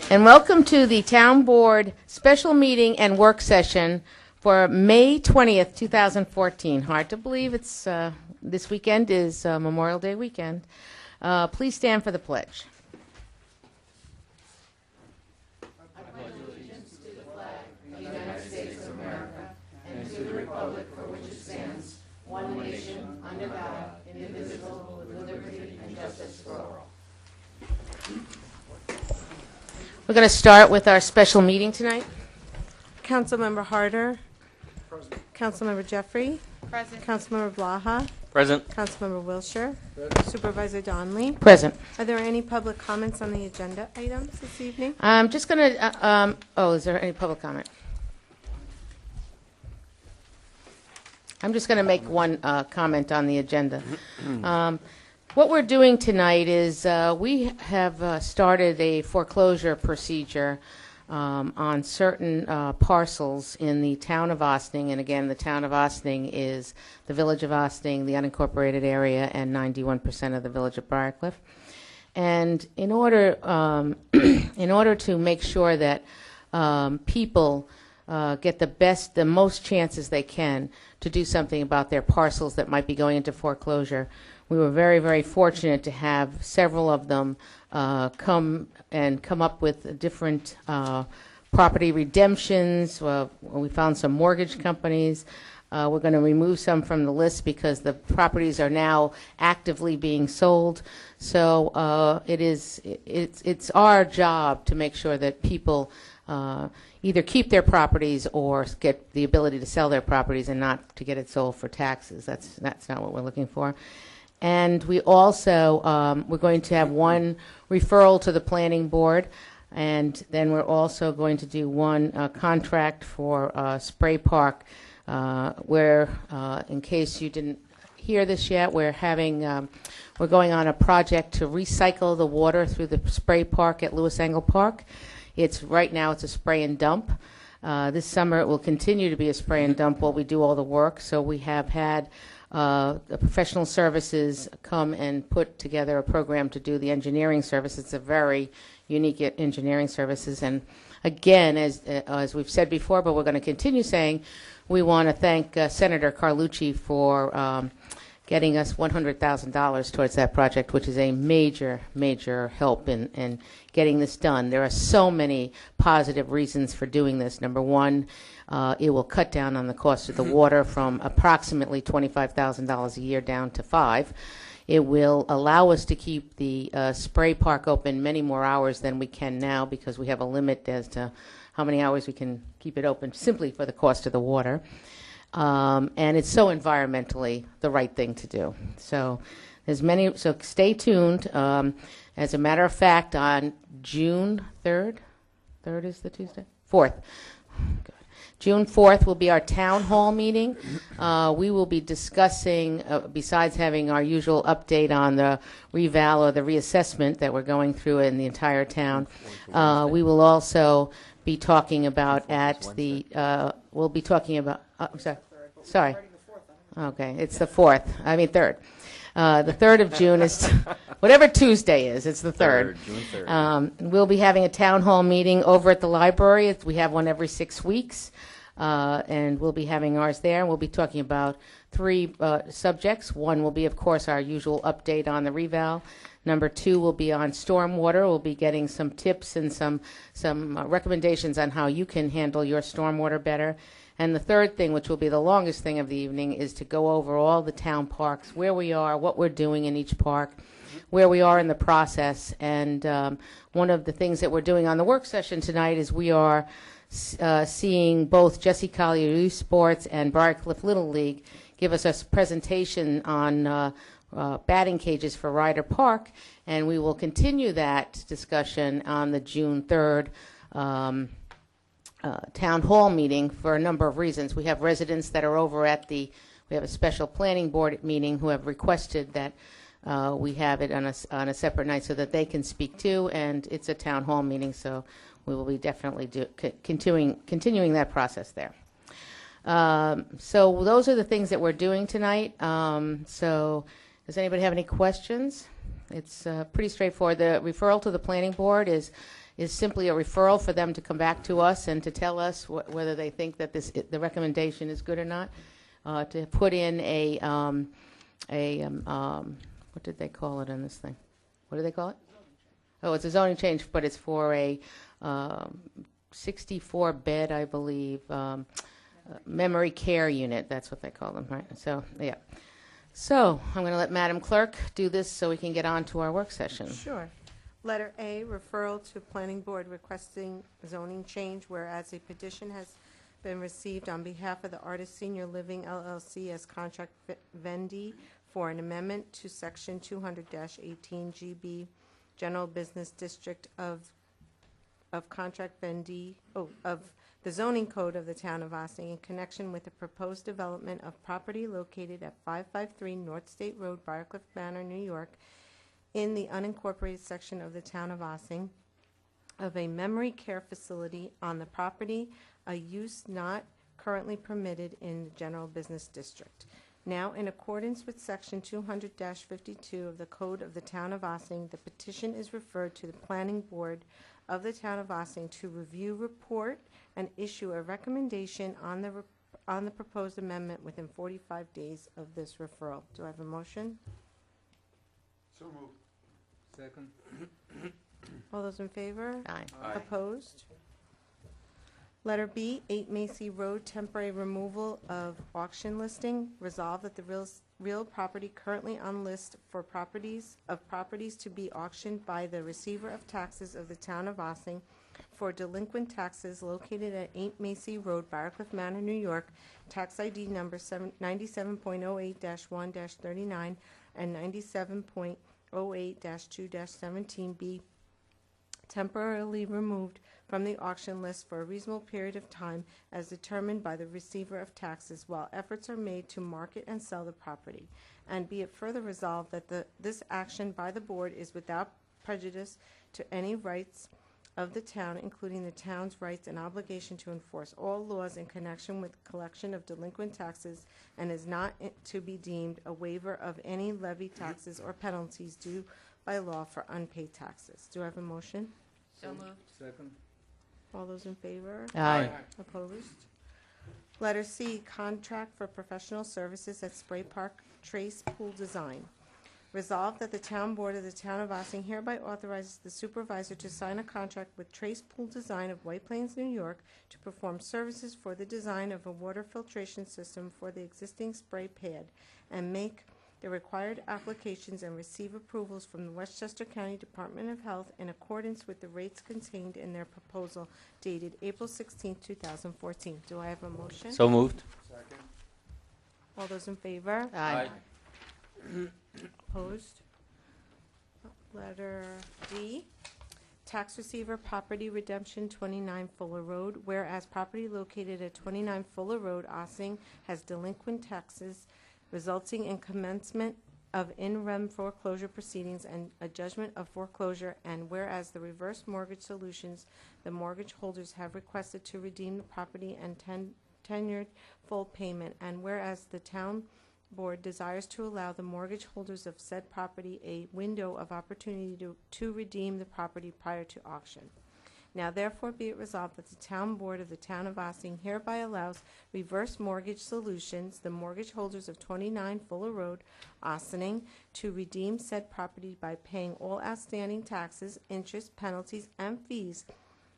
And welcome to the Town Board Special Meeting and Work Session for May 20th, 2014. Hard to believe it's this weekend is Memorial Day weekend. Please stand for the pledge. We're going to start with our special meeting tonight. Councilmember Harder. Present. Councilmember Jeffrey. Present. Councilmember Blaha. Present. Councilmember Wilshire. Supervisor Donnelly. Present. Are there any public comments on the agenda items this evening? I'm just going to, is there any public comment? I'm just going to make one comment on the agenda. What we're doing tonight is we have started a foreclosure procedure on certain parcels in the town of Ossining. And again, the town of Ossining is the village of Ossining, the unincorporated area, and 91% of the village of Briarcliff. And in order to make sure that people get the most chances they can to do something about their parcels that might be going into foreclosure, we were very, very fortunate to have several of them come up with different property redemptions. We found some mortgage companies. We're going to remove some from the list because the properties are now actively being sold. So it's our job to make sure that people either keep their properties or get the ability to sell their properties and not to get it sold for taxes. That's not what we're looking for. And we also, we're going to have one referral to the planning board, and then we're also going to do one contract for Spray Park, where, in case you didn't hear this yet, we're going on a project to recycle the water through the Spray Park at Lewis Angle Park. Right now it's a spray and dump. This summer it will continue to be a spray and dump while we do all the work. So we have had the professional services come and put together a program to do the engineering service. It's a very unique engineering services. And again, as we've said before, but we're going to continue saying, we want to thank Senator Carlucci for getting us $100,000 towards that project, which is a major, major help in getting this done. There are so many positive reasons for doing this. Number one, it will cut down on the cost of the water from approximately $25,000 a year down to $5,000. It will allow us to keep the spray park open many more hours than we can now because we have a limit as to how many hours we can keep it open simply for the cost of the water. And it's so environmentally the right thing to do. So so stay tuned. As a matter of fact, on June 3rd is the Tuesday? 4th. Good. June 4th will be our town hall meeting. We will be discussing, besides having our usual update on the reval or the reassessment that we're going through in the entire town, we will also be talking about sorry. Okay, it's the 4th. I mean 3rd. The 3rd of June is whatever Tuesday is. It's the 3rd. June 3rd. We'll be having a town hall meeting over at the library. We have one every 6 weeks, and we'll be having ours there. We'll be talking about 3 subjects. One will be, of course, our usual update on the reval. Number 2 will be on stormwater. We'll be getting some tips and some recommendations on how you can handle your stormwater better. And the third thing, which will be the longest thing of the evening, is to go over all the town parks, where we are, what we're doing in each park, where we are in the process. And one of the things that we're doing on the work session tonight is we are seeing both Jesse Collier Youth Sports and Briarcliff Little League give us a presentation on batting cages for Ryder Park, and we will continue that discussion on the June 3rd town hall meeting for a number of reasons. We have residents that are over at we have a special planning board meeting who have requested that we have it on a separate night so that they can speak too, and it's a town hall meeting, so we will be definitely continuing that process there. So those are the things that we're doing tonight. So does anybody have any questions? It's pretty straightforward. The referral to the planning board is is simply a referral for them to come back to us and to tell us whether they think that the recommendation is good or not. To put in what did they call it in this thing? What do they call it? Oh, it's a zoning change, but it's for a 64-bed, I believe, memory care unit. That's what they call them, right? So, yeah. So I'm going to let Madam Clerk do this so we can get on to our work session. Sure. Letter A, referral to Planning Board requesting zoning change, whereas a petition has been received on behalf of the Artist Senior Living LLC as contract vendee for an amendment to Section 200-18 GB General Business District of contract vendee, of the zoning code of the town of Ossining in connection with the proposed development of property located at 553 North State Road, Briarcliff Manor, New York, in the unincorporated section of the town of Ossining, of a memory care facility on the property, a use not currently permitted in the general business district. Now, in accordance with Section 200-52 of the Code of the Town of Ossining, the petition is referred to the Planning Board of the Town of Ossining to review, report, and issue a recommendation on the proposed amendment within 45 days of this referral. Do I have a motion? So moved. Second. All those in favor? Aye. Opposed? Letter B, 8 Macy Road, temporary removal of auction listing. Resolved that the real property currently on list for properties to be auctioned by the receiver of taxes of the town of Ossining for delinquent taxes located at 8 Macy Road, Briarcliff Manor, New York, tax ID number 97.08-1-39 and 97.08-2-17B, temporarily removed from the auction list for a reasonable period of time as determined by the receiver of taxes while efforts are made to market and sell the property. And be it further resolved that this action by the board is without prejudice to any rights of the town, including the town's rights and obligation to enforce all laws in connection with collection of delinquent taxes, and is not to be deemed a waiver of any levy taxes or penalties due by law for unpaid taxes. Do I have a motion? So moved. Second. All those in favor? Aye. Opposed? Letter C, contract for professional services at Spray Park Trace Pool Design. Resolved that the town board of the town of Ossining hereby authorizes the supervisor to sign a contract with Trace Pool Design of White Plains, New York, to perform services for the design of a water filtration system for the existing spray pad and make the required applications and receive approvals from the Westchester County Department of Health in accordance with the rates contained in their proposal dated April 16, 2014. Do I have a motion? So moved. Second. All those in favor? Aye. Opposed? Letter D, tax receiver property redemption 29 Fuller Road, whereas property located at 29 Fuller Road, Ossining, has delinquent taxes resulting in commencement of in rem foreclosure proceedings and a judgment of foreclosure, and whereas the reverse mortgage solutions, the mortgage holders have requested to redeem the property and tenured full payment, and whereas the town board desires to allow the mortgage holders of said property a window of opportunity to redeem the property prior to auction. Now therefore be it resolved that the town board of the town of Ossining hereby allows reverse mortgage solutions, the mortgage holders of 29 Fuller Road, Ossining, to redeem said property by paying all outstanding taxes, interest, penalties, and fees,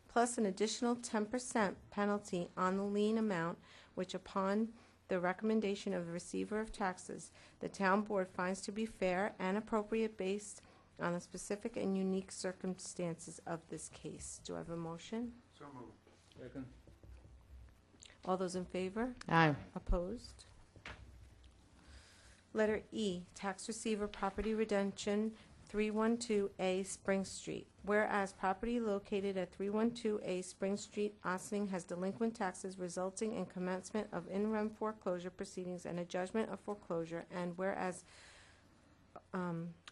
plus an additional 10% penalty on the lien amount, which upon the recommendation of the receiver of taxes, the town board finds to be fair and appropriate based on the specific and unique circumstances of this case. Do I have a motion? So moved. Second. All those in favor? Aye. Opposed? Letter E, tax receiver property redemption 312A Spring Street. Whereas property located at 312A Spring Street, Ossining, has delinquent taxes resulting in commencement of in rem foreclosure proceedings and a judgment of foreclosure, and whereas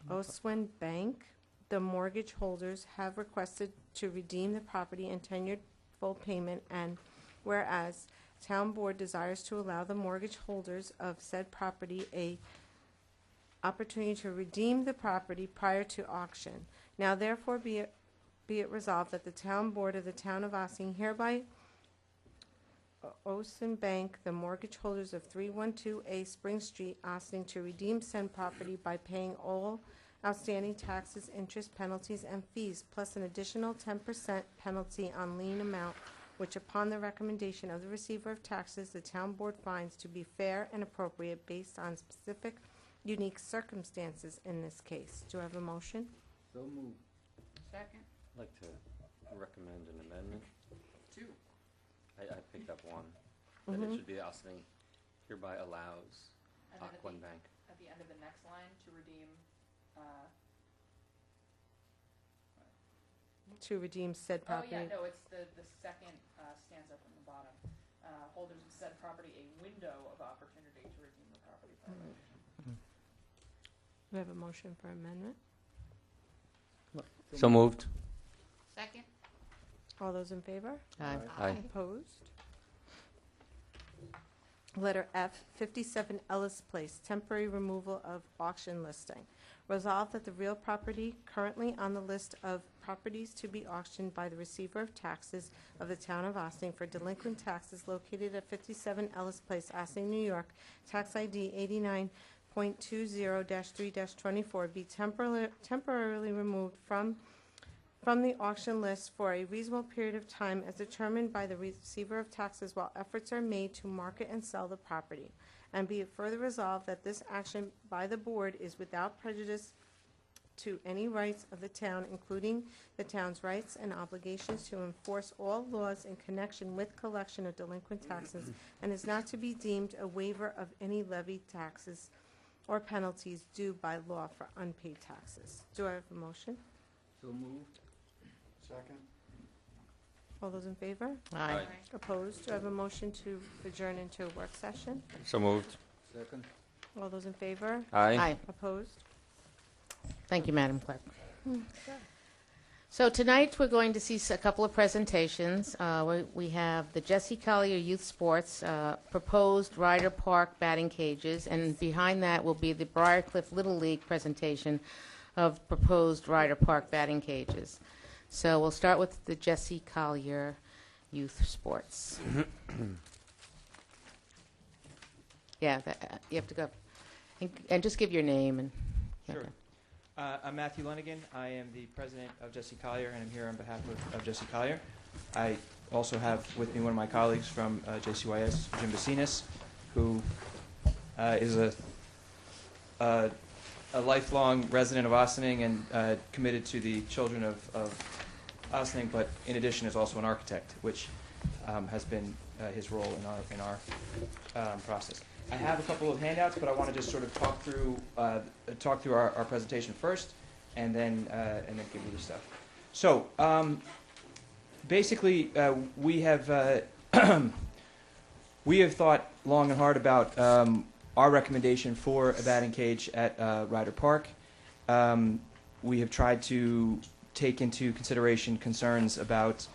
Oswin Bank, the mortgage holders, have requested to redeem the property and tenured full payment, and whereas town board desires to allow the mortgage holders of said property a opportunity to redeem the property prior to auction. Now therefore be it be it resolved that the Town Board of the Town of Ossining hereby Ocean Bank, the mortgage holders of 312A Spring Street, Ossining, to redeem said property by paying all outstanding taxes, interest, penalties, and fees, plus an additional 10% penalty on lien amount, which upon the recommendation of the receiver of taxes, the town board finds to be fair and appropriate based on specific unique circumstances in this case. Do I have a motion? So moved. Second. I'd like to recommend an amendment. Two. I picked up one, that it should be Ossining hereby allows And then Aquan Bank. at the end of the next line, to redeem, To redeem said oh property. yeah, no, it's the second stanza from the bottom. Holders of said property a window of opportunity to redeem the property. We have a motion for amendment. So moved. Second. All those in favor? Aye. Aye. Opposed? Letter F, 57 Ellis Place, temporary removal of auction listing. Resolved that the real property currently on the list of properties to be auctioned by the receiver of taxes of the town of Ossining for delinquent taxes located at 57 Ellis Place, Ossining, New York, tax ID 89.20-3-24, be temporarily removed from the auction list for a reasonable period of time as determined by the receiver of taxes while efforts are made to market and sell the property. And be it further resolved that this action by the board is without prejudice to any rights of the town, including the town's rights and obligations to enforce all laws in connection with collection of delinquent taxes, and is not to be deemed a waiver of any levied taxes or penalties due by law for unpaid taxes. Do I have a motion? So moved. Second. All those in favor? Aye. Opposed? Do I have a motion to adjourn into a work session? So moved. Second. All those in favor? Aye. Opposed? Thank you, Madam Clerk. So tonight, we're going to see a couple of presentations. We have the Jesse Collier Youth Sports proposed Ryder Park batting cages, and behind that will be the Briarcliff Little League presentation of proposed Ryder Park batting cages. So we'll start with the Jesse Collier Youth Sports. Yeah, you have to go. And just give your name and. Sure. I'm Matthew Lenigan. I am the president of Jesse Collier, and I'm here on behalf of Jesse Collier. I also have with me one of my colleagues from JCYS, Jim Bacinas, who is a lifelong resident of Ossining and committed to the children of Ossining, but in addition is also an architect, which has been his role in our process. I have a couple of handouts, but I want to just sort of talk through our presentation first, and then give you the stuff. So basically, we have thought long and hard about our recommendation for a batting cage at Ryder Park. We have tried to take into consideration concerns about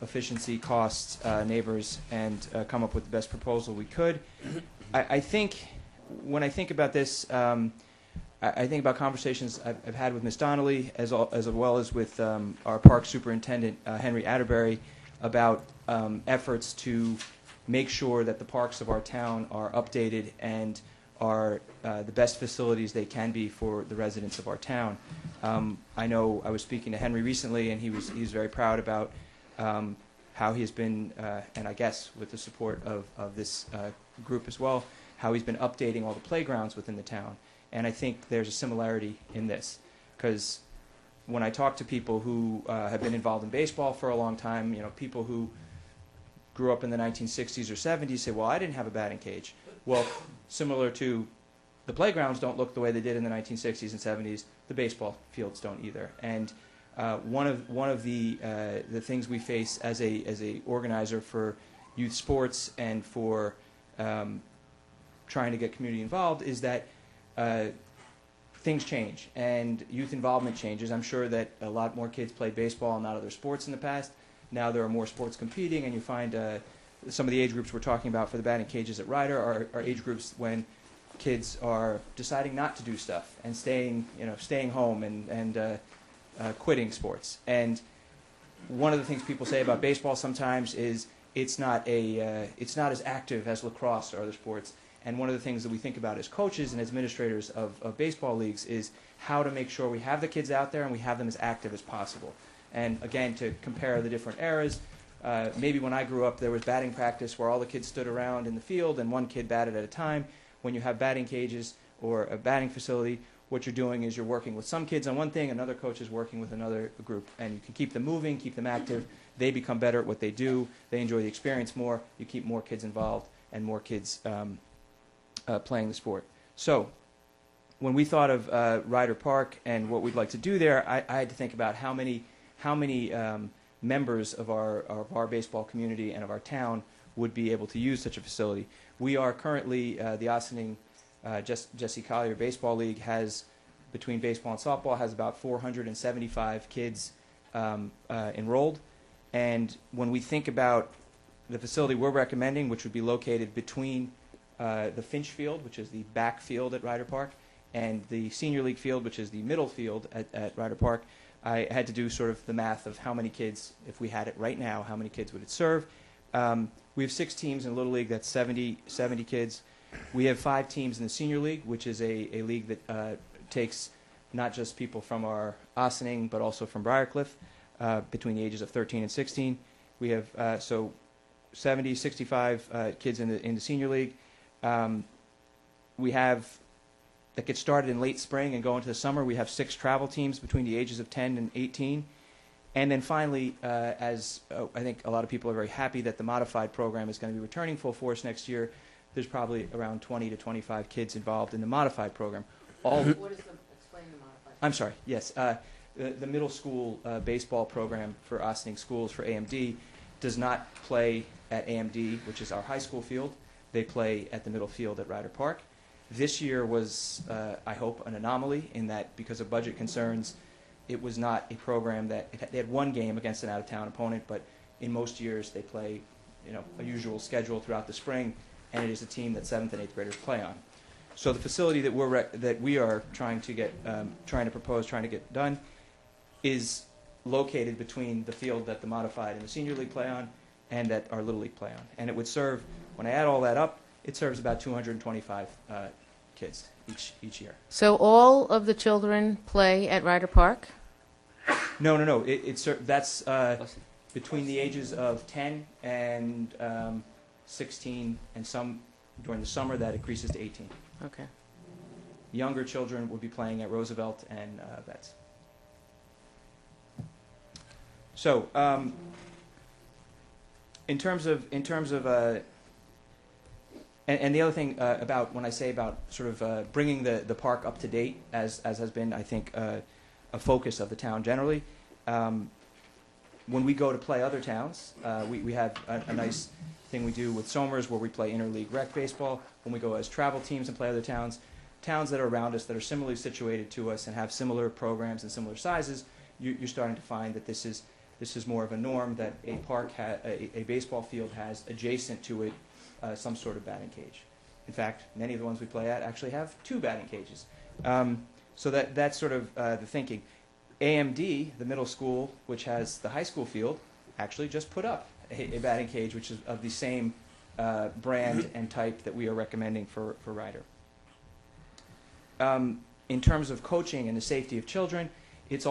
efficiency, costs, neighbors, and come up with the best proposal we could. I think when I think about this, I think about conversations I've had with Ms. Donnelly as well as with our park superintendent, Henry Atterbury, about efforts to make sure that the parks of our town are updated and are the best facilities they can be for the residents of our town. I know I was speaking to Henry recently, and he's very proud about how he has been, and I guess with the support of this group as well, how he's been updating all the playgrounds within the town. And I think there's a similarity in this, because when I talk to people who have been involved in baseball for a long time, people who grew up in the 1960s or 70s say, well, I didn't have a batting cage. Well, similar to the playgrounds don't look the way they did in the 1960s and 70s, the baseball fields don't either. And one of the things we face as a organizer for youth sports and for trying to get community involved is that things change and youth involvement changes. I'm sure that a lot more kids played baseball and not other sports in the past. Now there are more sports competing, and you find some of the age groups we're talking about for the batting cages at Ryder are age groups when kids are deciding not to do stuff and staying home and quitting sports. And one of the things people say about baseball sometimes is it's not as active as lacrosse or other sports. And one of the things that we think about as coaches and as administrators of baseball leagues is how to make sure we have the kids out there and we have them as active as possible. And again, to compare the different eras, maybe when I grew up there was batting practice where all the kids stood around in the field and one kid batted at a time. When you have batting cages or a batting facility, what you're doing is you're working with some kids on one thing, another coach is working with another group, and you can keep them moving, keep them active. They become better at what they do. They enjoy the experience more. You keep more kids involved and more kids playing the sport. So when we thought of Ryder Park and what we'd like to do there, I had to think about how many members of our baseball community and of our town would be able to use such a facility. We are currently, the Ossining Jesse Collier Baseball League has, between baseball and softball, has about 475 kids enrolled. And when we think about the facility we're recommending, which would be located between the Finch Field, which is the back field at Ryder Park, and the Senior League Field, which is the middle field at Ryder Park, I had to do sort of the math of how many kids, if we had it right now, how many kids would it serve. We have 6 teams in Little League, that's 70 kids. We have 5 teams in the Senior League, which is a league that takes not just people from our Ossining, but also from Briarcliff, between the ages of 13 and 16. We have, 70, 65 kids in the Senior League. We have, that get started in late spring and go into the summer, we have 6 travel teams between the ages of 10 and 18. And then finally, I think a lot of people are very happy that the modified program is going to be returning full force next year, there's probably around 20 to 25 kids involved in the modified program. What is explain the modified? I'm sorry, yes. The middle school baseball program for Ossining Schools, for AMD, does not play at AMD, which is our high school field. They play at the middle field at Ryder Park. This year was, I hope, an anomaly in that because of budget concerns, it was not a program that, they had one game against an out-of-town opponent, but in most years they play, a usual schedule throughout the spring, and it is a team that 7th and 8th graders play on. So the facility that we are trying to get done is located between the field that the modified and the Senior League play on and that our Little League play on. And it would serve, when I add all that up, it serves about 225 kids each year. So all of the children play at Ryder Park? No. That's between the ages of 10 and 16, and some during the summer that increases to 18. Okay. Younger children will be playing at Roosevelt and Betts. So, in terms of, and the other thing about when I say about sort of bringing the park up to date, as has been, I think, a focus of the town generally. When we go to play other towns, we have a nice thing we do with Somers where we play interleague rec baseball. When we go as travel teams and play other towns that are around us that are similarly situated to us and have similar programs and similar sizes, you're starting to find that this is more of a norm, that a park, a baseball field has adjacent to it some sort of batting cage. In fact, many of the ones we play at actually have 2 batting cages. So that's sort of the thinking. AMD, the middle school, which has the high school field, actually just put up a batting cage, which is of the same brand and type that we are recommending for Ryder. In terms of coaching and the safety of children, it's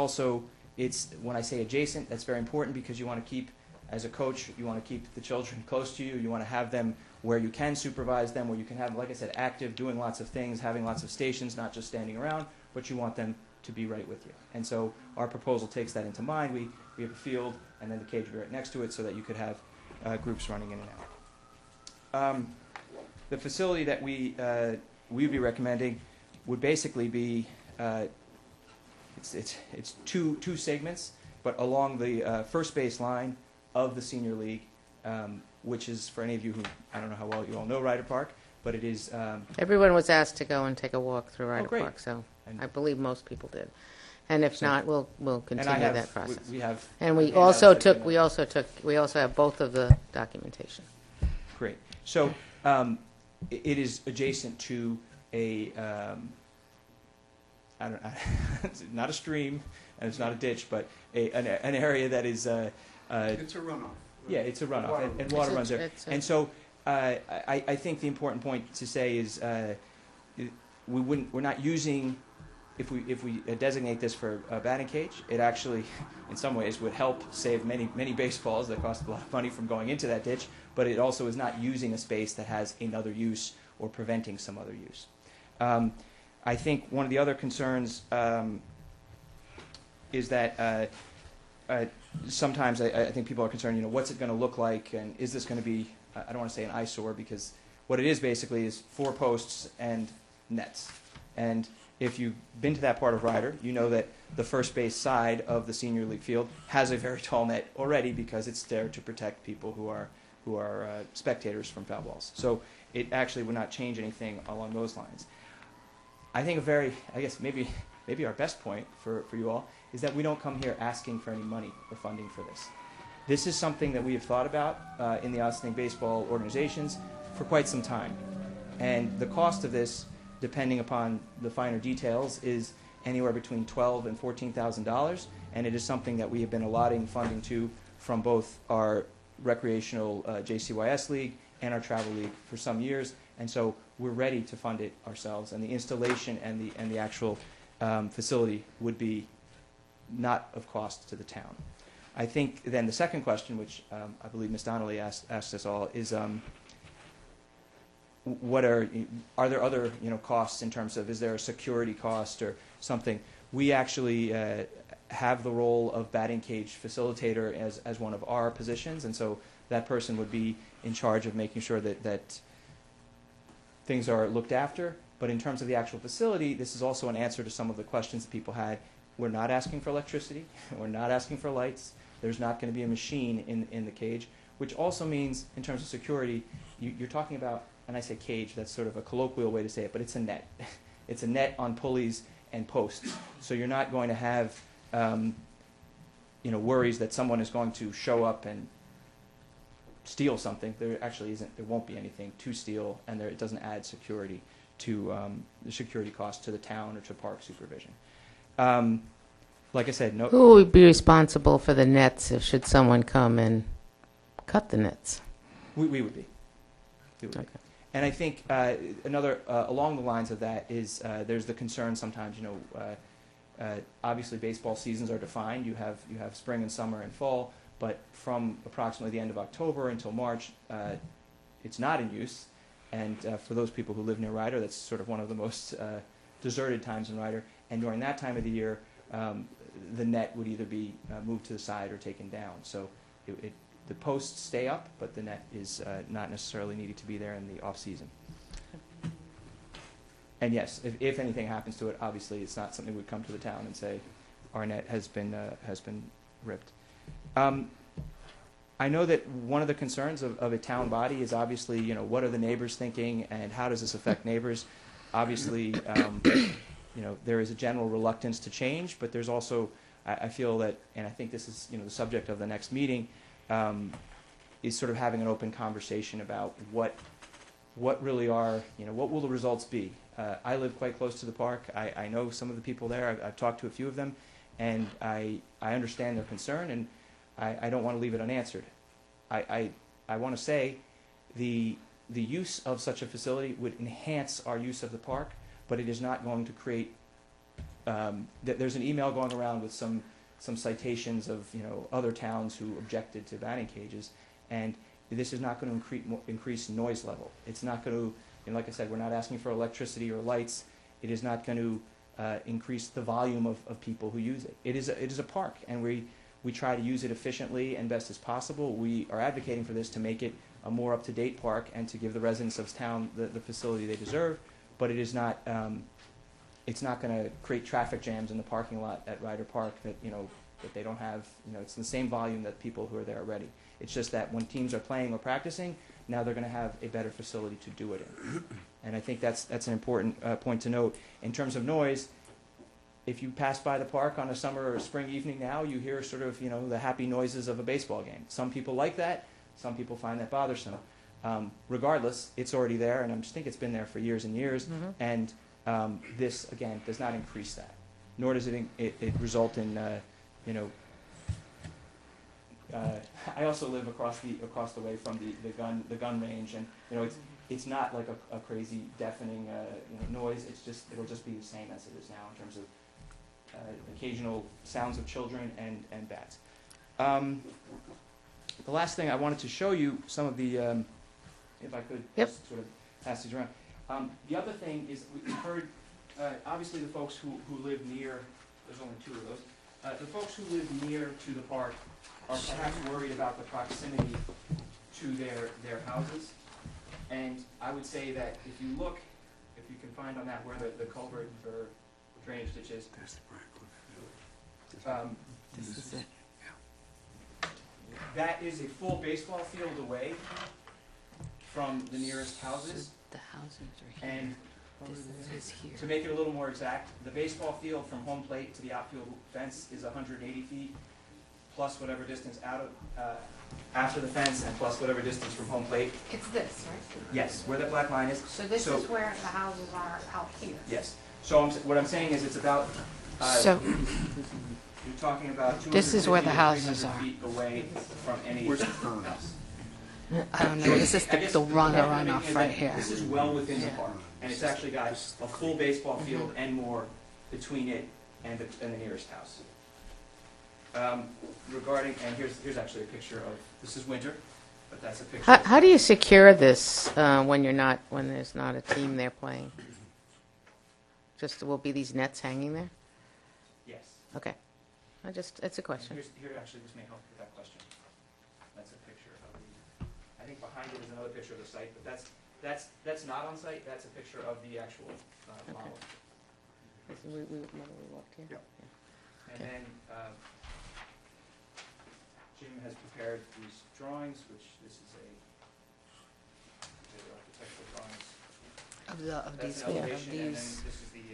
when I say adjacent, that's very important because you want to keep, as a coach, you want to keep the children close to you. You want to have them where you can supervise them, where you can have, like I said, active, doing lots of things, having lots of stations, not just standing around, but you want them to be right with you. And so our proposal takes that into mind. We have a field and then the cage would be right next to it so that you could have groups running in and out. The facility that we would be recommending would basically be it's two segments, but along the first base line of the Senior League, which is, for any of you who, I don't know how well you all know Ryder Park, but it is... Everyone was asked to go and take a walk through Ryder great. Park, so And- I believe most people did. And if So- not, we'll continue and I have, that process. We have... And we handouts also that you we also have both of the documentation. Great. So it is adjacent to a, not a stream, and it's not a ditch, but an area that is, It's a runoff. yeah, it's a runoff, Water. and water It's a- runs there. it's a- And so I think the important point to say is we're not using, if we designate this for a batting cage, it actually, in some ways, would help save many baseballs that cost a lot of money from going into that ditch, but it also is not using a space that has another use or preventing some other use. I think one of the other concerns is that sometimes I think people are concerned, what's it going to look like, and is this going to be, I don't want to say an eyesore, because what it is basically is 4 posts and nets. And if you've been to that part of Ryder, you know that the first base side of the senior league field has a very tall net already because it's there to protect people who are spectators from foul balls. So it actually would not change anything along those lines. I think I guess maybe our best point for you all is that we don't come here asking for any money or funding for this. This is something that we have thought about in the Ossining baseball organizations for quite some time. And the cost of this, depending upon the finer details, is anywhere between $12,000 and $14,000, and it is something that we have been allotting funding to from both our recreational JCYS league and our travel league for some years, and so we're ready to fund it ourselves. And the installation and the actual facility would be not of cost to the town. I think then the second question, which I believe Ms. Donnelly asked us all, is are there other costs in terms of, is there a security cost or something? We actually have the role of batting cage facilitator as one of our positions, and so that person would be in charge of making sure that things are looked after. But in terms of the actual facility, this is also an answer to some of the questions that people had. We're not asking for electricity. We're not asking for lights. There's not going to be a machine in the cage, which also means, in terms of security, you're talking about, and I say cage, that's sort of a colloquial way to say it, but it's a net. It's a net on pulleys and posts. So you're not going to have worries that someone is going to show up and steal something. There actually isn't. There won't be anything to steal, and it doesn't add security to the security cost to the town or to park supervision. Like I said, no. Who would be responsible for the nets should someone come and cut the nets? We would be. We would be. Okay. And I think another along the lines of that is there's the concern sometimes. Obviously baseball seasons are defined. You have spring and summer and fall, but from approximately the end of October until March, it's not in use. And for those people who live near Ryder, that's sort of one of the most deserted times in Ryder. And during that time of the year, the net would either be moved to the side or taken down. So the posts stay up, but the net is not necessarily needed to be there in the off season. And yes, if anything happens to it, obviously it's not something we'd come to the town and say our net has been ripped. I know that one of the concerns of a town body is obviously, what are the neighbors thinking and how does this affect neighbors? Obviously, there is a general reluctance to change, but there's also, I feel that, and I think this is, the subject of the next meeting, is sort of having an open conversation about what really are, what will the results be? I live quite close to the park. I know some of the people there. I've talked to a few of them, and I understand their concern, and I don't want to leave it unanswered. I want to say the use of such a facility would enhance our use of the park, but it is not going to create. There's an email going around with some citations of other towns who objected to batting cages, and this is not going to increase noise level. It's not going to, like I said, we're not asking for electricity or lights. It is not going to increase the volume of people who use it. It is a park, and we try to use it efficiently and best as possible. We are advocating for this to make it a more up-to-date park and to give the residents of town the facility they deserve, but it is not. It's not going to create traffic jams in the parking lot at Ryder Park that that they don't have. It's the same volume that people who are there already. It's just that when teams are playing or practicing, now they're going to have a better facility to do it in. And I think that's an important point to note. In terms of noise, if you pass by the park on a summer or spring evening now, you hear sort of the happy noises of a baseball game. Some people like that. Some people find that bothersome. Regardless, it's already there, and I just think it's been there for years and years. Mm-hmm. And this, again, does not increase that. nor does it result in, you know, I also live across the way from the gun range, and you know it's not like a crazy deafening noise. It'll just be the same as it is now in terms of occasional sounds of children and bats. The last thing I wanted to show you some of the, if I could Yep. just sort of pass these around. The other thing is we've heard obviously the folks who live near. There's only two of those. The folks who live near to the park are perhaps worried about the proximity to their houses. And I would say that if you look, if you can find on that where the culvert or drainage ditch is, This is it. that is a full baseball field away from the nearest houses. The houses are here. And This is here. to make it a little more exact, the baseball field from home plate to the outfield fence is 180 feet, plus whatever distance out of, after the fence, and plus whatever distance from home plate. It's this, right? Yes, where that black line is. So this is where the houses are out here. Yes. So what I'm saying is it's about, So, you're talking about 250 This is where the to houses 300 are. feet away from any Where's the house. I don't know, this is I guess the point run I'm making runoff is right that here. This is well within the park, and it's actually got a full baseball field and more between it and the nearest house. Regarding, and here's actually a picture of, this is winter, but that's a picture. How do you secure this when there's not a team there playing? Just will be these nets hanging there? Yes. Okay. It's a question. Here, actually, this may help with that question. That's a picture of the, I think behind it is another picture of the site, but that's not on site, that's a picture of the actual model. When we walked in? Yep. And then Jim has prepared these drawings, which this is they're architectural drawings. Of That's these, an yeah, of elevation, and then these, this is the,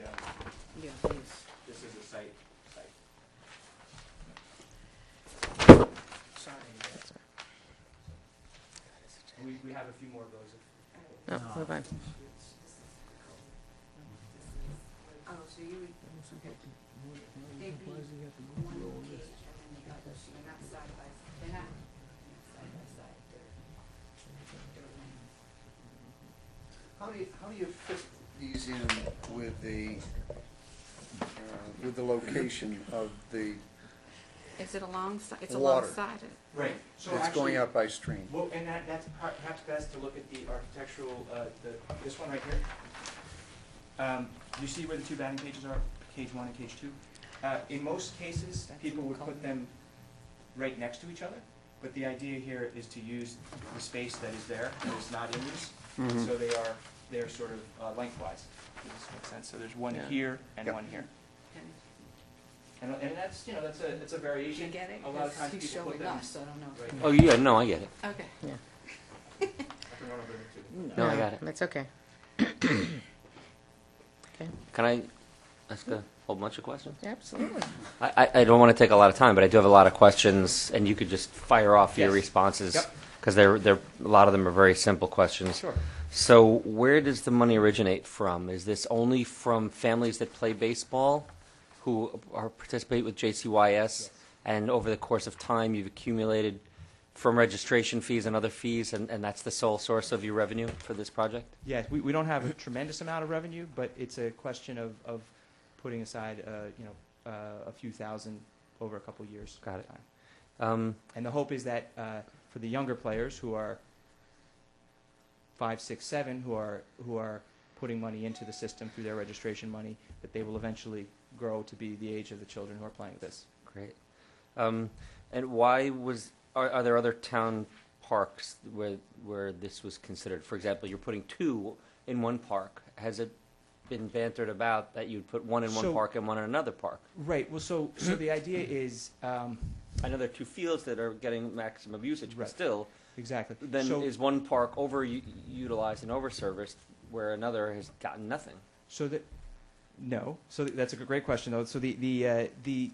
yeah, these. this is the site. Sorry. We have a few more of those. Oh, move on. Oh, so you would, they'd be one cage and then the other, so they're not side by, they're not side by side, they're. How do you fit these in with the location of the, Is it alongside, it's Water. alongside it? Right. So it's going out by stream? Well, and that's perhaps best to look at the architectural, this one right here. You see where the two batting cages are, cage 1 and cage 2? In most cases, people would put them right next to each other, but the idea here is to use the space that is there, that is not in use, Mhm. so they're sort of lengthwise. Does this make sense? So there's one Yeah. here and Yep. one here. And And that's, that's a variation. you get it? A lot of times He's people put showing them. us, so I don't know. Right. Oh, yeah, no, I get it. Okay. I can run over there too. No, I got it. That's okay. Can I ask a whole bunch of questions? Absolutely. I don't want to take a lot of time, but I do have a lot of questions, and you could just fire off your Yes. responses. Yep. Because a lot of them are very simple questions. Sure. So where does the money originate from? Is this only from families that play baseball who participate with JCYS? Yes. And over the course of time, you've accumulated from registration fees and other fees, and that's the sole source of your revenue for this project? Yes, we don't have a tremendous amount of revenue, but it's a question of putting aside, a few thousand over a couple years. Got it. Time. And the hope is that for the younger players who are 5, 6, 7, who are putting money into the system through their registration money, that they will eventually grow to be the age of the children who are playing with this. Great. And why are there other town parks where this was considered? For example, you're putting 2 in one park. Has it been bantered about that you'd put 1 in one So- park and 1 in another park? Right. Well, so the idea is I know there are 2 fields that are getting maximum usage, but Right. still, exactly. then so, is one park overutilized and overserviced where another has gotten nothing? So that no. So that's a great question, though. So the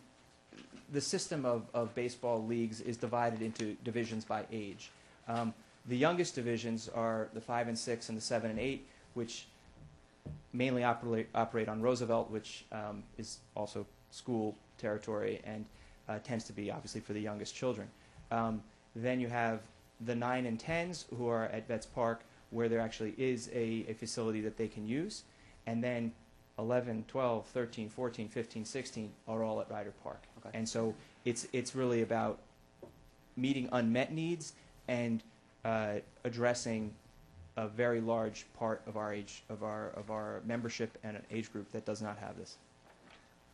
system of baseball leagues is divided into divisions by age. The youngest divisions are the 5 and 6 and the 7 and 8, which mainly operate on Roosevelt, which is also school territory and tends to be obviously for the youngest children. Then you have the 9 and 10s who are at Vets Park, where there actually is a facility that they can use. And then 11, 12, 13, 14, 15, 16 are all at Ryder Park. Okay. And so it's really about meeting unmet needs and addressing a very large part of our membership and an age group that does not have this.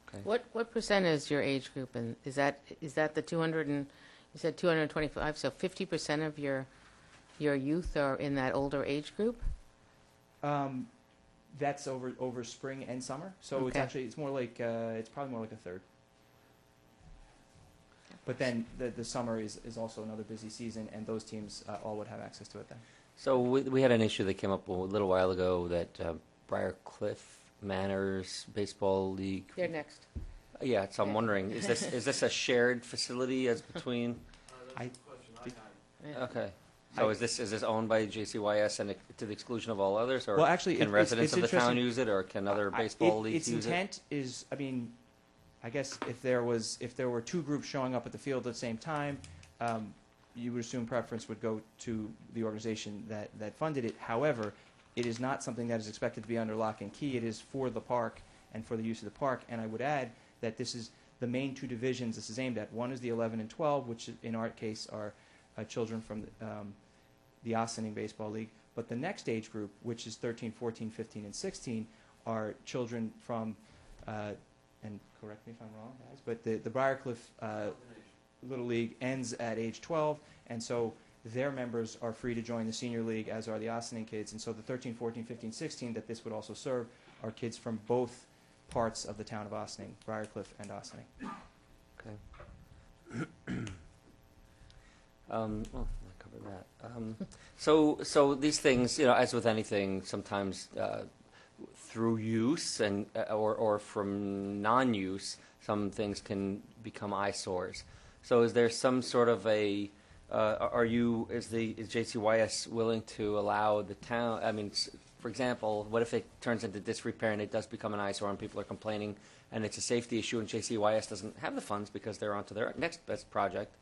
Okay. What percent is your age group, and is that the 200 and, you said 225, so 50% of your youth are in that older age group? That's over spring and summer, so Okay. it's more like it's probably more like a third. But then the summer is also another busy season, and those teams all would have access to it then. So we had an issue that came up a little while ago that Briarcliff Manors Baseball League. They're next. Yeah, so I'm wondering, is this a shared facility as between? I Yeah. Okay. So is this owned by JCYS and to the exclusion of all others, or Well, actually, can residents it's of the town interesting. use it, or can other baseball leagues its use it? intent is, I mean, I guess if there were two groups showing up at the field at the same time, you would assume preference would go to the organization that funded it. However, it is not something that is expected to be under lock and key. It is for the park and for the use of the park. And I would add that this is the main two divisions this is aimed at. One is the 11 and 12, which in our case are children from the Ossining Baseball League. But the next age group, which is 13, 14, 15, and 16, are children from, and correct me if I'm wrong, guys, but the Briarcliff Little League ends at age 12, and so their members are free to join the senior league, as are the Ossining kids. And so the 13, 14, 15, 16 that this would also serve are kids from both parts of the town of Ossining, Briarcliff and Ossining. Okay. Well, I covered that. So these things, as with anything, sometimes through use and or from non-use, some things can become eyesores. So is there some sort of is JCYS willing to allow the town? I mean, for example, what if it turns into disrepair and it does become an eyesore and people are complaining and it's a safety issue and JCYS doesn't have the funds because they're onto their next best project?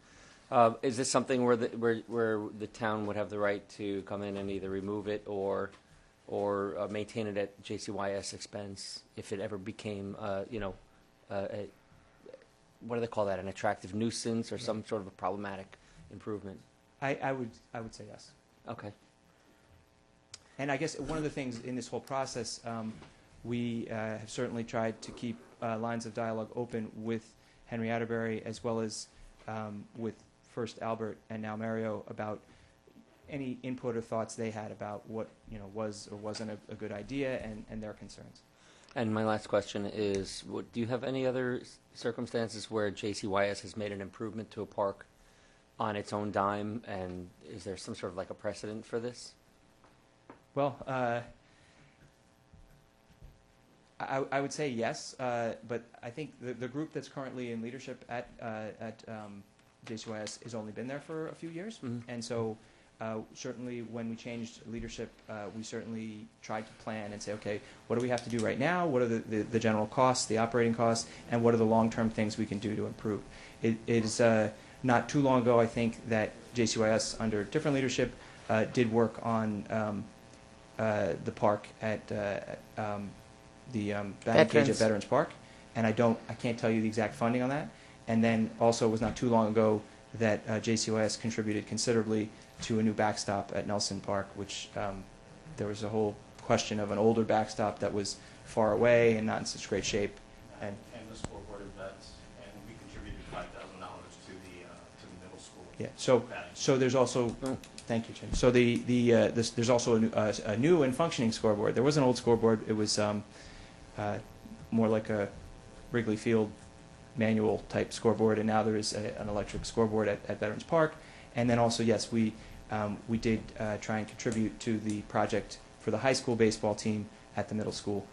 Is this something where the town would have the right to come in and either remove it or maintain it at JCYS expense if it ever became, what do they call that? An attractive nuisance or some sort of a problematic improvement? I would say yes. Okay. And I guess one of the things in this whole process, we have certainly tried to keep lines of dialogue open with Henry Atterbury as well as with first Albert and now Mario about any input or thoughts they had about what was or wasn't a good idea and their concerns. And my last question is, do you have any other circumstances where JCYS has made an improvement to a park on its own dime, and is there some sort of like a precedent for this? Well, I would say yes, but I think the group that's currently in leadership at JCYS has only been there for a few years, and so certainly when we changed leadership, we certainly tried to plan and say, okay, what do we have to do right now? What are the general costs, the operating costs, and what are the long-term things we can do to improve? It is not too long ago, I think, that JCYS, under different leadership, did work on the park at the batting cage at Veterans Park, and I can't tell you the exact funding on that. And then also it was not too long ago that JCYS contributed considerably to a new backstop at Nelson Park, which there was a whole question of an older backstop that was far away and not in such great shape. And the scoreboard at Vets, and we contributed $5,000 to the middle school. Yeah. So there's also. Thank you, Jim. So there's also a new and functioning scoreboard. There was an old scoreboard. It was more like a Wrigley Field manual type scoreboard, and now there is an electric scoreboard at Veterans Park. And then also, yes, we did try and contribute to the project for the high school baseball team at the middle school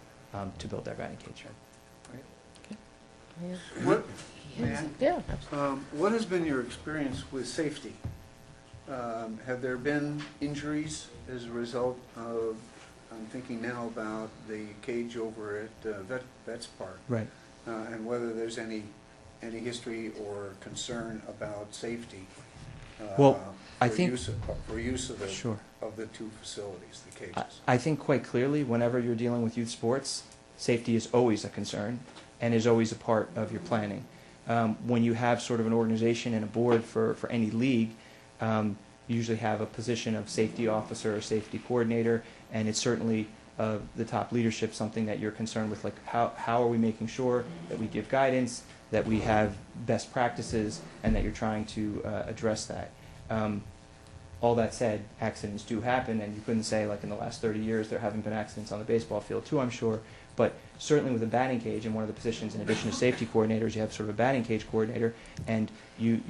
to build their batting cage. What, Matt, Yeah. what has been your experience with safety? Have there been injuries as a result of, I'm thinking now about the cage over at Vets Park. Right. and whether there's any history or concern about safety. Well, I for think- use of Sure. the two facilities, the I- cages. I think quite clearly, whenever you're dealing with youth sports, safety is always a concern and is always a part of your planning. When you have sort of an organization and a board for any league, you usually have a position of safety officer or safety coordinator, and it's certainly the top leadership something that you're concerned with, like how are we making sure that we give guidance, that we have best practices, and that you're trying to address that. All that said, accidents do happen, and you couldn't say, like, in the last 30 years there haven't been accidents on the baseball field, too, I'm sure. But certainly with a batting cage, and one of the positions, in addition to safety coordinators, you have sort of a batting cage coordinator, and you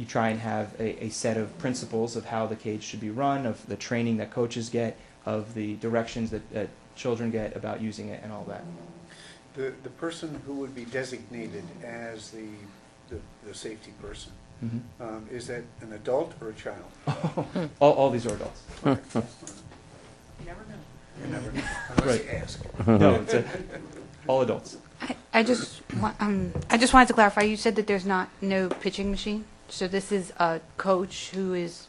try and have a set of principles of how the cage should be run, of the training that coaches get, of the directions that children get about using it, and all that. The person who would be designated as the safety person, is that an adult or a child? All these are adults. You never know. You never know, unless you Right. ask. No, it's all adults. I just wanted to clarify, you said that there's no pitching machine? So this is a coach who's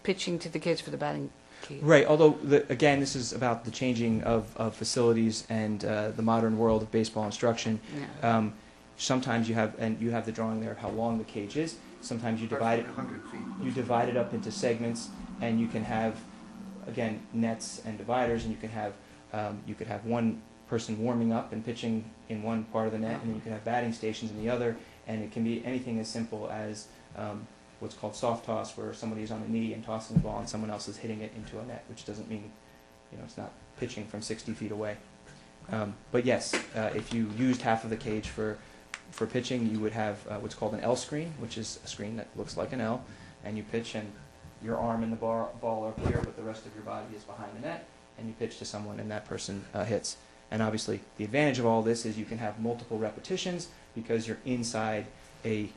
pitching to the kids for the batting cage? Right, although, again, this is about the changing of facilities and the modern world of baseball instruction. Yeah. Sometimes you have the drawing there of how long the cage is. Sometimes you divide it, 100 feet. you divide it up into segments, and you can have, again, nets and dividers, and you could have one person warming up and pitching in one part of the net, and then you can have batting stations in the other, and it can be anything as simple as what's called soft toss, where somebody is on a knee and tossing the ball, and someone else is hitting it into a net, which doesn't mean, it's not pitching from 60 feet away. But yes, if you used half of the cage for pitching, you would have what's called an L screen, which is a screen that looks like an L, and you pitch, and your arm and the ball are up here, but the rest of your body is behind the net, and you pitch to someone, and that person hits. And obviously, the advantage of all this is you can have multiple repetitions because you're inside an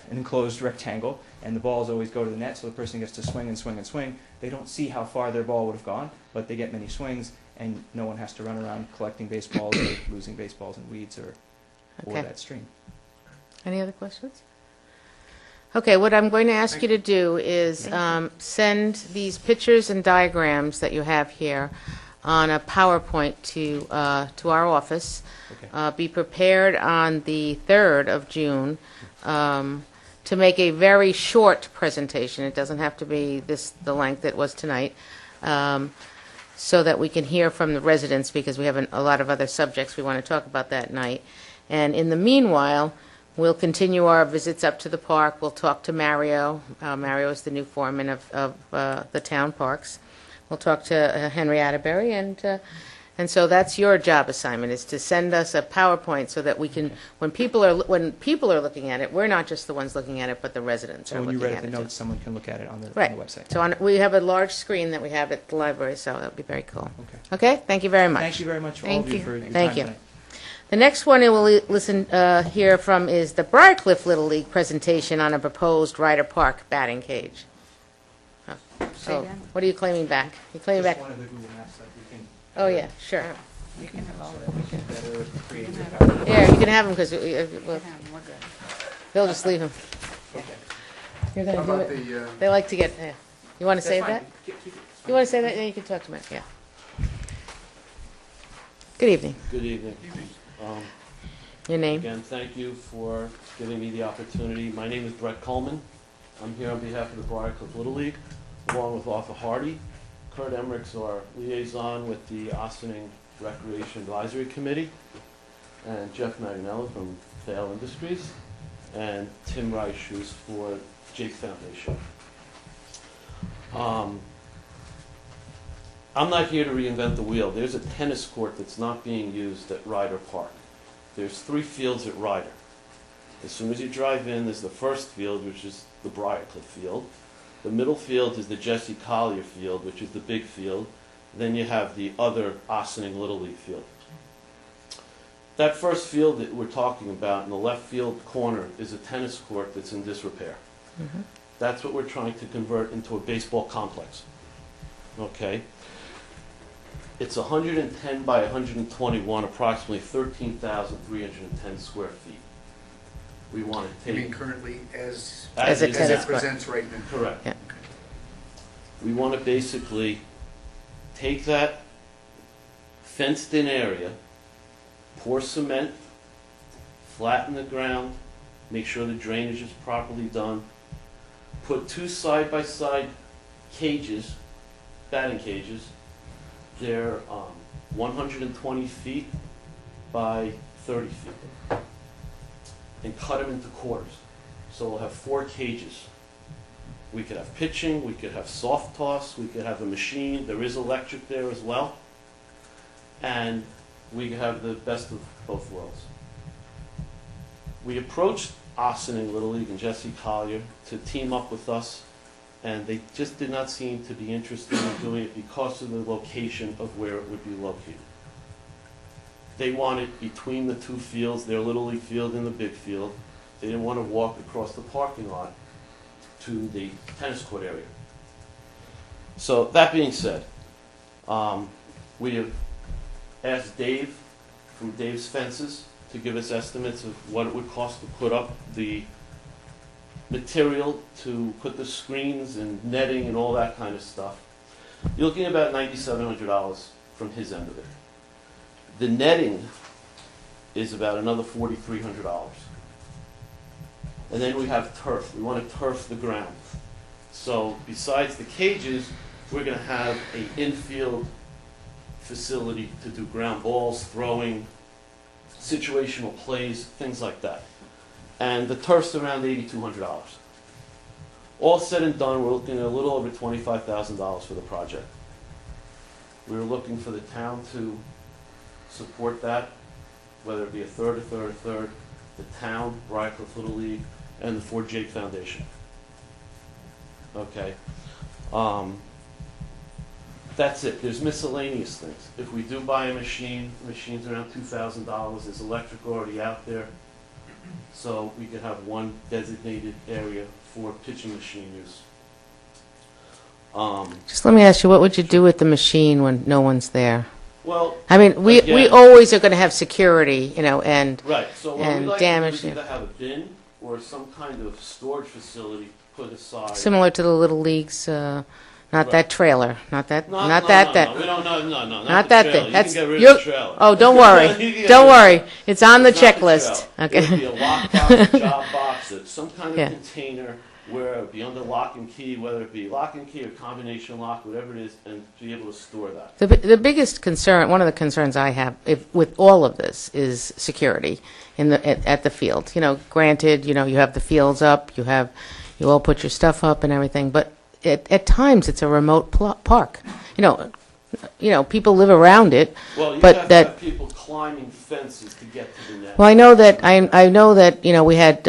enclosed rectangle, and the balls always go to the net, so the person gets to swing and swing and swing. They don't see how far their ball would have gone, but they get many swings, and no one has to run around collecting baseballs or losing baseballs in weeds or Okay. that stream. Any other questions? Okay, what I'm going to ask you to do is send these pictures and diagrams that you have here on a PowerPoint to our office. Okay. Be prepared on the 3rd of June to make a very short presentation. It doesn't have to be the length it was tonight, so that we can hear from the residents, because we have a lot of other subjects we want to talk about that night. And in the meanwhile, we'll continue our visits up to the park. We'll talk to Mario. Mario is the new foreman of the town parks. We'll talk to Henry Atterbury, and so that's your job assignment, is to send us a PowerPoint so that we can, when people are looking at it, we're not just the ones looking at it, but the residents So are when you looking read at the it. notes, someone can look at it on the Right. website. So we have a large screen that we have at the library, so that'll be very cool. Okay. Okay, thank you very much. Thank you very much, all of you, for your Thank time you. tonight. The next one we will hear from is the Briarcliff Little League presentation on a proposed Ryder Park batting cage. So, again? what are you claiming back? You claiming Just back? one of the Google Maps that we can. Oh, yeah, sure. You can have all So of that we it. can better create the have PowerPoint. Yeah, you can have them, because You can have 'em, we're good. they'll just leave them. Okay. You're How going to do about it? the, They like to get, yeah. You want to That's say fine. that? Keep it. You want to say that? Yeah, you can talk to me, yeah. Good evening. Good evening. Your name? Again, thank you for giving me the opportunity. My name is Brett Coleman. I'm here on behalf of the Briarcliff Little League, along with Arthur Hardy. Kurt Emmerich's our liaison with the Ossining Recreation Advisory Committee, and Jeff Maganella from Thale Industries, and Tim Reich, who's for Jake Foundation. I'm not here to reinvent the wheel. There's a tennis court that's not being used at Ryder Park. There's 3 fields at Ryder. As soon as you drive in, there's the first field, which is the Briarcliff field. The middle field is the Jesse Collier field, which is the big field. Then you have the other Ossining Little League field. That first field that we're talking about in the left field corner is a tennis court that's in disrepair. That's what we're trying to convert into a baseball complex. Okay? It's 110 by 121, approximately 13,310 square feet. We want to You take... mean currently as As a it is tennis it now. court. presents right now? Correct. Yeah. We want to basically take that fenced-in area, pour cement, flatten the ground, make sure the drainage is properly done, put 2 side-by-side cages, batting cages. They're 120 feet by 30 feet, and cut them into quarters. So we'll have 4 cages. We could have pitching, we could have soft toss, we could have a machine. There is electric there as well. And we could have the best of both worlds. We approached Ossining Little League and Jesse Collier to team up with us, and they just did not seem to be interested in doing it because of the location of where it would be located. They wanted between the 2 fields, their Little League field and the big field. They didn't want to walk across the parking lot to the tennis court area. So that being said, we have asked Dave from Dave's Fences to give us estimates of what it would cost to put up the material, to put the screens and netting and all that kind of stuff. You're looking at about $9,700 from his end of it. The netting is about another $4,300. And then we have turf. We want to turf the ground. So besides the cages, we're going to have an infield facility to do ground balls, throwing, situational plays, things like that. And the turf's around $8,200. All said and done, we're looking at a little over $25,000 for the project. We were looking for the town to support that, whether it be a third, the town, Briarcliff Little League, and the Fort Jake Foundation. Okay. That's it. There's miscellaneous things. If we do buy a machine, the machine's around $2,000. There's electric already out there. So we could have one designated area for pitching machine use. Just let me ask you, what would you do with the machine when no one's there? Well, I mean, we again- always are going to have security, you know, and right. So what and we like damage, to do is either have a bin or some kind of storage facility put aside. similar to the Little Leagues, not Right. that trailer, not that, No, not no, that, no, that. no. We don't, no, Not the that trailer. thing. You That's can get rid you're- of the trailer. Oh, don't You worry, can get don't rid of worry. it. It's on the It's not checklist. trailer. Okay. It would be a lockbox, a job box, some kind of Yeah. container where it would be under lock and key, whether it be lock and key or combination lock, whatever it is, and be able to store that. The biggest concern, one of the concerns I have with all of this is security at the field. You know, granted, you know, you have the fields up, you all put your stuff up and everything, but at times it's a remote park. You know, people live around it. Well, you But have that- to have people climbing fences to get to the net. Well, I know that you know we had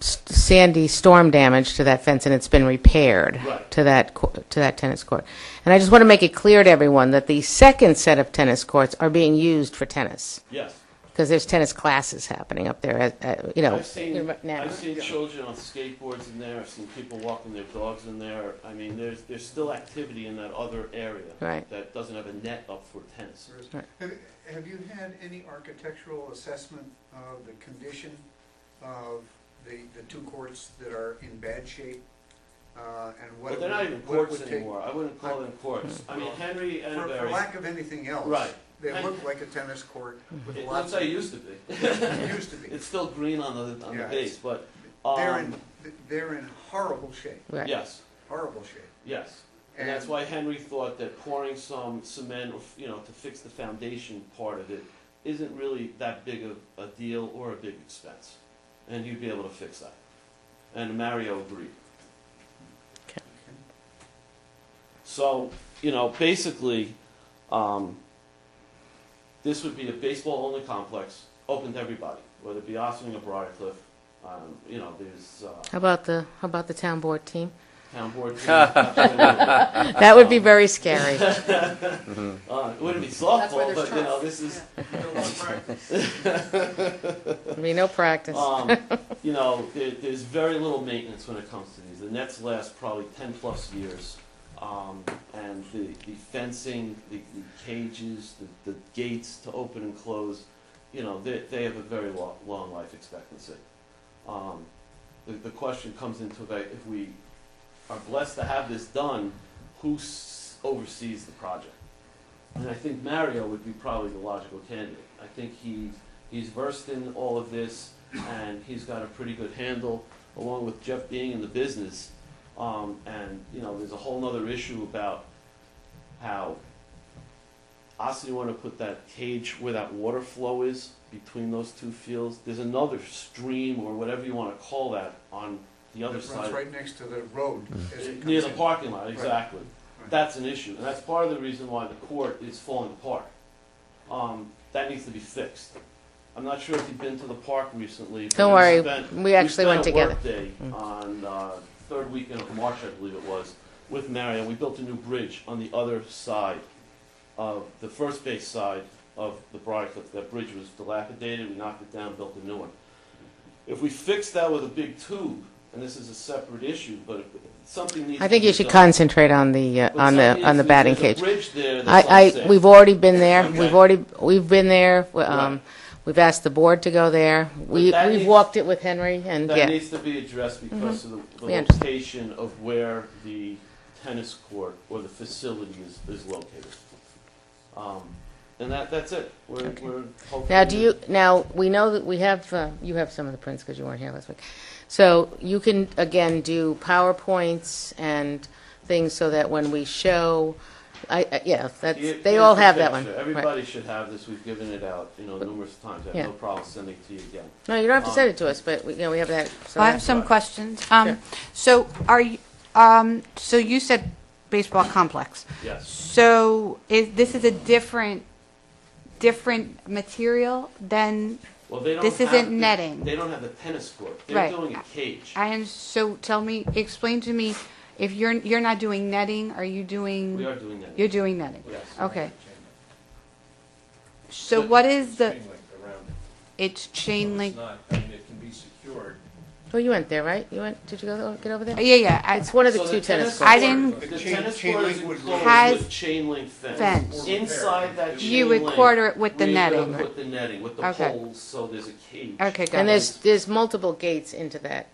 sandy storm damage to that fence, and it's been repaired Right. to that tennis court. And I just want to make it clear to everyone that the second set of tennis courts are being used for tennis Yes. because there's tennis classes happening up there. You know, I've seen now. children on skateboards in there. I've seen people walking their dogs in there. I mean, there's still activity in that other area Right. that doesn't have a net up for tennis. Have you had any architectural assessment of the condition of the 2 courts that are in bad shape? And what But it they're not would- even what it courts would take- anymore. I wouldn't call them courts. I mean, Henry For Enberry. lack of anything else. Right. They look like a tennis court with It lots looks of... like it used to be. It used to be. It's still green on the Yeah, base, but They're in horrible shape, Right. yes, horrible shape. yes. And that's why Henry thought that pouring some cement, to fix the foundation part of it, isn't really that big of a deal or a big expense, and he'd be able to fix that. And Mario agreed. Okay. So, basically, this would be a baseball-only complex, open to everybody, whether it be Ossining or Briarcliff. There's How about the town board team? town board. Absolutely. That would be very scary. It wouldn't be softball, but this is. There'd be no practice. There's very little maintenance when it comes to these. The nets last probably 10 plus years. And the fencing, the cages, the gates to open and close, you know, they have a very long life expectancy. The question comes into that if we are blessed to have this done, who oversees the project? And I think Mario would be probably the logical candidate. I think he's versed in all of this, and he's got a pretty good handle, along with Jeff being in the business. And, you know, there's a whole other issue about how you want to put that cage where that water flow is between those two fields. There's another stream or whatever you want to call that on the other It side. runs right next to the road. as it Near comes the in. parking lot, exactly. Right. That's an issue, and that's part of the reason why the court is falling apart. That needs to be fixed. I'm not sure if you've been to the park recently. but Don't worry, we actually went together. We spent a work day on third weekend of March, I believe it was, with Marion. We built a new bridge on the other side of the first base side of the Briarcliff. That bridge was dilapidated, we knocked it down, built a new one. If we fix that with a big tube, and this is a separate issue, but something needs to be done. I think you should concentrate on the, But something on the needs to be- batting there's cage. a bridge there that's unsafe. We've already been there. Okay. We've been there. Right. We've asked the board to go there. We've that needs- walked it with Henry, and That yeah. needs to be addressed because of the We understand. location of where the tennis court or the facility is located. And that's it. We're hopefully. Now, we know that we have, you have some of the prints because you weren't here last week. So you can, again, do PowerPoints and things so that when we show, they all have that one. Here's the picture. Right. Everybody should have this. We've given it out, numerous times. I have Yeah. no problem sending it to you again. No, you don't have to send it to us, but, we have that. So I have that's- some right. questions. Sure. So are you, so you said baseball complex. Yes. So this is a different material than, Well, they don't This have isn't netting. They don't have the tennis court. They're Right. doing a cage. so explain to me, if you're not doing netting, are you doing? We are doing that. You're doing netting? Yes. Okay. So what is the, Chain link around it. it's chain link? It's not, I mean, it can be secured. Oh, you went there, right? Did you get over there? Yeah, It's one of the So two tennis court- I courts. didn't- The Chain- tennis chain court link is would enclosed Has with chain link fence. Inside that chain You would link, quarter it with the we're netting, gonna right? put the netting with the Okay. poles, so there's a cage. Okay, got And it. there's multiple gates into that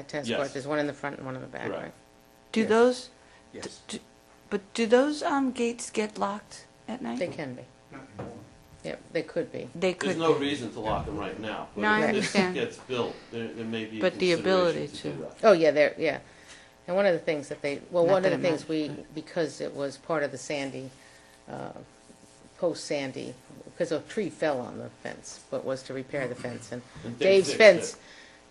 tennis Yes. court. There's one in the front and one in the back, Correct. right? Do Yes. those, Yes. but do those gates get locked at night? They can be. Not anymore. Yep, they could be. They could There's no be. reason to lock them right now. But No, I if understand. this gets built, there may be a But the consideration ability do to. that. Oh, yeah. And one of the things that Not one of that the it things because it was part of the Sandy, post-Sandy, because a tree fell on the fence, but was to repair the fence. And And Dave fixed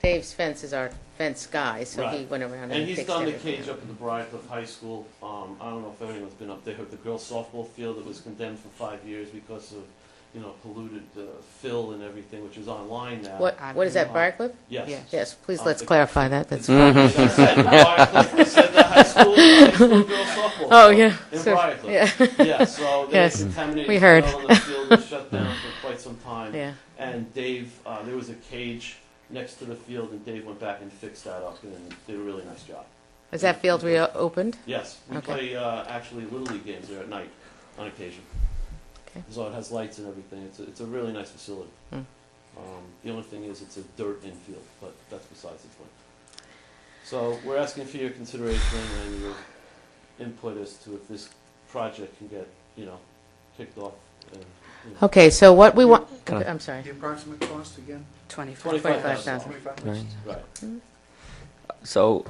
Dave's fence is our fence guy, so he Right. went around and And he's fixed done the everything. cage up at the Briarcliff High School. I don't know if anyone's been up there, the girls softball field that was condemned for 5 years because of, polluted fill and everything, which is online now. What is that, Briarcliff? Yes. Yes. Yes, please let's clarify that. That's Like I said, the Briarcliff, we said the high school girls softball. Oh, field yeah. In So- Briarcliff. yeah. Yeah, so they Yes, contaminated we heard. fill and the field was shut down for quite some time. Yeah. And Dave, there was a cage next to the field, and Dave went back and fixed that up and did a really nice job. Is that field reopened? Yes, we Okay. play actually Little League games there at night on occasion. Okay. So it has lights and everything. It's a really nice facility. Hmm. The only thing is it's a dirt infield, but that's besides the point. So we're asking for your consideration and your input as to if this project can get, kicked off. And, Okay, so what we want, Can I- okay, I'm sorry. The approximate cost again? 25,000. 25,000? Right. So,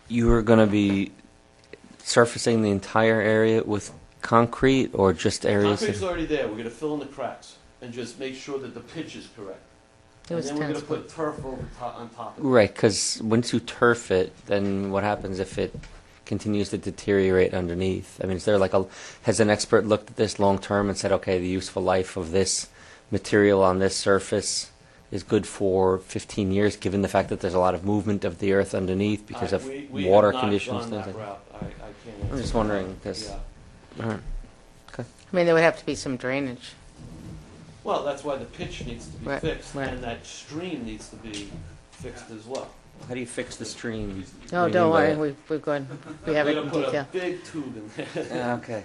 you are going to be surfacing the entire area with concrete or just areas? Concrete's already there. We're going to fill in the cracks and just make sure that the pitch is correct. It And was then we're going tennis to put turf over on top of it. Right, because once you turf it, then what happens if it continues to deteriorate underneath? I mean, has an expert looked at this long term and said, okay, the useful life of this material on this surface is good for 15 years, given the fact that there's a lot of movement of the earth underneath because of We water have not conditions? gone Things that like route. I can't I'm answer just that. wondering, 'cause- Yeah. All right. I mean, there would have to be some drainage. Well, that's why the pitch needs to be Right, fixed, right. and that stream needs to be fixed as well. How do you fix the stream? Oh, What do you don't mean by worry, that? we've gone, we have it We're in gonna put detail. a big tube in there. Yeah, okay.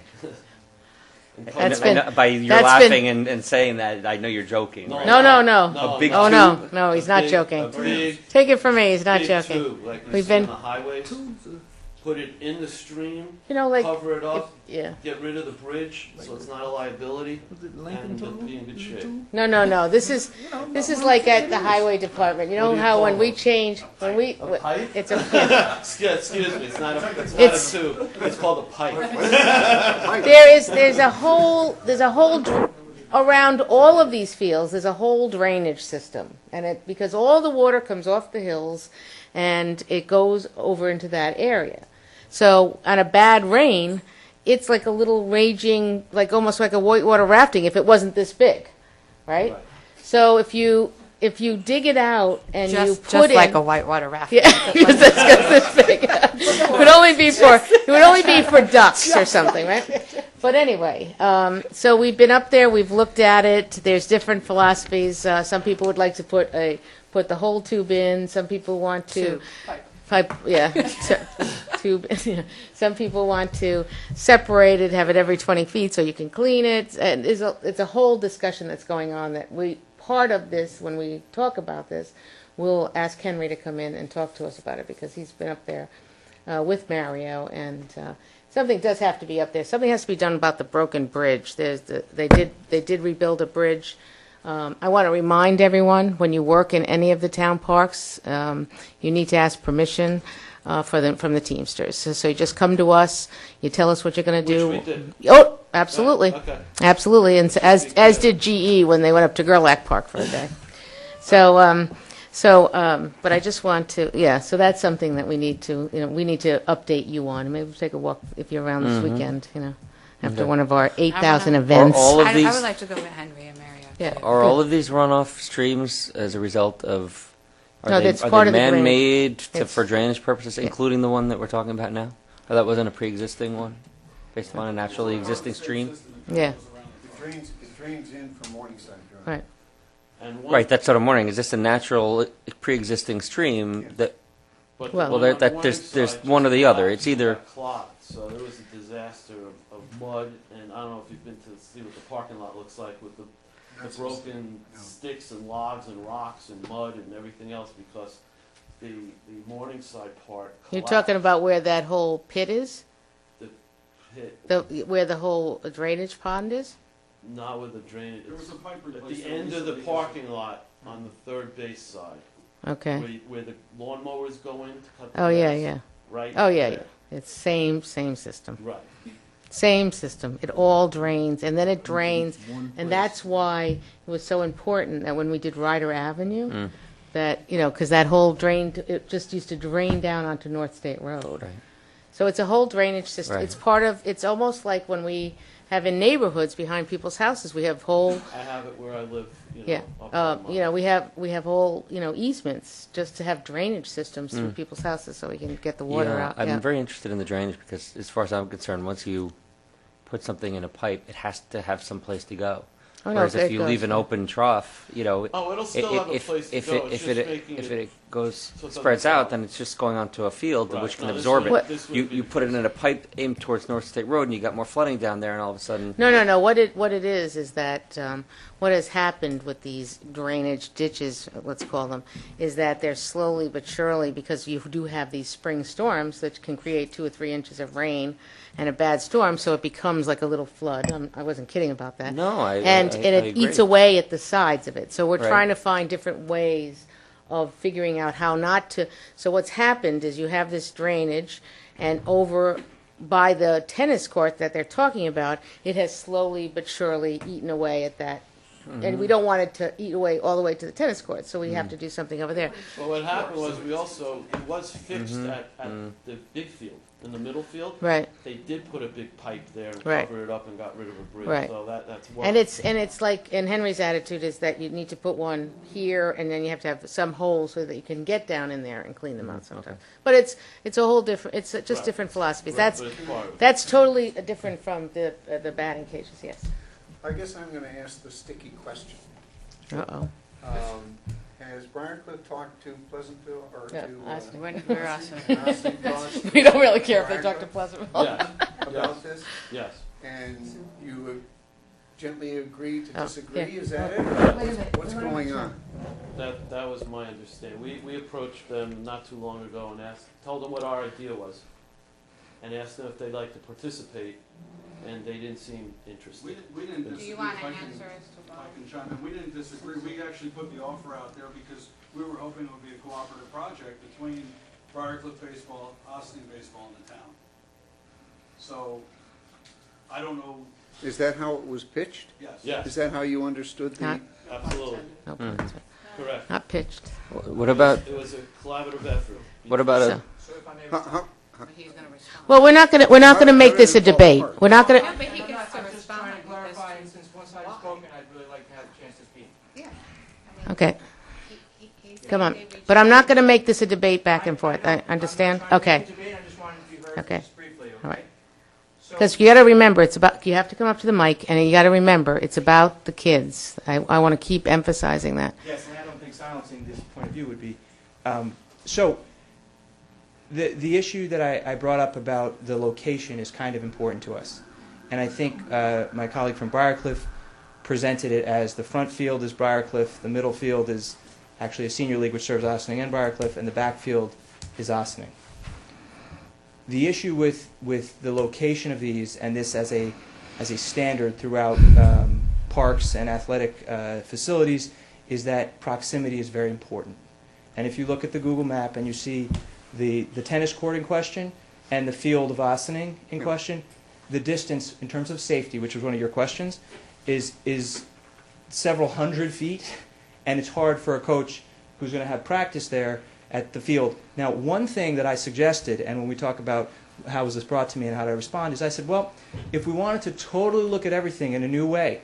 And That's cover it been- up. By you're that's laughing and saying that, I know you're joking. No. right? No. A big Oh, tube? no, he's A not big- joking. A big, Take it from me, he's not big joking. tube, like we We've see been- on the highways. Put it in the stream, You know, like, cover it if- up, yeah. get rid of the bridge, so it's not a liability, and it'll be in good shape. No, this is like at the highway department. You What know do you how call when we them? change, when we, A pipe? it's a, yeah. Excuse me, it's not It's- a tube, it's called a pipe. there's a whole around all of these fields, there's a whole drainage system. And because all the water comes off the hills and it goes over into that area. So on a bad rain, it's like a little raging, like almost like a whitewater rafting if it wasn't this big, right? Right. So if you dig it out and you Just put like in, a whitewater raft. yeah, because that's this big. It would only be for ducks or something, right? But anyway, so we've been up there. We've looked at it. There's different philosophies. Some people would like to put the whole tube in. Some people want to Tube. pipe. Yeah, tube. Yeah. Some people want to separate it, have it every 20 feet so you can clean it. And it's a whole discussion that's going on that part of this, when we talk about this, we'll ask Henry to come in and talk to us about it because he's been up there with Mario, and something does have to be up there. Something has to be done about the broken bridge. They did rebuild a bridge. I want to remind everyone, when you work in any of the town parks, you need to ask permission from the Teamsters. So you just come to us, you tell us what you're going to do. Which we did. Oh, absolutely. Okay. Absolutely, and as did GE when they went up to Gerlach Park for a day. So, but I just want to, so that's something that we need to update you on. Maybe we'll take a walk if you're around this weekend, after Okay. one of our 8,000 wanna- events. all of I these- would like to go with Henry and Mario. Yeah. too. Are all of these runoff streams as a result of? No, that's part of the drainage. man-made It's- for drainage purposes, including the one that we're talking about now? Or that wasn't a pre-existing one, based upon a naturally existing stream? Yeah, It drains in from Morningside Drive. right. And one- Right, that's what I'm wondering. Is this a natural pre-existing stream that? But Well- the Well, one there's on there's side one or the just other. It's collapsed and either- got clogged. So there was a disaster of mud, and I don't know if you've been to see what the parking lot looks like with the broken No. sticks and logs and rocks and mud and everything else because the Morningside part collapsed. You're talking about where that whole pit is? Hit, Where the whole drainage pond is? not with the drainage. There was a pipe At replaced. the end of the parking lot on the third base side, Okay. where the lawnmowers go in to cut the Oh, yeah, grass, yeah. right? Oh, yeah, there. yeah. It's same system. Right. Same system. It all drains, and then it drains, and that's why it was so important that when we did Ryder Avenue, Mm. that, because that whole drain, it just used to drain down onto North State Road. Right. So it's a whole drainage system. Right. It's almost like when we have in neighborhoods behind people's houses, we have whole, I have it where I live, yeah, up on we have whole, easements just to have drainage systems through people's houses so we can get the water Yeah, out. I'm Yeah. very interested in the drainage because, as far as I'm concerned, once you put something in a pipe, it has to have some place to go. Oh, no, Whereas it if you goes, leave an yeah. open trough, Oh, it'll still have a place to go. It's just making if it it goes so it doesn't spreads out, fall. then it's just going onto a field Right. which can No, this absorb would- it. this would You be you the put it case. in a pipe aimed towards North State Road, and you got more flooding down there, and all of a sudden, No. What it is that what has happened with these drainage ditches, let's call them, is that they're slowly but surely, because you do have these spring storms that can create 2 or 3 inches of rain and a bad storm, so it becomes like a little flood. I wasn't kidding about that. No, I and I it agree. eats away at the sides of it. So we're Right. trying to find different ways of figuring out how not to. So what's happened is you have this drainage, and over by the tennis court that they're talking about, it has slowly but surely eaten away at that. And we don't want it to eat away all the way to the tennis court, so we have to do something over there. Well, what happened was it was fixed at the big field, in the middle field. Right. They did put a big pipe there and Right. cover it up and got rid of a bridge. Right. So that's worked. And it's like, and Henry's attitude is that you need to put one here, and then you have to have some holes so that you can get down in there and clean them out sometimes. But it's a whole different, it's just Right. different philosophies. Right, That's but it's part of it. that's totally different from the batting cages. Yes. I guess I'm going to ask the sticky question. Uh-oh. has Briarcliff talked to Pleasantville or Yeah, to? Austin, we're Austin. Austin talked We don't really care if they talk to Briarcliff Pleasantville. Yes, about this? yes. And you gently agree to Oh, disagree, yeah. is that it? Wait a Or minute. what's going on? That was my understanding. We approached them not too long ago and told them what our idea was, and asked them if they'd like to participate, and they didn't seem interested. We didn't Do disagree. you want If I an can- answer as to if why? I can chime in, we didn't disagree. We actually put the offer out there because we were hoping it would be a cooperative project between Briarcliff Baseball, Austin Baseball, and the town. So, I don't know, Is that how it was pitched? yes. Yes, Is that how you understood the? Not- absolutely, No, correct. Not pitched. What about, It was a collaborative effort. what about a, So- So if I may How- He's going to respond. Well, we're not gonna make this a debate. We're not gonna, No, but he I'm gets to just respond. trying to clarify, because- and since one side has spoken, I'd really like to have a chance to speak. Yeah. I mean, okay, he said come on. they reached But I'm out. not gonna make this a debate back and forth. I understand? I'm not trying Okay. to make a debate, I just wanted to be heard Okay. just briefly, All right. okay? So- Because you got to remember, it's about, you have to come up to the mic, and you got to remember, it's about the kids. I want to keep emphasizing that. Yes, and I don't think silencing this point of view would be. So, the issue that I brought up about the location is kind of important to us. And I think my colleague from Briarcliff presented it as the front field is Briarcliff, the middle field is actually a senior league which serves Ossining and Briarcliff, and the back field is Ossining. The issue with the location of these, and this as a standard throughout parks and athletic facilities, is that proximity is very important. And if you look at the Google map and you see the tennis court in question and the field of Ossining in question, the distance in terms of safety, which was one of your questions, is several hundred feet, and it's hard for a coach who's going to have practice there at the field. Now, one thing that I suggested, and when we talk about how was this brought to me and how did I respond, is I said, well, if we wanted to totally look at everything in a new way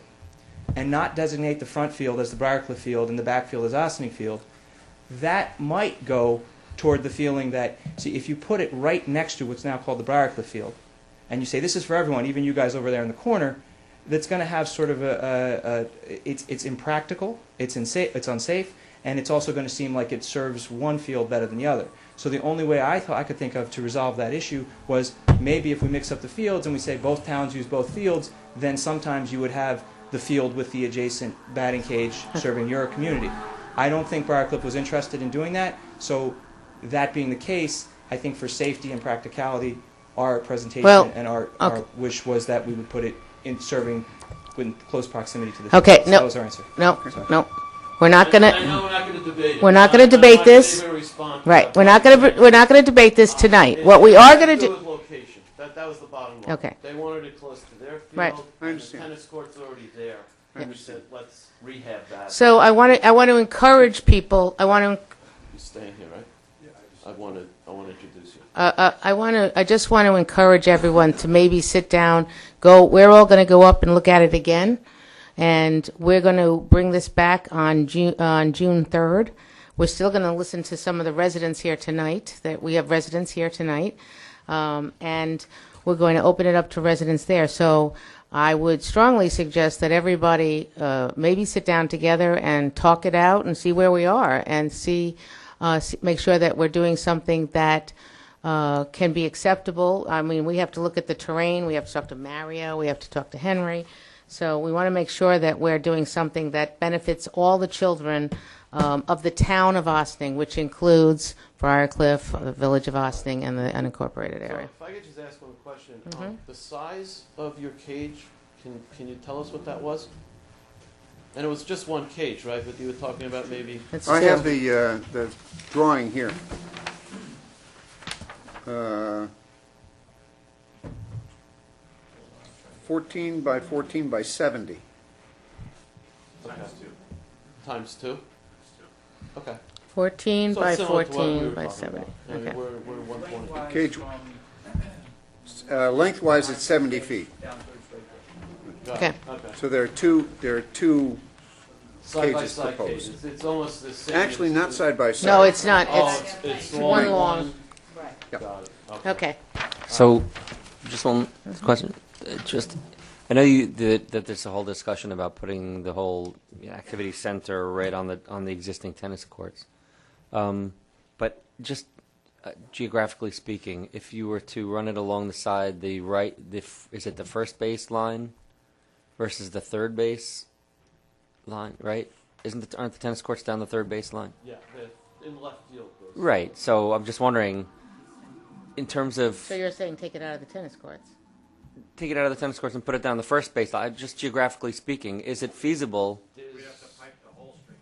and not designate the front field as the Briarcliff field and the back field as Ossining field, that might go toward the feeling that, see, if you put it right next to what's now called the Briarcliff field, and you say, this is for everyone, even you guys over there in the corner, that's going to have sort of it's impractical, it's unsafe, and it's also going to seem like it serves one field better than the other. So the only way I thought I could think of to resolve that issue was maybe if we mix up the fields and we say both towns use both fields, then sometimes you would have the field with the adjacent batting cage serving your community. I don't think Briarcliff was interested in doing that, so that being the case, I think for safety and practicality, our presentation and our wish was that we would put it in serving in close proximity to the field. Okay, So no. that was our answer. No. We're not gonna. I know we're not going to debate it. We're not gonna I'm debate not this. gonna even respond to Right. that. We're not gonna debate this tonight. What we are gonna It had to do. with location. That was the bottom line. Okay. They wanted it close to their field. Right. I And the understand. tennis court's already there. I We understand. said, let's rehab that. So I want to encourage people. I want to. You staying here, right? Yeah, I want to introduce you. I just want to encourage everyone to maybe sit down. We're all going to go up and look at it again, and we're going to bring this back on June 3rd. We're still going to listen to some of the residents here tonight. That we have residents here tonight, and we're going to open it up to residents there. So I would strongly suggest that everybody maybe sit down together and talk it out and see where we are and make sure that we're doing something that can be acceptable. I mean, we have to look at the terrain. We have to talk to Mario. We have to talk to Henry. So we want to make sure that we're doing something that benefits all the children of the town of Ossining, which includes Briarcliff, the village of Ossining, and the unincorporated So area. if I could just ask one question. Mhm. The size of your cage, can you tell us what that was? And it was just one cage, right? But you were talking about maybe... It's I two. have the drawing here. 14 by 14 by 70. Okay. Times two? Okay. 14 So by similar to what we 14 were by talking 70. about. I mean, Okay. we're 120. Cage, lengthwise it's 70 feet. Got Okay. it. Okay. So there are two Side by cages side proposed. cages. It's almost the same. Actually, not as- side by side. No, it's not. Oh, It's it's one long. Yep. Got it. Okay. so, just one question. Just, I know that there's a whole discussion about putting the whole activity center right on the existing tennis courts. But just geographically speaking, if you were to run it along the side, is it the first base line versus the third base line, right? Aren't the tennis courts down the third base line? Yeah, in left field. Right. So I'm just wondering, in terms of So you're saying take it out of the tennis courts? take it out of the tennis courts and put it down the first base line, just geographically speaking, is it feasible? We have to pipe the whole street.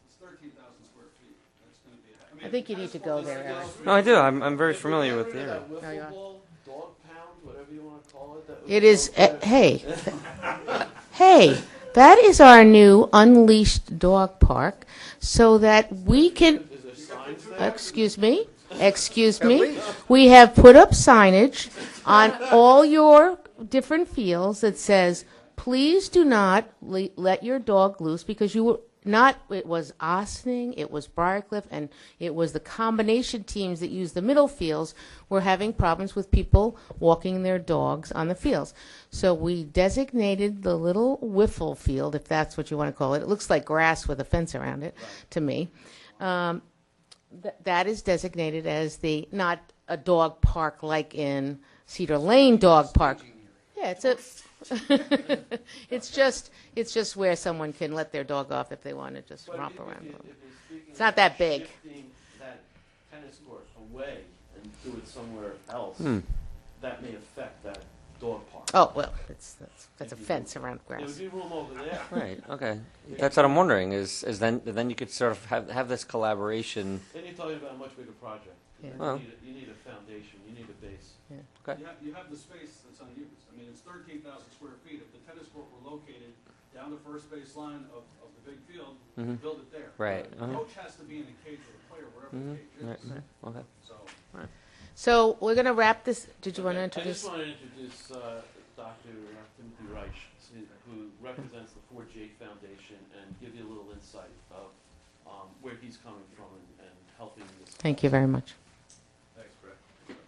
It's 13,000 square feet. That's going to be. I think you need to go there, Eric. No, I do. I'm very familiar with the area. No, you are. Wiffle ball, dog pound, whatever you want to call it. that It would is, go there. hey, that is our new unleashed dog park, so that we can, Is there signs there? excuse me, we have put up signage on all your different fields that says, please do not let your dog loose, because you were not, it was Ossining, it was Briarcliff, and it was the combination teams that use the middle fields were having problems with people walking their dogs on the fields. So we designated the little wiffle field, if that's what you want to call it. It looks like grass with a fence around it, to me. That is designated as not a dog park like in Cedar Lane Dog Park. Yeah, it's just where someone can let their dog off if they want to just But romp if around. you're speaking It's not that about big. Shifting that tennis court away and do it somewhere else, that may affect that dog park. Oh, well, that's a fence around There grass. would be room over there. Right. Okay. That's what I'm wondering. Is then you could sort of have this collaboration. Then you're talking about a much bigger project. Yeah. Well. You need a foundation, you need a base. Okay. You have the space that's unused. I mean, it's 13,000 square feet. If the tennis court were located down the first base line of the big field, Mhm. build it there. Right. The coach has to be in the cage with the player wherever the cage Right. is. Right. Okay. So, So we're going to wrap this. Did you want to I introduce? just want to introduce Dr. Timothy Reich, who represents the 4J Foundation, and give you a little insight of where he's coming from and helping this. Thank you very much. Thanks, Brett.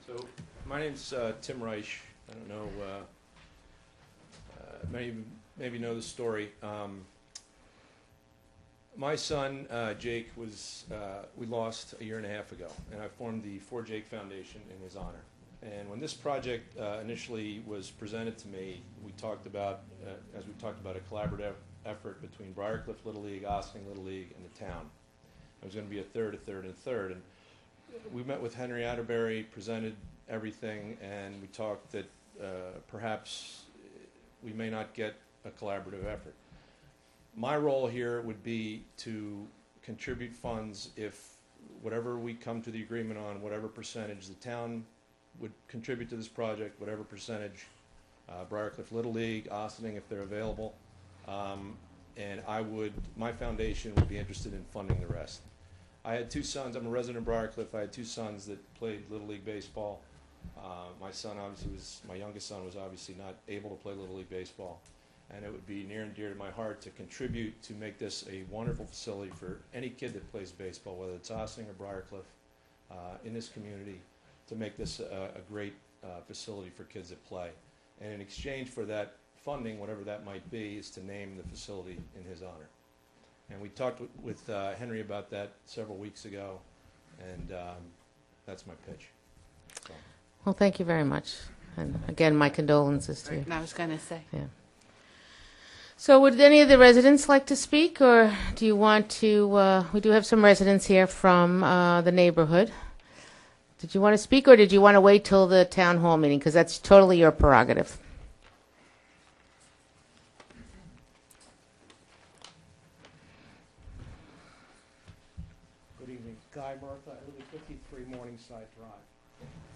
So, my name's Tim Reich. I don't know, maybe know the story. My son, Jake, we lost a year and a half ago, and I formed the 4Jake Foundation in his honor. And when this project initially was presented to me, we talked about, as we talked about, a collaborative effort between Briarcliff Little League, Ossining Little League, and the town. It was going to be a third, and a third. And we met with Henry Atterbury, presented everything, and we talked that perhaps we may not get a collaborative effort. My role here would be to contribute funds if whatever we come to the agreement on, whatever percentage the town would contribute to this project, whatever percentage Briarcliff Little League, Ossining if they're available, and my foundation would be interested in funding the rest. I had two sons. I'm a resident of Briarcliff. I had two sons that played Little League baseball. My youngest son was obviously not able to play Little League baseball, and it would be near and dear to my heart to contribute to make this a wonderful facility for any kid that plays baseball, whether it's Ossining or Briarcliff, in this community, to make this a great facility for kids that play. And in exchange for that funding, whatever that might be, is to name the facility in his honor. And we talked with Henry about that several weeks ago, and that's my pitch. So. Well, thank you very much. And again, my condolences to you. I was going to say. Yeah. So would any of the residents like to speak, or do you want to, we do have some residents here from the neighborhood. Did you want to speak, or did you want to wait till the town hall meeting? Because that's totally your prerogative. Good evening. Guy Murtha. I live at 53 Morningside Drive.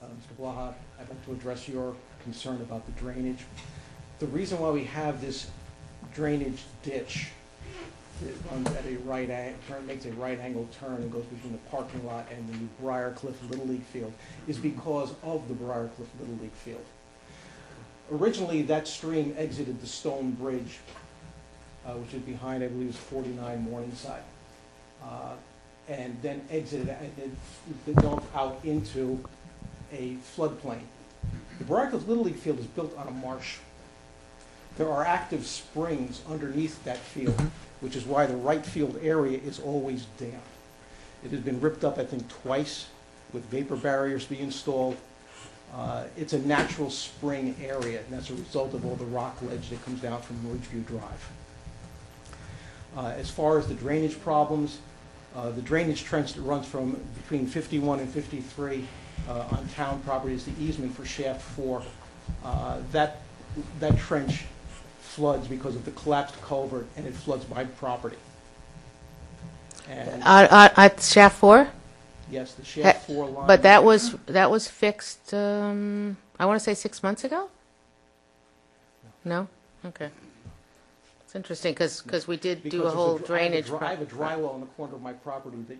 Mr. Blaha, I'd like to address your concern about the drainage. The reason why we have this drainage ditch that runs at a right angle, makes a right angle turn and goes between the parking lot and the Briarcliff Little League field is because of the Briarcliff Little League field. Originally, that stream exited the stone bridge, which is behind, I believe, is 49 Morningside, and then exited and it dumped out into a floodplain. The Briarcliff Little League field is built on a marsh. There are active springs underneath that field, which is why the right field area is always damp. It has been ripped up, I think, twice, with vapor barriers being installed. It's a natural spring area, and that's a result of all the rock ledge that comes down from Ridgeview Drive. As far as the drainage problems, the drainage trench that runs from between 51 and 53 on town property is the easement for shaft 4. That trench floods because of the collapsed culvert, and it floods my property. And At shaft 4? yes, the shaft 4 line. But that was fixed, I want to say 6 months ago? No? Okay. It's interesting, because we did do Because a there's whole dr- drainage. I have a dry well in the corner of my property that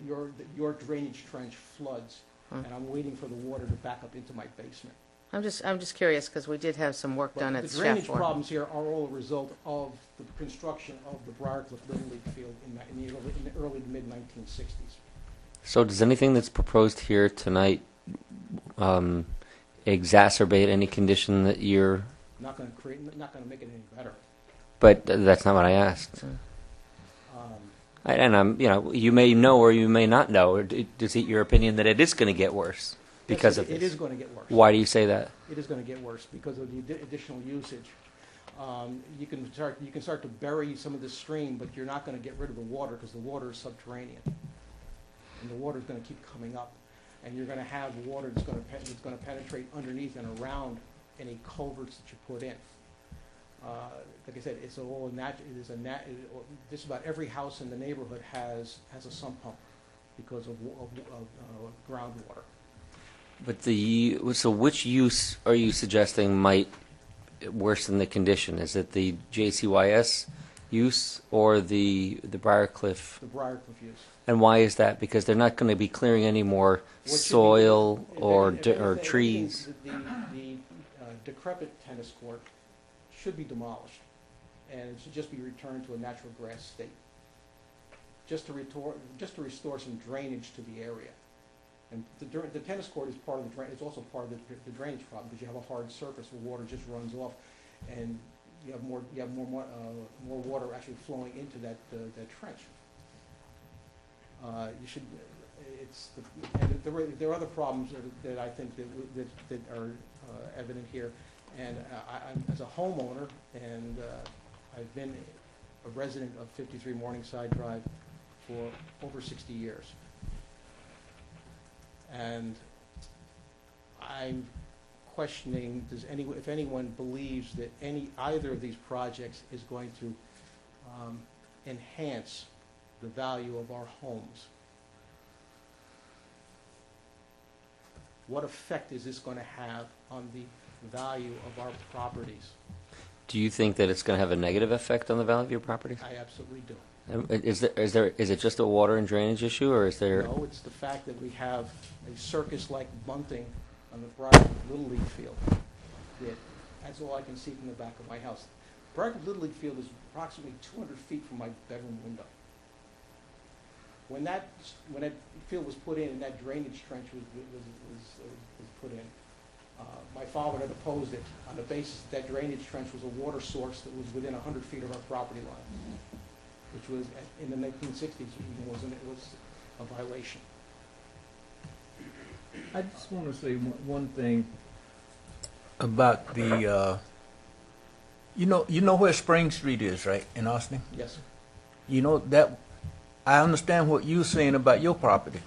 your drainage trench floods, and I'm waiting for the water to back up into my basement. I'm just curious, because we did have some work But done at the shaft drainage 4. problems here are all a result of the construction of the Briarcliff Little League field in the early to mid-1960s. So does anything that's proposed here tonight exacerbate any condition that you're? Not going to make it any better. But that's not what I asked. And you may know or you may not know. Or is it your opinion that it is going to get worse because of this? It is going to get worse. Why do you say that? It is going to get worse because of the additional usage. You can start to bury some of the stream, but you're not going to get rid of the water because the water is subterranean, and the water is going to keep coming up, and you're going to have water that's going to penetrate underneath and around any culverts that you put in. Like I said, it's all just about every house in the neighborhood has a sump pump because of groundwater. But so which use are you suggesting might worsen the condition? Is it the JCYS use or the Briarcliff? The Briarcliff use. And why is that? Because they're not going to be clearing any more soil or trees. The decrepit tennis court should be demolished, and it should just be returned to a natural grass state, just to restore some drainage to the area. And the tennis court is part of the drain. It's also part of the drainage problem because you have a hard surface where water just runs off, and you have more water actually flowing into that trench. There are other problems that I think that are evident here. And I'm as a homeowner, and I've been a resident of 53 Morningside Drive for over 60 years. And I'm questioning if anyone believes that either of these projects is going to enhance the value of our homes. What effect is this going to have on the value of our properties? Do you think that it's going to have a negative effect on the value of your properties? I absolutely do. Is it just a water and drainage issue, or is there? No, it's the fact that we have a circus-like bunting on the Briarcliff Little League field. That's all I can see from the back of my house. Briarcliff Little League field is approximately 200 feet from my bedroom window. When that field was put in and that drainage trench was put in, my father had opposed it on the basis that drainage trench was a water source that was within 100 feet of our property line, which was in the 1960s it was a violation. I just want to say one thing about the, you know where Spring Street is, right, in Austin? Yes. You know that, I understand what you're saying about your property,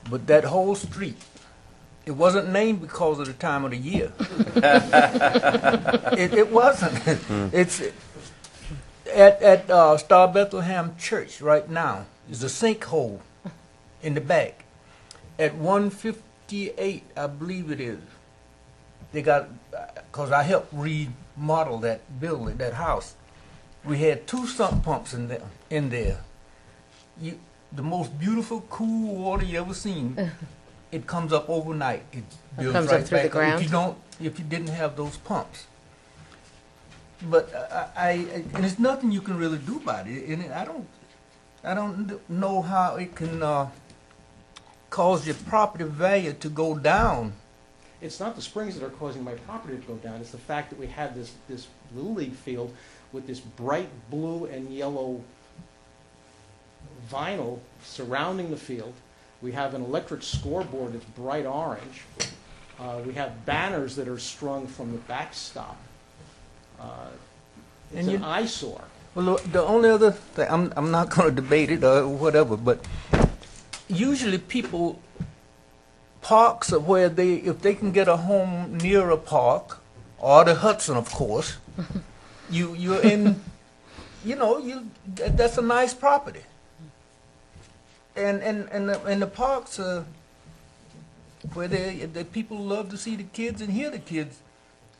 but that whole street, it wasn't named because of the time of the year. It wasn't. It's at Star Bethlehem Church right now. There's a sinkhole in the back. At 158, I believe it is. They got, because I helped remodel that building, that house. We had 2 sump pumps in there. The most beautiful, cool water you ever seen. It comes up overnight. It builds comes right up through back the ground? If you didn't have those pumps. But and there's nothing you can really do about it. And I don't know how it can cause your property value to go down It's not the springs that are causing my property to go down, it's the fact that we have this Little League field with this bright blue and yellow vinyl surrounding the field. We have an electric scoreboard that's bright orange. We have banners that are strung from the backstop. It's And an eyesore. Well, the only other thing, I'm not going to debate it or whatever, but usually people, parks are where if they can get a home near a park, or the Hudson, of course, you're in, that's a nice property. And the parks are where the people love to see the kids and hear the kids.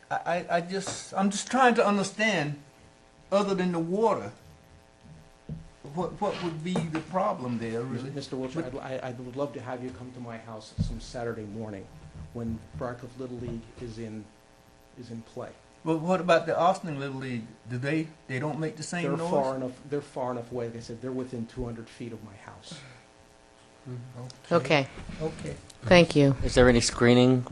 I'm just trying to understand, other than the water, what would be the problem there, really? Mr. Wiltshire, I would love to have you come to my house some Saturday morning when Briarcliff Little League is in play. Well, what about the Austin Little League? Do they don't make the same They're noise? They're far enough away. Like I said, they're within 200 feet of my house. Okay, Okay. thank you. Is there any screening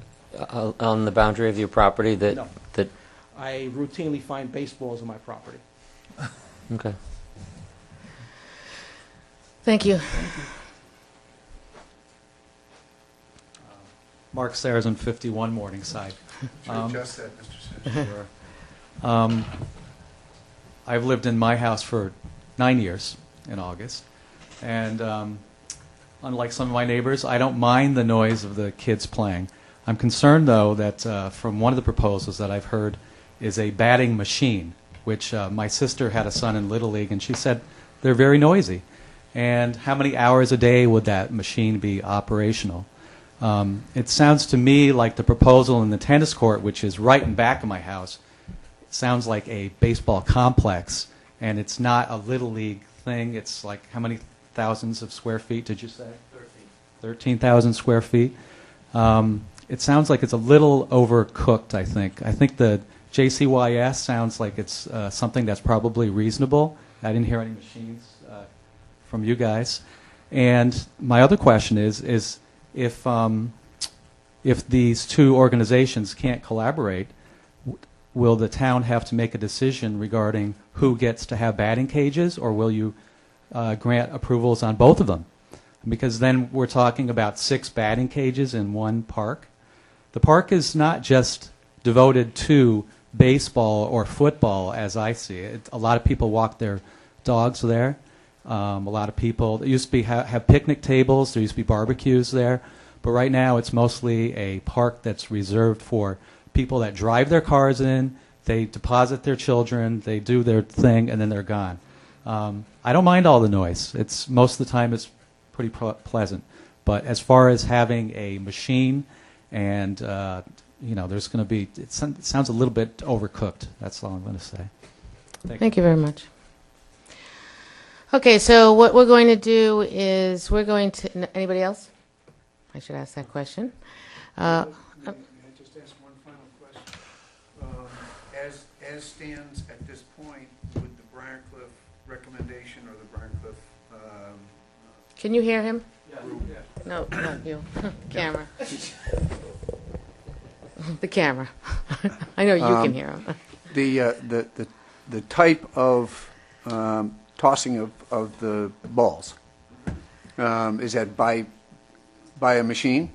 on the boundary of your property that? No. That I routinely find baseballs on my property. okay. Thank you. Mark Sayers on 51 Morningside. Should adjust that, Mr. Sims. Sure. I've lived in my house for 9 years in August, and unlike some of my neighbors, I don't mind the noise of the kids playing. I'm concerned, though, that from one of the proposals that I've heard is a batting machine, which my sister had a son in Little League, and she said they're very noisy. And how many hours a day would that machine be operational? It sounds to me like the proposal in the tennis court, which is right in back of my house, sounds like a baseball complex, and it's not a Little League thing. It's like how many thousands of square feet did you say? 13,000 square feet. It sounds like it's a little overcooked, I think. I think the JCYS sounds like it's something that's probably reasonable. I didn't hear any machines from you guys. And my other question is if these two organizations can't collaborate, will the town have to make a decision regarding who gets to have batting cages, or will you grant approvals on both of them? Because then we're talking about 6 batting cages in one park. The park is not just devoted to baseball or football, as I see it. A lot of people walk their dogs there. A lot of people, there used to be have picnic tables, there used to be barbecues there, but right now it's mostly a park that's reserved for people that drive their cars in, they deposit their children, they do their thing, and then they're gone. I don't mind all the noise. It's most of the time it's pretty pleasant. But as far as having a machine and, there's going to be, it sounds a little bit overcooked. That's all I'm going to say. Thank you very much. Okay, so what we're going to do is anybody else? I should ask that question. May I just ask one final question? As stands at this point, would the Briarcliff recommendation or the Briarcliff Can you hear him? group? No, not you. Camera. The camera. I know you can hear him. The type of tossing of the balls, is that by a machine?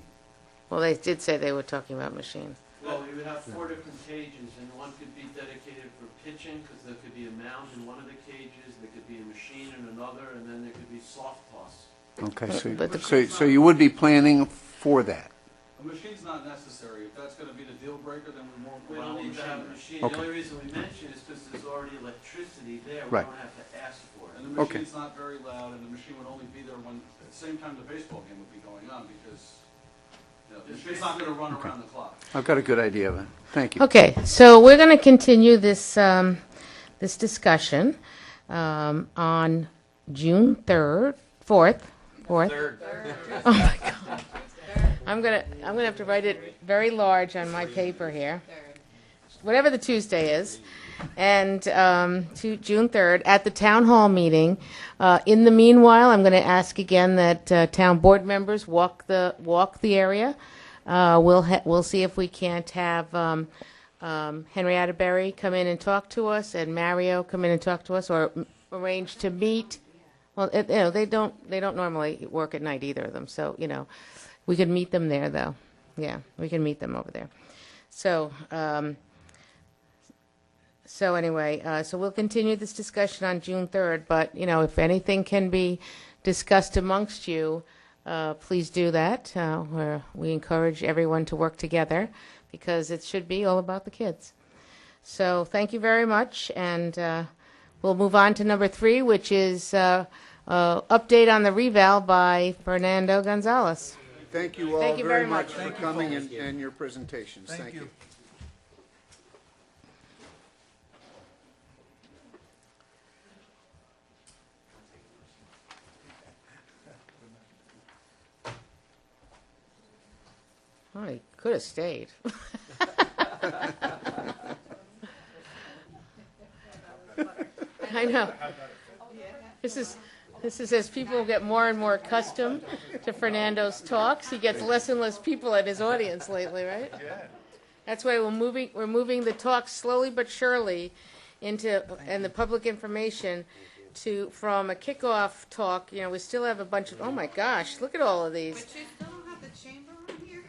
Well, they did say they were talking about machine. Well, we would have 4 different cages, and one could be dedicated for pitching, because there could be a mound in one of the cages, there could be a machine in another, and then there could be soft toss. Okay, so you would be planning for that? A machine's not necessary. If that's gonna be the deal breaker, then we won't We allow don't a need to have a machine. machine. Okay. The only reason we mention is because there's already electricity there. We Right. don't have to ask for it. And the Okay. machine's not very loud, and the machine would only be there at the same time the baseball game would be going on, because, the machine's not gonna run around the clock. I've got a good idea of it. Thank you. Okay, so we're going to continue this discussion on June 4th. Third. Oh my God! I'm gonna have to write it very large on my paper here. Whatever the Tuesday is, and to June 3rd at the town hall meeting. In the meanwhile, I'm going to ask again that town board members walk the area. We'll see if we can't have Henrietta Berry come in and talk to us, and Mario come in and talk to us, or arrange to meet. Well, they don't normally work at night, either of them. So we could meet them there, though. Yeah, we can meet them over there. So. So anyway, so we'll continue this discussion on June 3rd, but, if anything can be discussed amongst you, please do that. We encourage everyone to work together, because it should be all about the kids. So thank you very much, and we'll move on to number 3, which is update on the reval by Fernando Gonzalez. Thank you all Thank you very very much much. for coming and your presentations. Thank you. Oh, he could have stayed. I know. This is as people get more and more accustomed to Fernando's talks. He gets less and less people at his audience lately, right? Yeah. That's why we're moving the talk slowly but surely into and the public information from a kickoff talk. We still have a bunch of. Oh my gosh! Look at all of these. But you still don't have the chamber on here?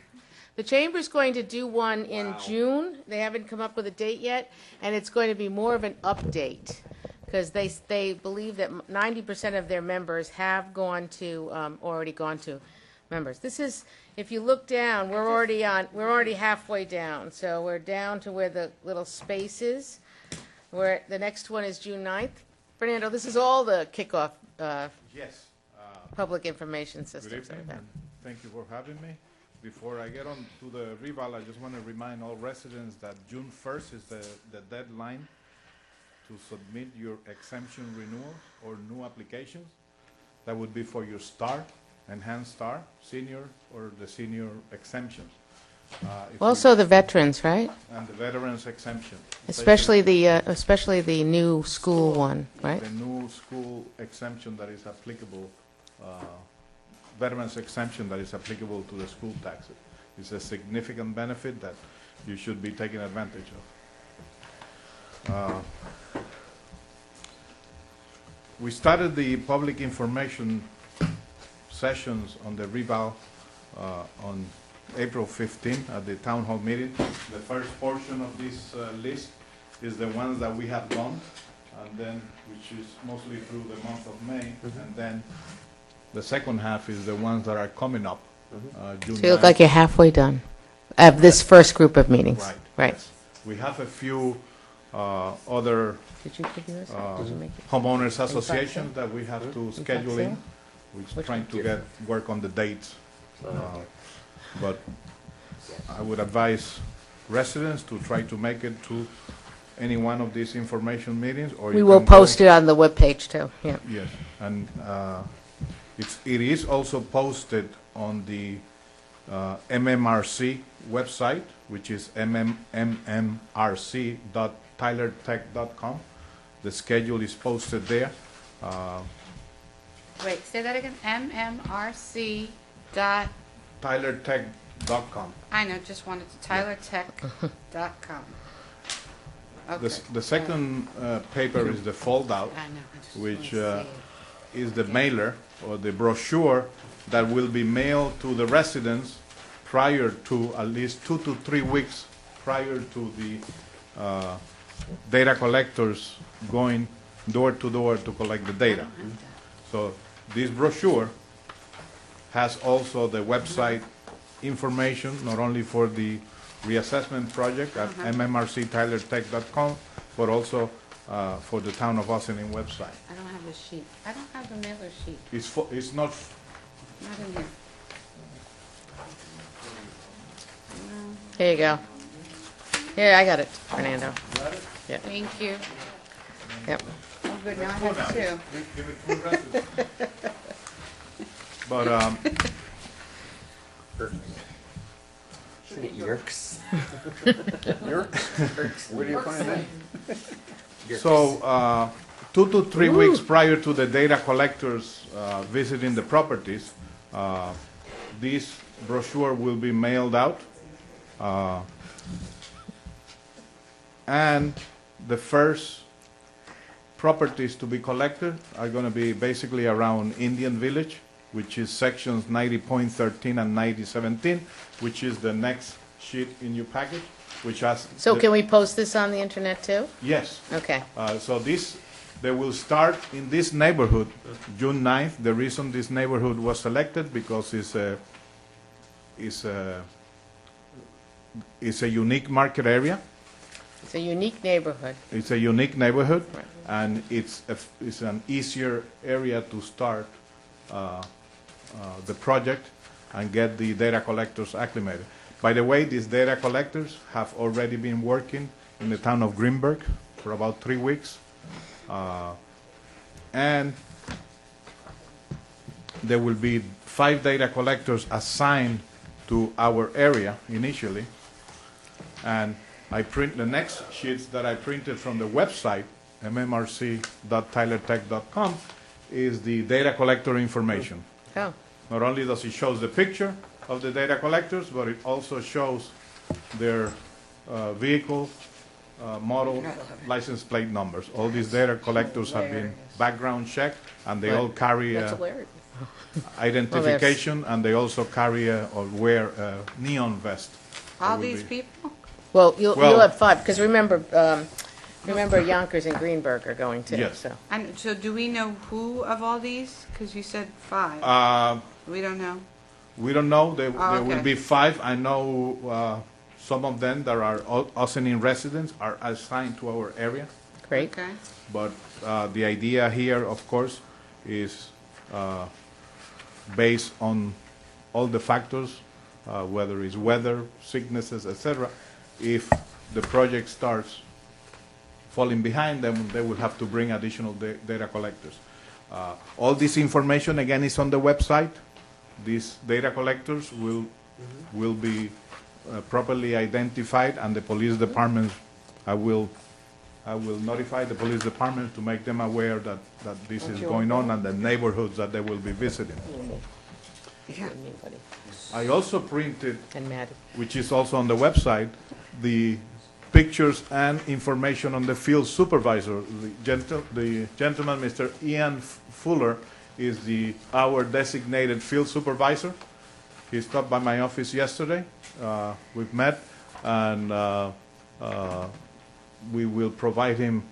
The Chamber's going to do one in June. They haven't come up with a date yet, and it's going to be more of an update, because they believe that 90% of their members have already gone to members. This is, if you look down, we're already halfway down, so we're down to where the little space is. Where the next one is June 9th. Fernando, this is all the kickoff Yes. public information Good systems. evening, and thank you for having me. Before I get on to the reval, I just want to remind all residents that June 1st is the deadline to submit your exemption renewals or new applications. That would be for your STAR, Enhanced STAR, senior, or the senior exemptions. Also the veterans, right? And the veterans exemption. Especially the new school one, right? The new school exemption that is applicable, veterans exemption that is applicable to the school taxes. It's a significant benefit that you should be taking advantage of. We started the public information sessions on the reval on April 15 at the town hall meeting. The first portion of this list is the ones that we have done, and then which is mostly through the month of May, and then the second half is the ones that are coming up. June So you look 9th. like you're halfway done of this first group of meetings. Right. Right. Yes. We have a few other Did you give yours? Did you make it? homeowners In fact, associations so? that we have to In fact, schedule in. so? We're Which trying one? to work on the dates. But I would advise residents to try to make it to any one of these information meetings, or We you will can go- post it on the webpage too, yeah. Yes, and it is also posted on the MMRC website, which is mmrc.tylertech.com. The schedule is posted there. Wait, say that again? MMRC dot, tylertech.com. I know, just wanted to, tylertech.com. Okay. The second paper is the foldout, I know, I just which wanna see is the mailer or the brochure that will be mailed to the residents prior to at least 2 to 3 weeks prior to the data collectors going door to door to collect the data. So this brochure has also the website information, not only for the reassessment project at mmrctylertech.com, but also for the Town of Ossining website. I don't have the sheet. I don't have the mailer sheet. It's not, Not in here. Here you go. Here, I got it, Fernando. Yeah. Thank you. Yep. Oh, good, now I have two. but Yerks. Where do you find that? so 2 to 3 weeks prior to the data collectors visiting the properties, this brochure will be mailed out. And the first properties to be collected are going to be basically around Indian Village, which is sections 90.13 and 90.17, which is the next sheet in your package, which has... So can we post this on the internet too? Yes. Okay. So they will start in this neighborhood, June 9th. The reason this neighborhood was selected because it's a unique market area. It's a unique neighborhood. It's a unique neighborhood, Right. and it's an easier area to start the project and get the data collectors acclimated. By the way, these data collectors have already been working in the town of Greenberg for about 3 weeks. And there will be 5 data collectors assigned to our area initially. And I print the next sheets that I printed from the website, mmrc.tylertech.com, is the data collector information. Oh. Not only does it show the picture of the data collectors, but it also shows their vehicle, model, license plate numbers. All these data collectors have been background checked, and they all carry identification, and they also carry or wear a neon vest. All these people? Well, you'll have 5, because remember Yonkers and Greenberg are going too. Yes. So. And so do we know who of all these? Because you said 5. We don't know. We don't know. There will okay. be 5. I know some of them that are Ossining residents are assigned to our area. Great. Okay. But the idea here, of course, is based on all the factors, whether it's weather, sicknesses, etc. If the project starts falling behind, then they will have to bring additional data collectors. All this information, again, is on the website. These data collectors will be properly identified, and the police departments, I will notify the police department to make them aware that this is going on and the neighborhoods that they will be visiting. Yeah. I also printed, And Maddie. which is also on the website, the pictures and information on the field supervisor. The gentleman, Mr. Ian Fuller, is our designated field supervisor. He stopped by my office yesterday. We've met, and we will provide him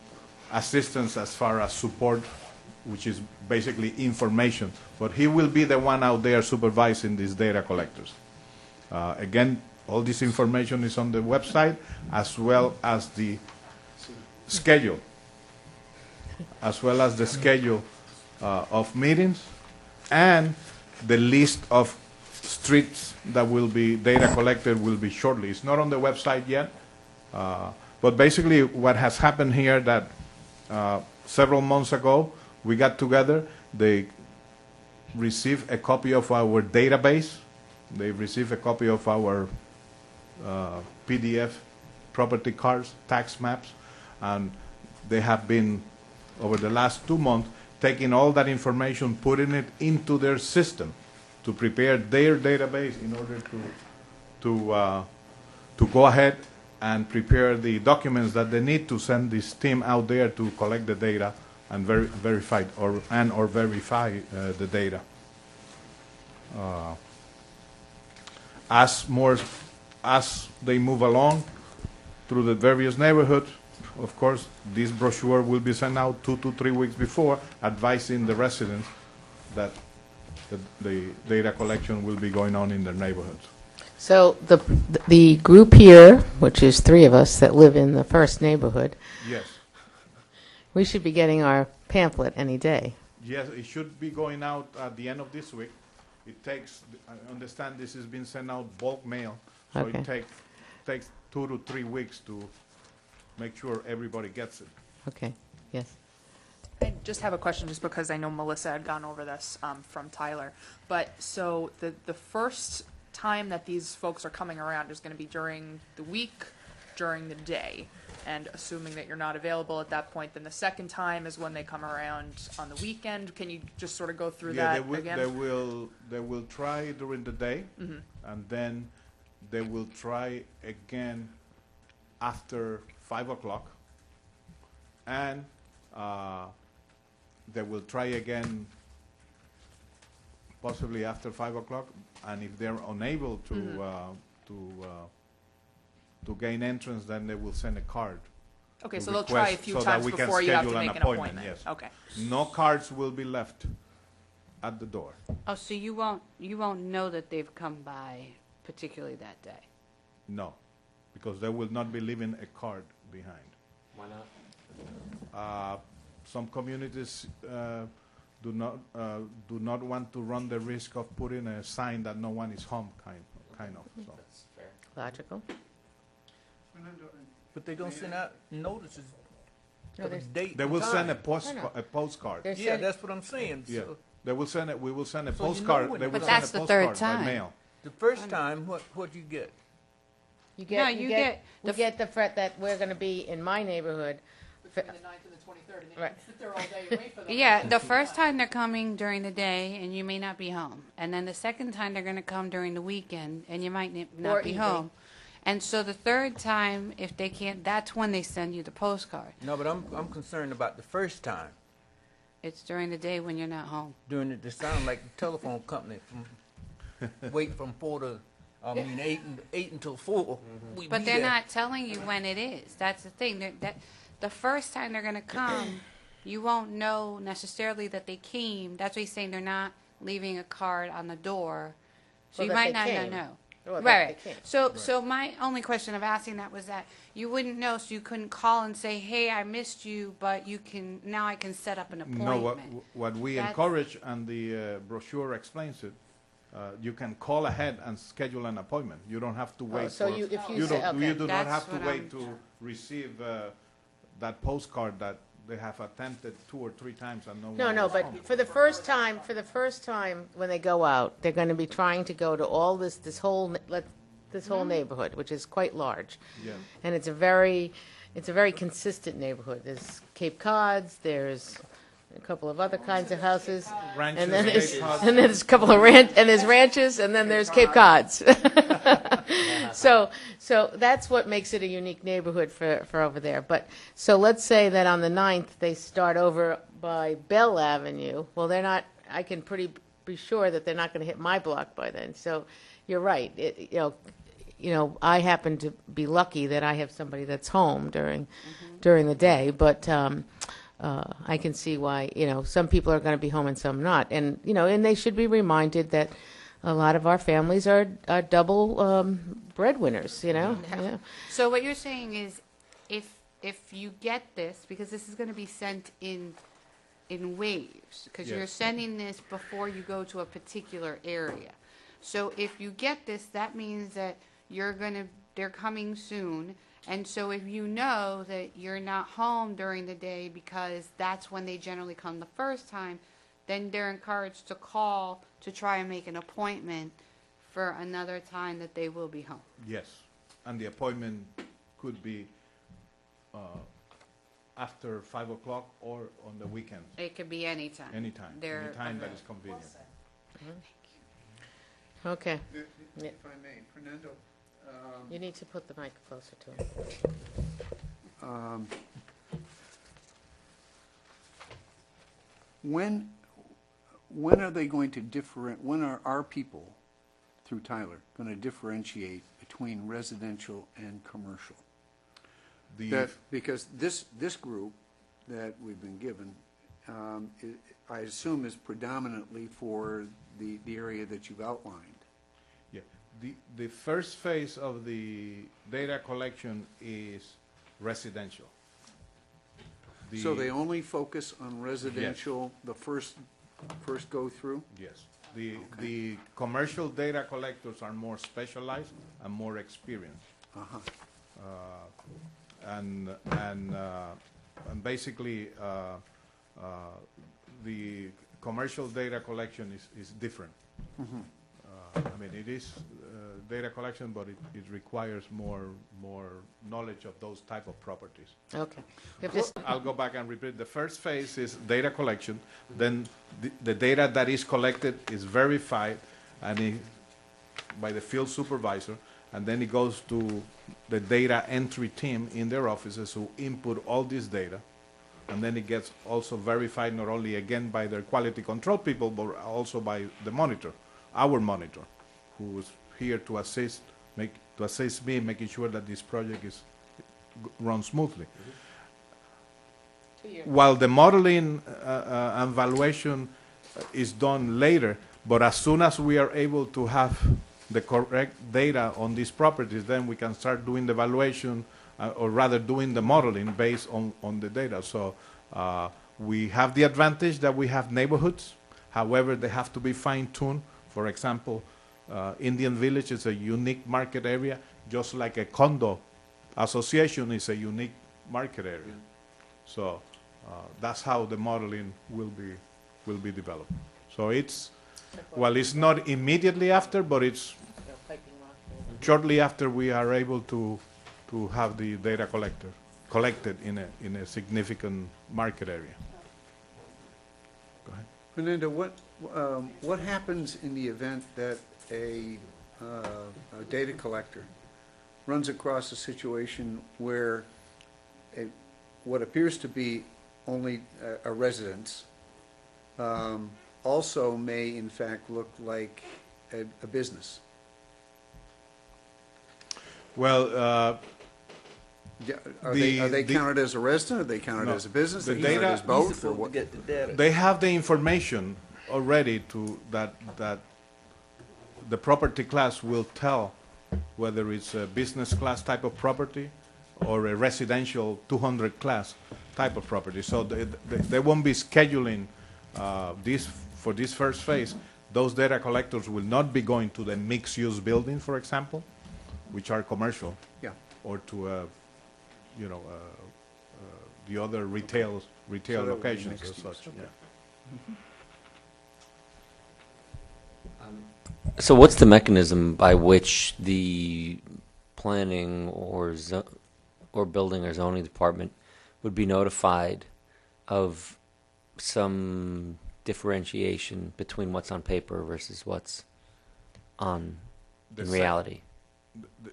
assistance as far as support, which is basically information. But he will be the one out there supervising these data collectors. Again, all this information is on the website, as well as the schedule, of meetings, and the list of streets that will be data collected will be shortly. It's not on the website yet, but basically what has happened here that several months ago we got together. They received a copy of our database. They received a copy of our PDF property cards, tax maps, and they have been, over the last 2 months, taking all that information, putting it into their system to prepare their database in order to go ahead and prepare the documents that they need to send this team out there to collect the data and verify the data. As they move along through the various neighborhoods, of course, this brochure will be sent out 2 to 3 weeks before, advising the residents that the data collection will be going on in their neighborhoods. So the group here, which is 3 of us that live in the first neighborhood, Yes. we should be getting our pamphlet any day. Yes, it should be going out at the end of this week. It takes, I understand this has been sent out bulk mail, so Okay. it takes 2 to 3 weeks to make sure everybody gets it. Okay, yes. I just have a question, just because I know Melissa had gone over this from Tyler. But so the first time that these folks are coming around is going to be during the week, during the day. and assuming that you're not available at that point, then the second time is when they come around on the weekend. Can you just sort of go through Yeah, that again? they will try during the day, and then they will try again after 5 o'clock, and they will try again possibly after 5 o'clock, and if they're unable to gain entrance, then they will send a card. Okay, to so they'll try a request few so that times we can before you have to schedule make an appointment, appointment. yes. Okay. No cards will be left at the door. Oh, so you won't know that they've come by particularly that day? No, because they will not be leaving a card behind. Why not? Some communities do not want to run the risk of putting a sign that no one is home, kind of. So. That's fair. Logical. Fernando, But they're gonna send out notices No, for the there's- date. They and will send time. a postcard. They're Yeah, sending- that's what I'm saying. Yeah, So they will send it. We will send a So you know postcard. when They it will was- send But that's a the third postcard by time. mail. the first time, what you get? You No, get, you you get get, the we get the threat that we're going to be in my neighborhood. Between the 9th and the 23rd, and Right. sit there all day and wait for them. Yeah, the first time they're coming during the day, and you may not be home. And then the second time they're going to come during the weekend, and you might Or not be evening. home. And so the third time, if they can't, that's when they send you the postcard. No, but I'm concerned about the first time. It's during the day when you're not home. Doing it, they sound like the telephone company wait from 8 until 4. We But be they're there. not telling you when it is. That's the thing. That the first time they're going to come, you won't know necessarily that they came. That's why he's saying they're not leaving a card on the door. So Well, you that might they not came. know. Well, that Right. they came. So my only question of asking that was that you wouldn't know, so you couldn't call and say, "Hey, I missed you," but you can now. I can set up an appointment. No, what we That's- encourage, and the brochure explains it, you can call ahead and schedule an appointment. You don't have to wait. so for, you- if you you say- don't, okay. you do not That's have to what wait I'm- to receive that postcard that they have attempted 2 or 3 times and no one. No, was but home. for the first time when they go out, they're going to be trying to go to all this whole neighborhood, which is quite large. Yeah. And it's a very consistent neighborhood. There's Cape Cods, there's a couple of other kinds of houses. Ranches, And then there's, Cape Cods. and then there's a couple of there's ranches, and then there's Cape Cods. So that's what makes it a unique neighborhood for over there. But, so let's say that on the 9th, they start over by Bell Avenue. Well, they're not, I can be sure that they're not going to hit my block by then. So you're right. You know, I happen to be lucky that I have somebody that's home during the day, but I can see why, some people are going to be home and some not. And, and they should be reminded that a lot of our families are double breadwinners, Yeah. So what you're saying is, if you get this, because this is going to be sent in waves, because you're Yes. sending this before you go to a particular area. So if you get this, that means that they're coming soon. And so if you know that you're not home during the day because that's when they generally come the first time, then they're encouraged to call to try and make an appointment for another time that they will be home. Yes, and the appointment could be after 5 o'clock or on the weekends. It could be any time. Anytime, They're anytime that available. is convenient. Okay. If I may, Fernando, You need to put the mic closer to him. when are they going to when are our people, through Tyler, going to differentiate between residential and commercial? Because this group that we've been given, I assume is predominantly for the area that you've outlined. Yeah, the first phase of the data collection is residential. So they only focus on residential, the first go-through? Yes. The commercial data collectors are more specialized and more experienced. And basically, the commercial data collection is different. I mean, it is data collection, but it requires more knowledge of those type of properties. Okay. We have this- I'll go back and repeat. The first phase is data collection. Then the data that is collected is verified by the field supervisor, and then it goes to the data entry team in their offices who input all this data. And then it gets also verified not only again by their quality control people, but also by the monitor, our monitor, who is here to assist me in making sure that this project runs smoothly. While the modeling and valuation is done later, but as soon as we are able to have the correct data on these properties, then we can start doing the valuation, or rather doing the modeling based on the data. So we have the advantage that we have neighborhoods. However, they have to be fine-tuned. For example, Indian Village is a unique market area, just like a condo association is a unique market area. So that's how the modeling will be developed. So it's not immediately after, but it's shortly after we are able to have the data collected in a significant market area. Go ahead. Fernando, what happens in the event that a data collector runs across a situation where what appears to be only a residence also may in fact look like a business? Well, are they counted as a resident? Are they counted as a business? The Are they counted data as both? Or what? They have the information already that the property class will tell whether it's a business class type of property or a residential 200 class type of property. So they won't be scheduling this for this first phase. Those data collectors will not be going to the mixed-use building, for example, which are commercial, Yeah. or to the other retail So that would be locations as mixed such. use, Yeah. So what's the mechanism by which the planning or building or zoning department would be notified of some differentiation between what's on paper versus what's in reality?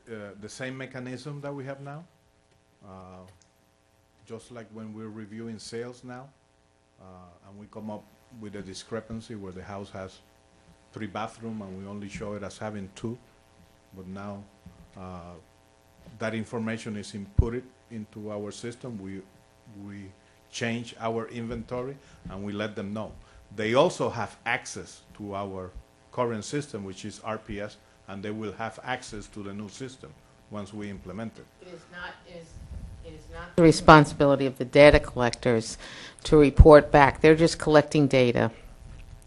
The same mechanism that we have now, just like when we're reviewing sales now, and we come up with a discrepancy where the house has 3 bathrooms and we only show it as having 2, but now that information is inputted into our system. We change our inventory and we let them know. They also have access to our current system, which is RPS, and they will have access to the new system once we implement it. It is not the responsibility of the data collectors to report back. They're just collecting data.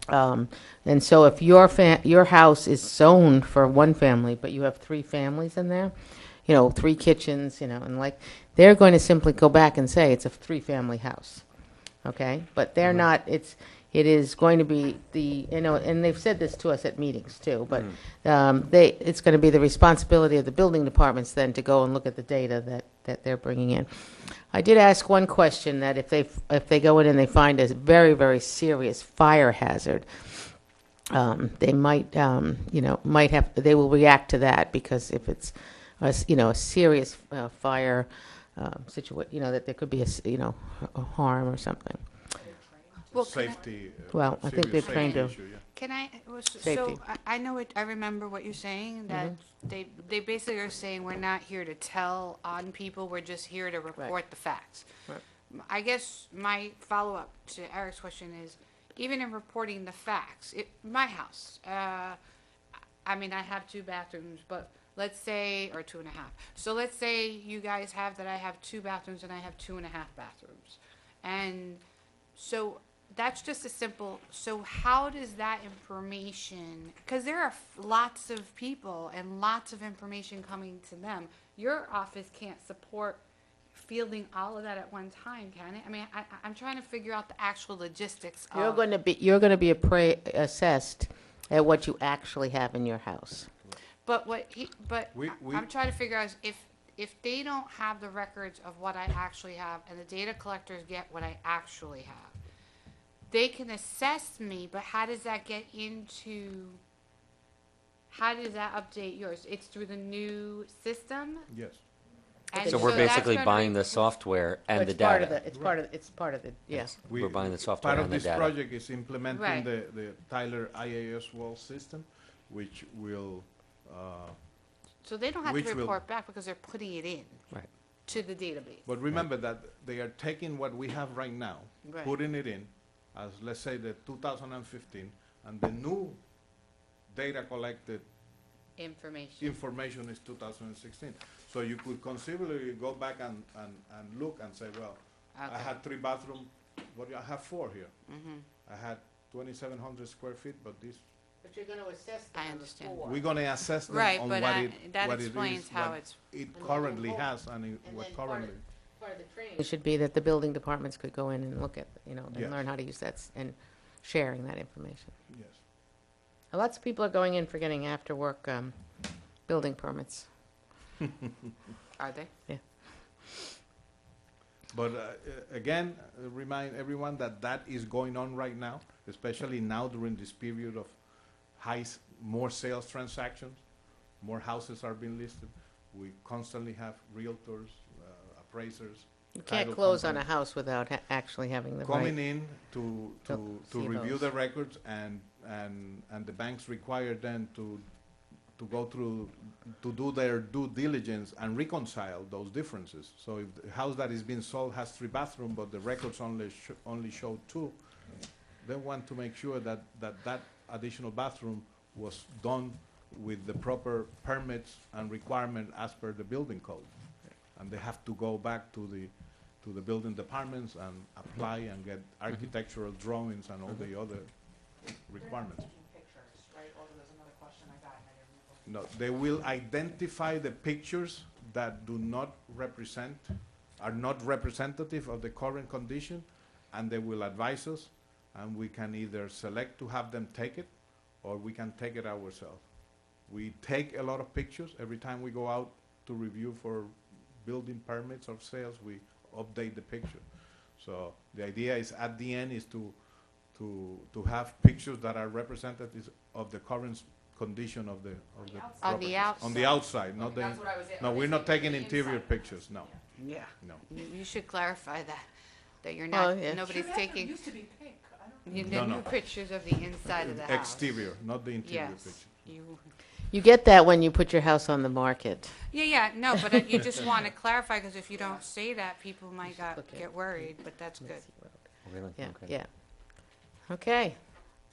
And so if your house is zoned for 1 family, but you have 3 families in there, 3 kitchens, and they're going to simply go back and say it's a 3-family house. Okay? But they're not, it is going to be and they've said this to us at meetings too, but it's going to be the responsibility of the building departments then to go and look at the data that they're bringing in. I did ask one question, that if they go in and they find a very, very serious fire hazard, they might they will react to that, because if it's a serious fire situation, that there could be a harm or something. Well, Safety. Well, I think they're serious trained to. safety issue, yeah. Can I, Safety. so I know it, I remember what you're saying, that they basically are saying we're not here to tell on people, we're just here to report the facts. Right. I guess my follow-up to Eric's question is, even in reporting the facts, my house, I have 2 bathrooms, but let's say, or 2.5. So let's say you guys have that I have 2 bathrooms and I have 2.5 bathrooms. And so that's just a simple, so how does that information, because there are lots of people and lots of information coming to them. Your office can't support fielding all of that at one time, can it? I'm trying to figure out the actual logistics of. You're going to be assessed at what you actually have in your house. But We- I'm trying to figure out is if they don't have the records of what I actually have and the data collectors get what I actually have, they can assess me, but how does that get into, how does that update yours? It's through the new system? Yes. And So we're that's basically gonna buying be- the software and the It's part of data. the, it's part of the, yes. We're buying the software Part of and the this data. project is implementing Right. the Tyler IAS wall system, which will, So they don't have which to will- report back because they're putting it in Right. to the database. but remember that they are taking what we have right now, Right. putting it in, as let's say the 2015, and the new data collected information is 2016. So you could conceivably go back and look and say, well, I Okay. had 3 bathrooms, but I have 4 here. Mhm. I had 2,700 square feet, but this, But you're gonna assess I understand. we're gonna assess them Right, on but what I- it, that what it explains is, how what it's- it currently has, and And what then part of- currently. Part of the training. It should be that the building departments could go in and look at, and Yes. learn how to use that and sharing that information. Yes. Lots of people are going in for getting after-work building permits. Are they? Yeah. But again, remind everyone that that is going on right now, especially now during this period of more sales transactions, more houses are being listed. We constantly have realtors, appraisers. You can't title close on a companies house without actually having the coming right. in to see review those. the records, and the banks require them to go through, to do their due diligence and reconcile those differences. So if the house that is being sold has 3 bathrooms, but the records only show 2, they want to make sure that additional bathroom was done with the proper permits and requirement as per the building code. And they have to go back to the building departments and apply and get architectural drawings and all the other requirements. No, they will identify the pictures that are not representative of the current condition, and they will advise us, and we can either select to have them take it, or we can take it ourselves. We take a lot of pictures every time we go out to review for building permits or sales. We update the picture. So the idea is at the end is to have pictures that are representative of the current condition of the On the property. outside. On the outside, not the. That's what I was- No, we're not taking interior pictures. No. Yeah. No. You should clarify that you're Well, not, yeah. nobody's taking, Used to be pink. I don't you No, new no. pictures of the inside of the house. Exterior, not the interior Yes. picture. You get that when you put your house on the market. Yeah, no, but you just want to clarify, because if you don't say that, people might get worried, but that's good. Really? Yeah, Okay. yeah. Okay.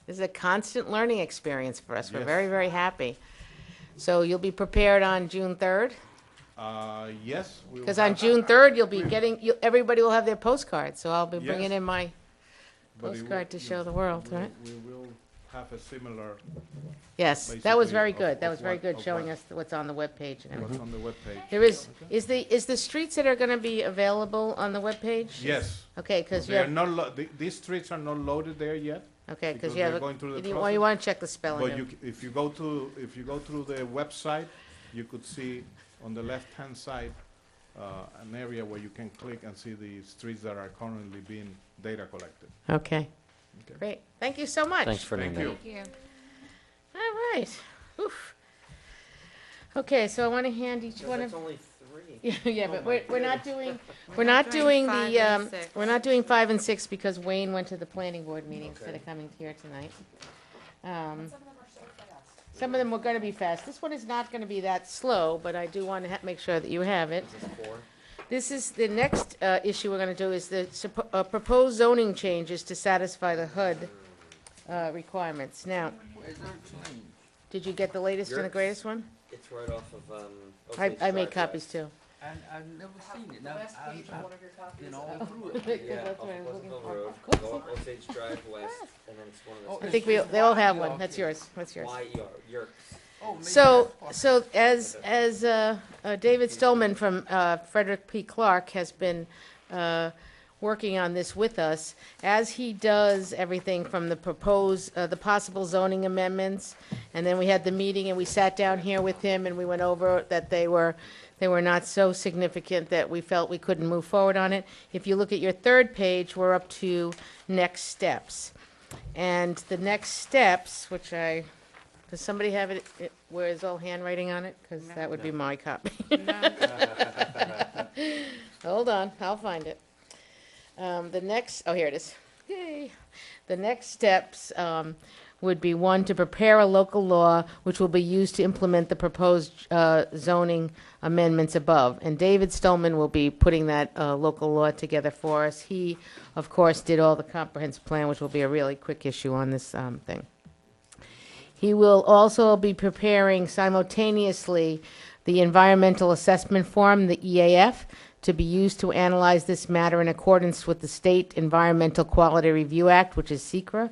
This is a constant learning experience for us. We're Yes. very, very happy. So you'll be prepared on June 3rd? Yes. we will Because on have- June 3rd, you'll be getting, everybody will have their postcard, so I'll be Yes. bringing in my but it will- postcard to you- show the world, we will- right? We will have a similar. Yes, that was basically very of- good. That of was very what- good, of showing what- us what's on the webpage and What's everything. on the webpage. There is the streets that are going to be available on the webpage? Yes. Okay, because you They are have, not these streets are not loaded there yet. okay, because because you have, they're going through the well, you process. want to check the spelling. But of- if you go through the website, you could see on the left-hand side an area where you can click and see the streets that are currently being data collected. Okay, Okay. great. Thank you so much. Thanks for Thank doing you. that. Thank you. All right. Oof. Okay, so I want to hand each one of. only 3. Yeah, but we're not doing, we're not not doing doing five the, and six. we're not doing 5 and 6 because Wayne went to the planning board meeting instead of coming here tonight. Some of them were going to be fast. This one is not going to be that slow, but I do want to make sure that you have it. This is, the next issue we're going to do is the proposed zoning changes to satisfy the HUD requirements. Now, did you get the latest and the greatest one? It's right off of, I made copies too. And I've never seen it. Last page of one of your copies. You know, is- through it. That's what I was looking for. Of go course. up Osage Drive West, and then it's one of I the. think they all have one. That's yours. What's yours? Yerkes. Oh, maybe So, that's possible. as David Stolman from Frederick P. Clark has been working on this with us, as he does everything from the the possible zoning amendments, and then we had the meeting and we sat down here with him and we went over that they were not so significant that we felt we couldn't move forward on it. If you look at your third page, we're up to next steps. And the next steps, which does somebody have it where is all handwriting on it? Because that would be my copy. Hold on, I'll find it. Here it is. Yay. The next steps would be, one, to prepare a local law which will be used to implement the proposed zoning amendments above. And David Stolman will be putting that local law together for us. He, of course, did all the comprehensive plan, which will be a really quick issue on this thing. He will also be preparing simultaneously the environmental assessment form, the EAF, to be used to analyze this matter in accordance with the State Environmental Quality Review Act, which is SECRA.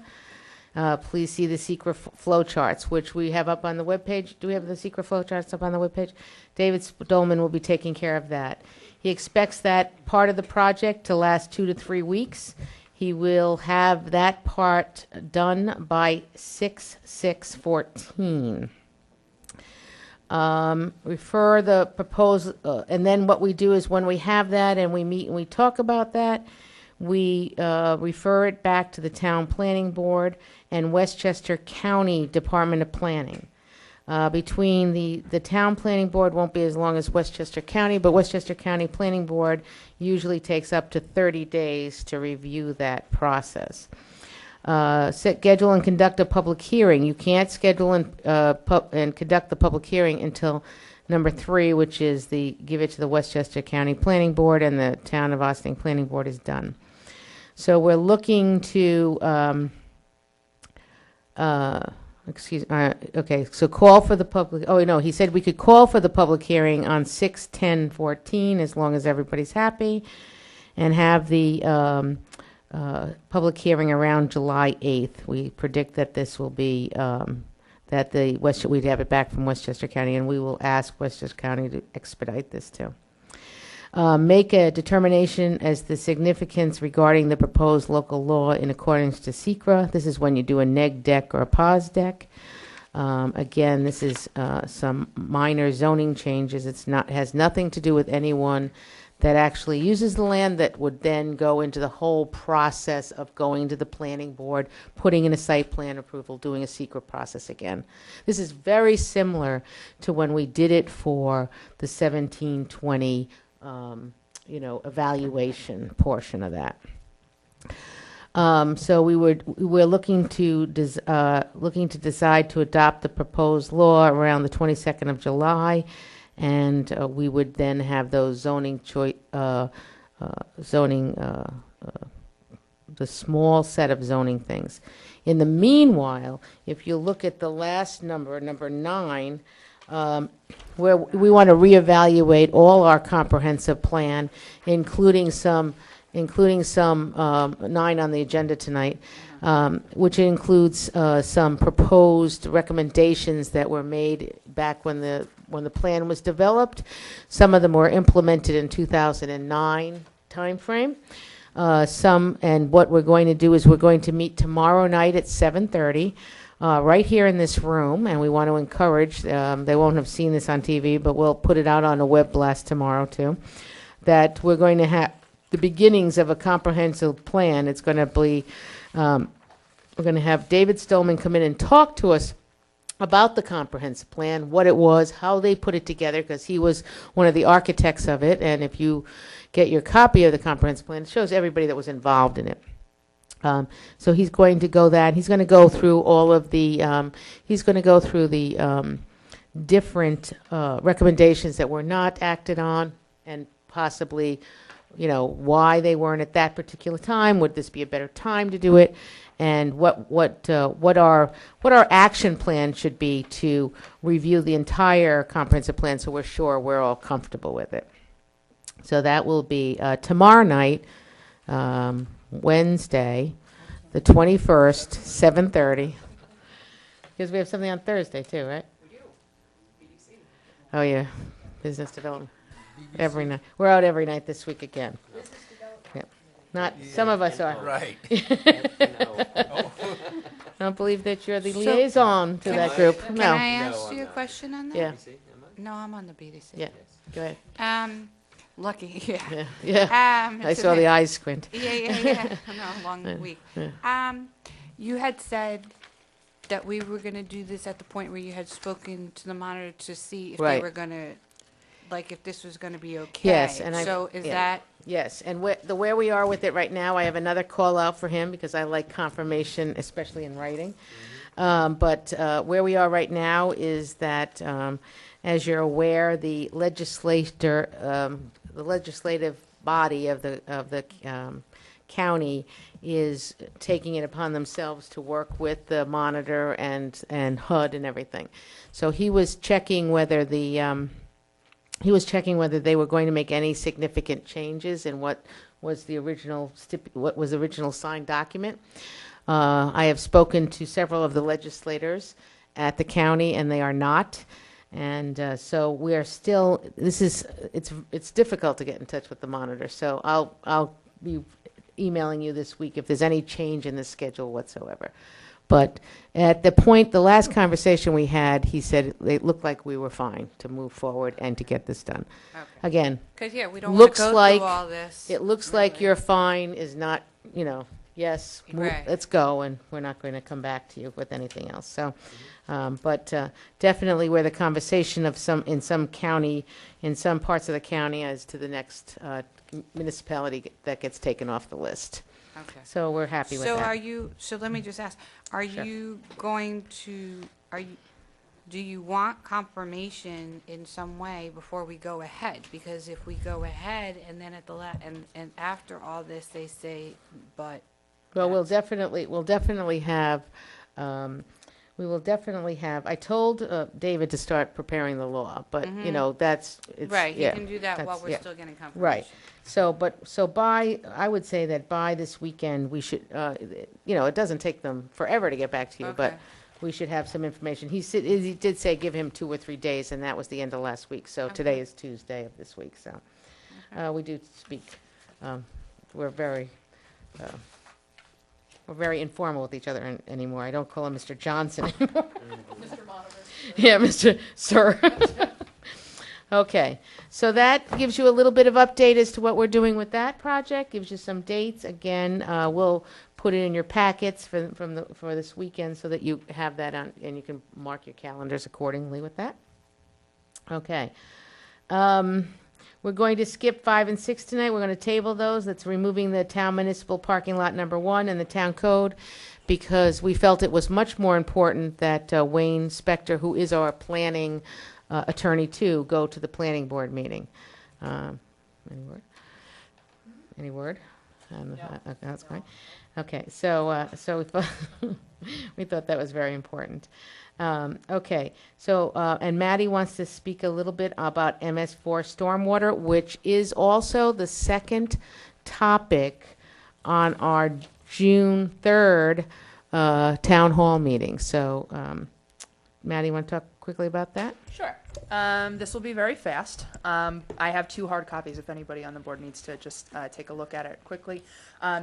Please see the SECRA flow charts, which we have up on the webpage. Do we have the SECRA flow charts up on the webpage? David Stolman will be taking care of that. He expects that part of the project to last 2 to 3 weeks. He will have that part done by 6/6/14. Refer the proposal, and then what we do is when we have that and we meet and we talk about that, we refer it back to the Town Planning Board and Westchester County Department of Planning. Between the Town Planning Board won't be as long as Westchester County, but Westchester County Planning Board usually takes up to 30 days to review that process. Schedule and conduct a public hearing. You can't schedule and conduct the public hearing until number 3, which is give it to the Westchester County Planning Board, and the Town of Austin Planning Board is done. So we're looking to, so call for the public, he said we could call for the public hearing on 6/10/14 as long as everybody's happy, and have the public hearing around July 8th. We predict that this will be, we'd have it back from Westchester County, and we will ask Westchester County to expedite this too. Make a determination as the significance regarding the proposed local law in accordance to SECRA. This is when you do a neg deck or a pos deck. Again, this is some minor zoning changes. Has nothing to do with anyone that actually uses the land, that would then go into the whole process of going to the planning board, putting in a site plan approval, doing a secret process again. This is very similar to when we did it for the 1720 evaluation portion of that. So we're looking to decide to adopt the proposed law around the 22nd of July. And we would then have those the small set of zoning things. In the meanwhile, if you look at the last number 9, where we want to reevaluate all our comprehensive plan, including some 9 on the agenda tonight, which includes some proposed recommendations that were made back when the plan was developed. Some of them were implemented in 2009 timeframe. And what we're going to do is we're going to meet tomorrow night at 7:30 right here in this room, and we want to encourage, they won't have seen this on TV, but we'll put it out on a web blast tomorrow too, that we're going to have the beginnings of a comprehensive plan. It's going to be, we're going to have David Stolman come in and talk to us about the comprehensive plan, what it was, how they put it together, because he was one of the architects of it. And if you get your copy of the comprehensive plan, it shows everybody that was involved in it. So he's going to go that. He's going to go through all of the, different recommendations that were not acted on, and possibly, why they weren't at that particular time. Would this be a better time to do it? And what our action plan should be to review the entire comprehensive plan, so we're sure we're all comfortable with it. So that will be tomorrow night, Wednesday, the 21st, 7:30. Because we have something on Thursday too, right? We do. BDC. Oh yeah, business development. BBC. Every night. We're out every night this week again. Business development. Yep. Not, some of us are. Right. Don't believe that you're the So- liaison to that group. Can No. I ask you a question on that? Yeah. No, I'm on the BDC. Yeah, go ahead. Lucky, yeah. Yeah, yeah. I it's saw okay. the eyes squint. Yeah. No, long Yeah, week. yeah. You had said that we were gonna do this at the point where you had spoken to the monitor to see if they Right. were gonna, like, if this was gonna be okay. Yes, and I. So is yeah. that, Yes, and where we are with it right now, I have another call out for him because I like confirmation, especially in writing. But where we are right now is that, as you're aware, the legislative body of the county is taking it upon themselves to work with the monitor and HUD and everything. So he was checking whether he was checking whether they were going to make any significant changes in what was the original signed document. I have spoken to several of the legislators at the county, and they are not. And so we are still. It's difficult to get in touch with the monitor. So I'll be emailing you this week if there's any change in the schedule whatsoever. But at the last conversation we had, he said it looked like we were fine to move forward and to get this done. okay. Again, Because, yeah, we don't want to looks go like through all this. it looks like you're fine is not, yes, Right. let's go, and we're not going to come back to you with anything else. So, but definitely where the conversation in some parts of the county as to the next municipality that gets taken off the list. Okay. So we're happy with that. So let me just ask, are Sure. you going to, do you want confirmation in some way before we go ahead? Because if we go ahead and then at the and after all this, they say, but. Well, we'll definitely have, I told David to start preparing the law, but, it's. Right, you yeah, can do that while that's- we're yeah. still getting confirmation. Right. I would say that by this weekend, we should, it doesn't take them forever to get back to you, but Okay. we should have some information. He did say give him 2 or 3 days, and that was the end of last week. So today is Tuesday of this week, so we do speak. We're very informal with each other anymore. I don't call him Mr. Johnson anymore. Mr. Monitor. Yeah, Mr. Sir. Okay, so that gives you a little bit of update as to what we're doing with that project, gives you some dates. Again, we'll put it in your packets for this weekend so that you have that on, and you can mark your calendars accordingly with that. Okay. We're going to skip 5 and 6 tonight. We're going to table those. That's removing the town municipal parking lot number 1 and the town code, because we felt it was much more important that Wayne Spector, who is our planning attorney too, go to the planning board meeting. Any word? Any word? Okay, that's fine. Okay, so we thought that was very important. Okay, so and Maddie wants to speak a little bit about MS4 stormwater, which is also the second topic on our June 3rd town hall meeting. So, Maddie, you want to talk quickly about that? Sure. This will be very fast. I have 2 hard copies if anybody on the board needs to just take a look at it quickly.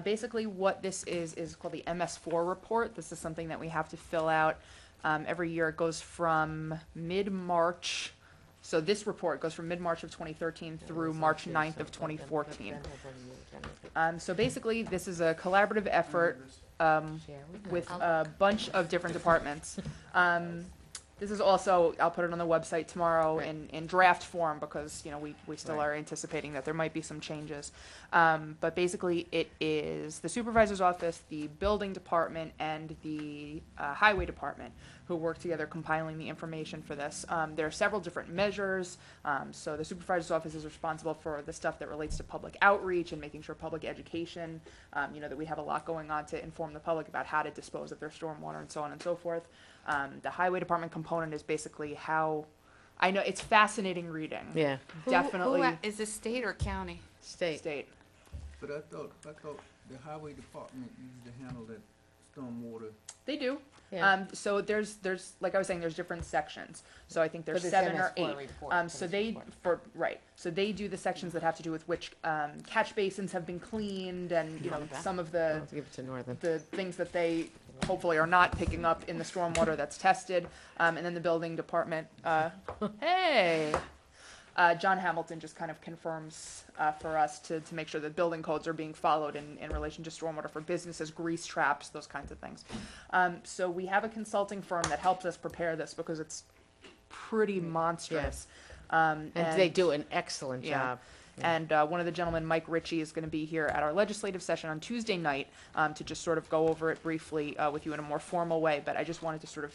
Basically, what this is called the MS4 report. This is something that we have to fill out every year. It goes from mid-March. So this report goes from mid-March of 2013 through March 9th of 2014. So basically, this is a collaborative effort with a bunch of different departments. This is also, I'll put it on the website tomorrow in draft form because, we still are anticipating that there might be some changes. But basically, it is the supervisor's office, the building department, and the highway department who work together compiling the information for this. There are several different measures. So the supervisor's office is responsible for the stuff that relates to public outreach and making sure public education, that we have a lot going on to inform the public about how to dispose of their stormwater and so on and so forth. The highway department component is basically how, I know it's fascinating reading. Yeah. Definitely. Is it state or county? State. But I thought the highway department used to handle that stormwater. They do. Yeah. So there's like I was saying, there's different sections. So I think there's For this 7 or MS4 8. report, So they so they do the sections that have to do with which catch basins have been cleaned, and some of the I'll give it to Northern. the things that they hopefully are not picking up in the stormwater that's tested, and then the building department. Hey. John Hamilton just kind of confirms for us to make sure that building codes are being followed in relation to stormwater for businesses, grease traps, those kinds of things. So we have a consulting firm that helps us prepare this because it's pretty monstrous. And they do an excellent job. And one of the gentlemen, Mike Ritchie, is going to be here at our legislative session on Tuesday night to just sort of go over it briefly with you in a more formal way. But I just wanted to sort of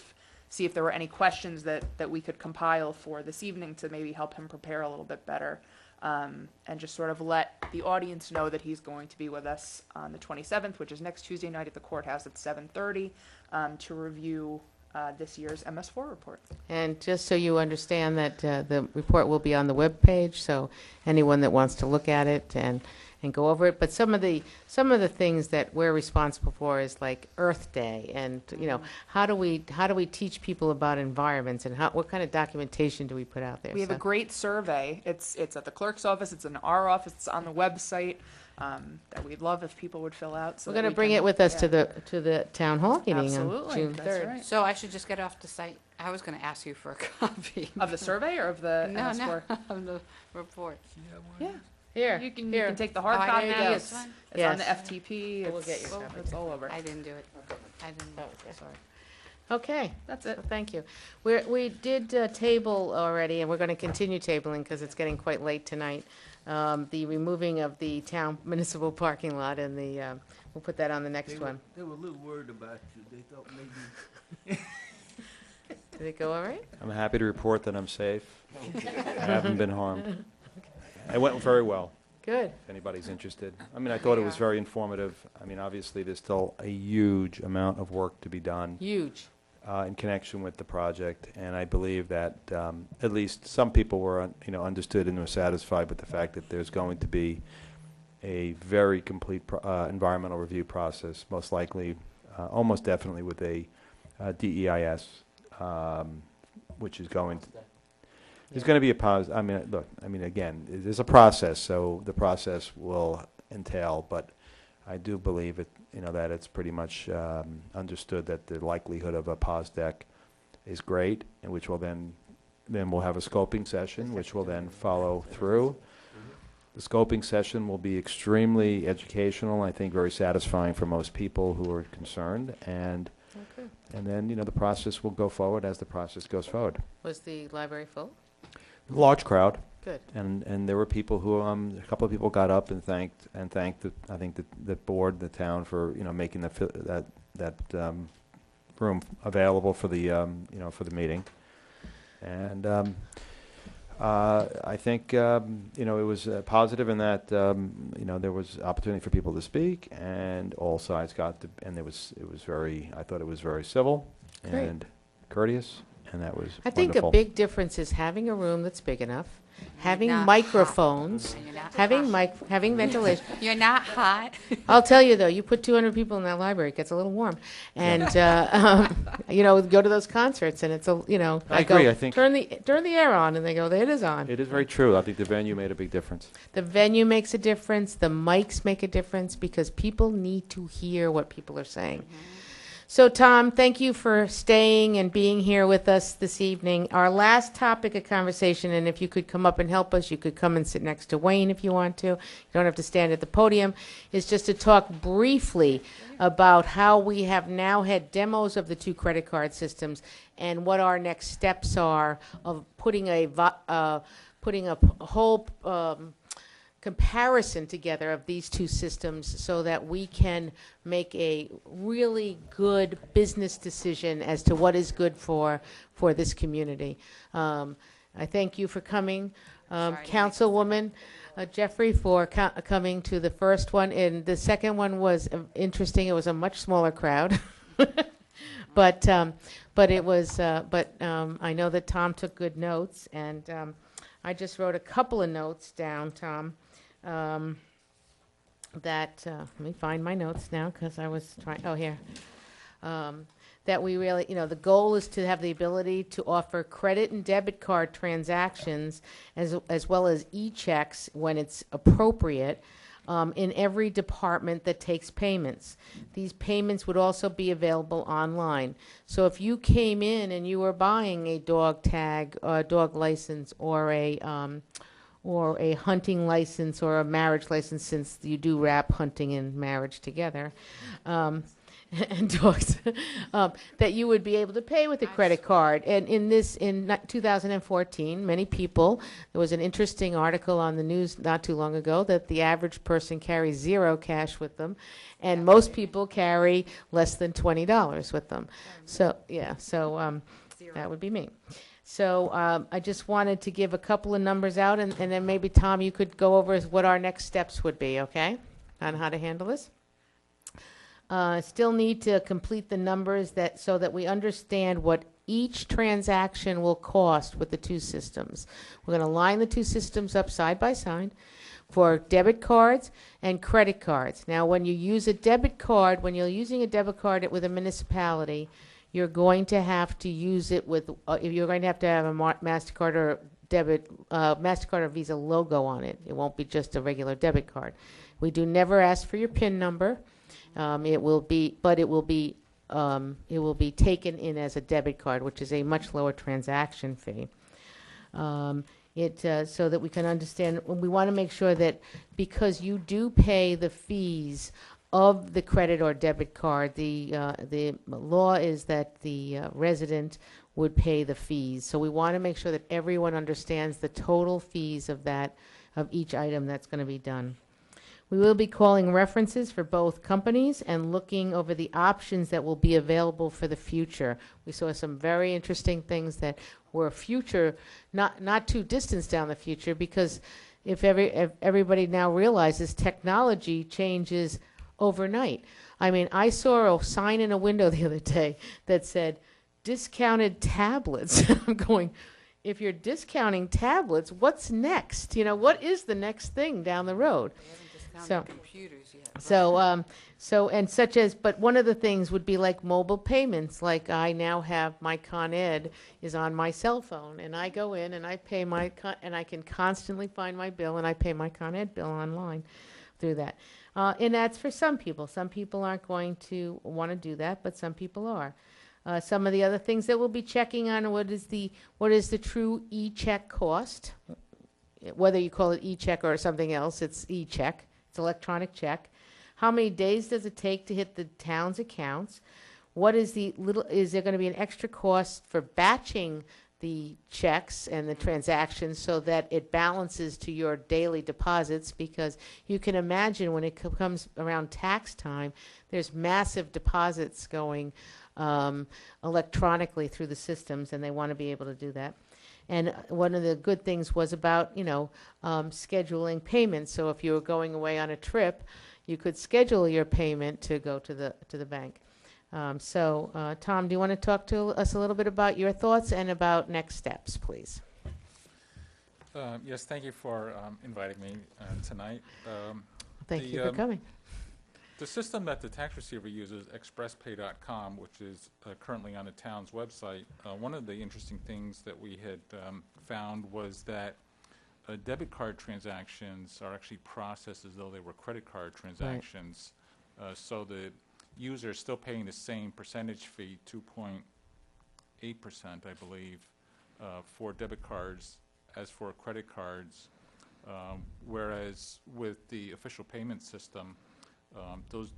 see if there were any questions that we could compile for this evening to maybe help him prepare a little bit better, and just sort of let the audience know that he's going to be with us on the 27th, which is next Tuesday night at the courthouse at 7:30, to review this year's MS4 report. And just so you understand that the report will be on the webpage, so anyone that wants to look at it and go over it. But some of the things that we're responsible for is like Earth Day, and how do we teach people about environments, and what kind of documentation do we put out there? We have a great survey. It's at the clerk's office. It's in our office. It's on the website. That we'd love if people would fill out. So we're going to bring it with us to the town hall meeting Absolutely. on June That's 3rd. right. So I should just get off the site? I was going to ask you for a copy. Of the survey or of the No, MS4? of the report. Yeah. Here, You can here. take the hard Oh, I copy. didn't get It's, it. it's on the Yes. FTP. We'll get It's, your copy. it's all over. I didn't do it. I didn't. Sorry. Okay, That's it. so thank you. We did table already, and we're going to continue tabling because it's getting quite late tonight. The removing of the town municipal parking lot, and we'll put that on the next one. They were a little worried about you. They thought maybe. Did it go all right? I'm happy to report that I'm safe. I haven't been harmed. It went very well, Good. if anybody's interested. I mean, I thought it was very informative. I mean, obviously, there's still a huge amount of work to be done Huge. in connection with the project, and I believe that at least some people were, understood and were satisfied with the fact that there's going to be a very complete environmental review process, most likely, almost definitely with a DEIS, which is going to. There's going to be a pause. I mean, look. I mean, again, there's a process, so the process will entail. But I do believe it. That it's pretty much understood that the likelihood of a pause deck is great, and which will then we'll have a scoping session, which will then follow through. The scoping session will be extremely educational. I think very satisfying for most people who are concerned, and then the process will go forward as the process goes forward. Was the library full? Large crowd. Good. And there were people who a couple of people got up and thanked I think the board, the town, for making that room available for the for the meeting, and I think it was positive in that there was opportunity for people to speak, and all sides got to, and it was very, I thought it was very civil Great. and courteous, and that was I think wonderful. a big difference is having a room that's big enough, having not microphones, hot. You're not having ventilation. You're not hot. I'll tell you though, you put 200 people in that library, it gets a little warm, and go to those concerts, and it's I agree, I think- turn the air on, and they go, it is on. It is very true. I think the venue made a big difference. The venue makes a difference. The mics make a difference because people need to hear what people are saying. So, Tom, thank you for staying and being here with us this evening. Our last topic of conversation, and if you could come up and help us, you could come and sit next to Wayne if you want to. You don't have to stand at the podium. Is just to talk briefly about how we have now had demos of the two credit card systems and what our next steps are of putting a whole comparison together of these two systems so that we can make a really good business decision as to what is good for this community. I thank you for coming, Councilwoman Jeffrey, for coming to the first one, and the second one was interesting. It was a much smaller crowd, but it was. I know that Tom took good notes, and I just wrote a couple of notes down, Tom. Let me find my notes now because I was trying. Oh, here. that we really, the goal is to have the ability to offer credit and debit card transactions as well as e-checks when it's appropriate in every department that takes payments. These payments would also be available online. So if you came in and you were buying a dog tag, or a dog license, or a hunting license, or a marriage license, since you do wrap hunting and marriage together, and dogs, that you would be able to pay with a credit card. And in 2014, many people, there was an interesting article on the news not too long ago that the average person carries 0 cash with them, and most people carry less than $20 with them. So, that would be me. So I just wanted to give a couple of numbers out, and then maybe, Tom, you could go over what our next steps would be, okay, on how to handle this. Still need to complete the numbers so that we understand what each transaction will cost with the two systems. We're going to line the two systems up side by side for debit cards and credit cards. Now, when you use a debit card, when you're using a debit card with a municipality, you're going to have to use it with, you're going to have a MasterCard or MasterCard or Visa logo on it. It won't be just a regular debit card. We do never ask for your PIN number. It will be taken in as a debit card, which is a much lower transaction fee. So that we can understand, we want to make sure that because you do pay the fees of the credit or debit card, the law is that the resident would pay the fees. So we want to make sure that everyone understands the total fees of each item that's going to be done. We will be calling references for both companies and looking over the options that will be available for the future. We saw some very interesting things that were future, not too distant down the future, because if everybody now realizes technology changes overnight. I mean, I saw a sign in a window the other day that said, discounted tablets. I'm going, if you're discounting tablets, what's next? What is the next thing down the road? Computers yet. But one of the things would be like mobile payments. Like I now have my Con Ed is on my cell phone, and I go in and I pay and I can constantly find my bill, and I pay my Con Ed bill online through that. And that's for some people. Some people aren't going to want to do that, but some people are. Some of the other things that we'll be checking on, what is the true e-check cost? Whether you call it e-check or something else, it's e-check. It's electronic check. How many days does it take to hit the town's accounts? Is there going to be an extra cost for batching the checks and the transactions so that it balances to your daily deposits? Because you can imagine when it comes around tax time, there's massive deposits going electronically through the systems, and they want to be able to do that. And one of the good things was about, scheduling payments. So if you were going away on a trip, you could schedule your payment to go to the bank. Tom, do you want to talk to us a little bit about your thoughts and about next steps, please? Yes, thank you for inviting me tonight. Thank you for coming. The system that the tax receiver uses, expresspay.com, which is currently on the town's website, one of the interesting things that we had found was that debit card transactions are actually processed as though they were credit card transactions. Right. So the user is still paying the same percentage fee, 2.8%, I believe, for debit cards as for credit cards, whereas with the official payment system, those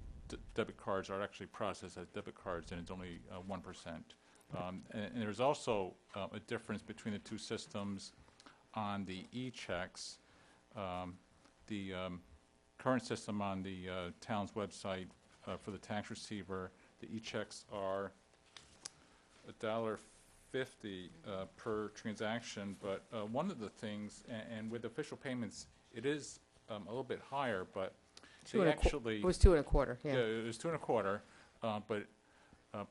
debit cards are actually processed as debit cards, and it's only 1%. And there's also a difference between the two systems on the e-checks. The current system on the town's website for the tax receiver, the e-checks are $1.50 per transaction, but one of the things, and with official payments, it is a little bit higher, but it was 2 1/4. Yeah, it was 2 1/4. But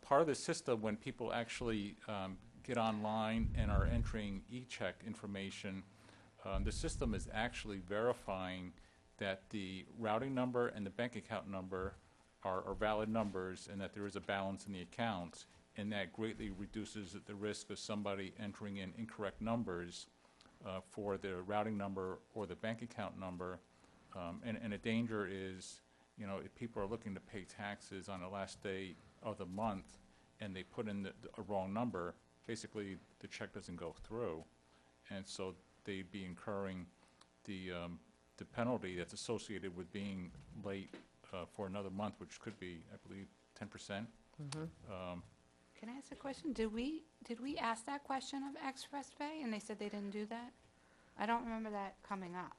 part of the system, when people actually get online and are entering e-check information, the system is actually verifying that the routing number and the bank account number are valid numbers, and that there is a balance in the accounts. and that greatly reduces the risk of somebody entering in incorrect numbers for their routing number or the bank account number. And a danger is, you know, if people are looking to pay taxes on the last day of the month and they put in a wrong number, basically the check doesn't go through. And so they'd be incurring the penalty that's associated with being late for another month, which could be, I believe, 10%. Can I ask a question? Did we ask that question of Express Pay, and they said they didn't do that? I don't remember that coming up.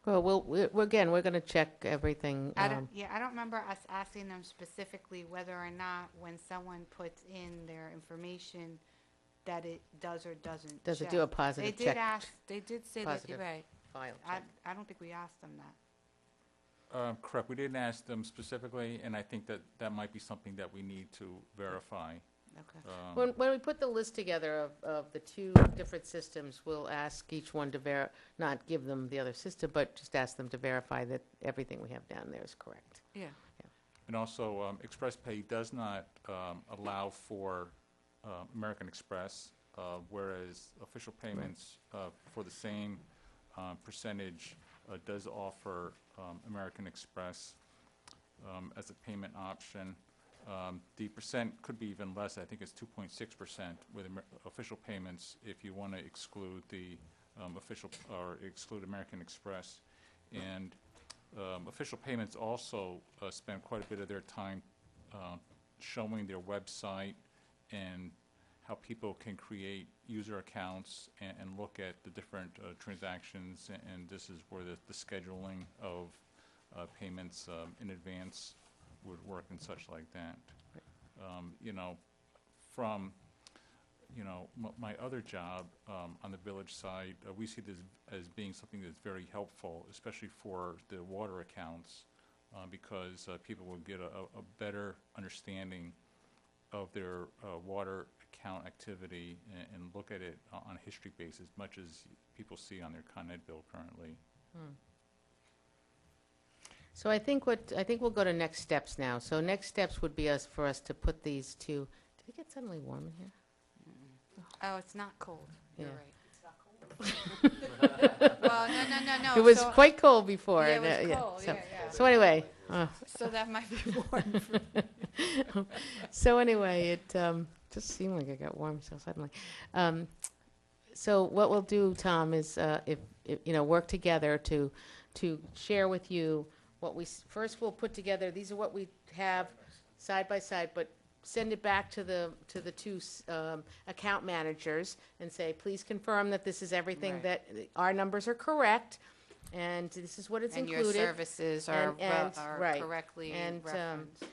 Well, again, we're going to check everything. I don't remember us asking them specifically whether or not when someone puts in their information that it does or doesn't Does it check. do a positive They check? did ask, they did say that, you're Positive right. file I check. don't think we asked them that. Correct. We didn't ask them specifically, and I think that might be something that we need to verify. Okay. When we put the list together of the two different systems, we'll ask each one to not give them the other system, but just ask them to verify that everything we have down there is correct. Yeah. And also, Express Pay does not allow for American Express, whereas official payments for the same percentage does offer American Express as a payment option. The percent could be even less. I think it's 2.6% with official payments if you want to exclude the exclude American Express. And official payments also spend quite a bit of their time showing their website and how people can create user accounts and look at the different transactions, and this is where the scheduling of payments in advance would work and such like that. You know, from my other job on the village side, we see this as being something that's very helpful, especially for the water accounts, because people will get a better understanding of their water account activity and look at it on a history basis, much as people see on their Con Ed bill currently. So I think we'll go to next steps now. So next steps would be for us to put these two. Did it get suddenly warm in here? Oh, it's not cold. You're Yeah. right. It's not cold. Well, no. It was so- quite cold before. Yeah, it was and, cold, So, yeah. so anyway. So that might be warm. So anyway, it just seemed like it got warm so suddenly. So what we'll do, Tom, is if work together to share with you what first we'll put together. These are what we have side by side, but send it back to the two account managers and say, please confirm that this is everything, Right. that our numbers are correct, and this is what it's And included. your services are right. correctly And, referenced.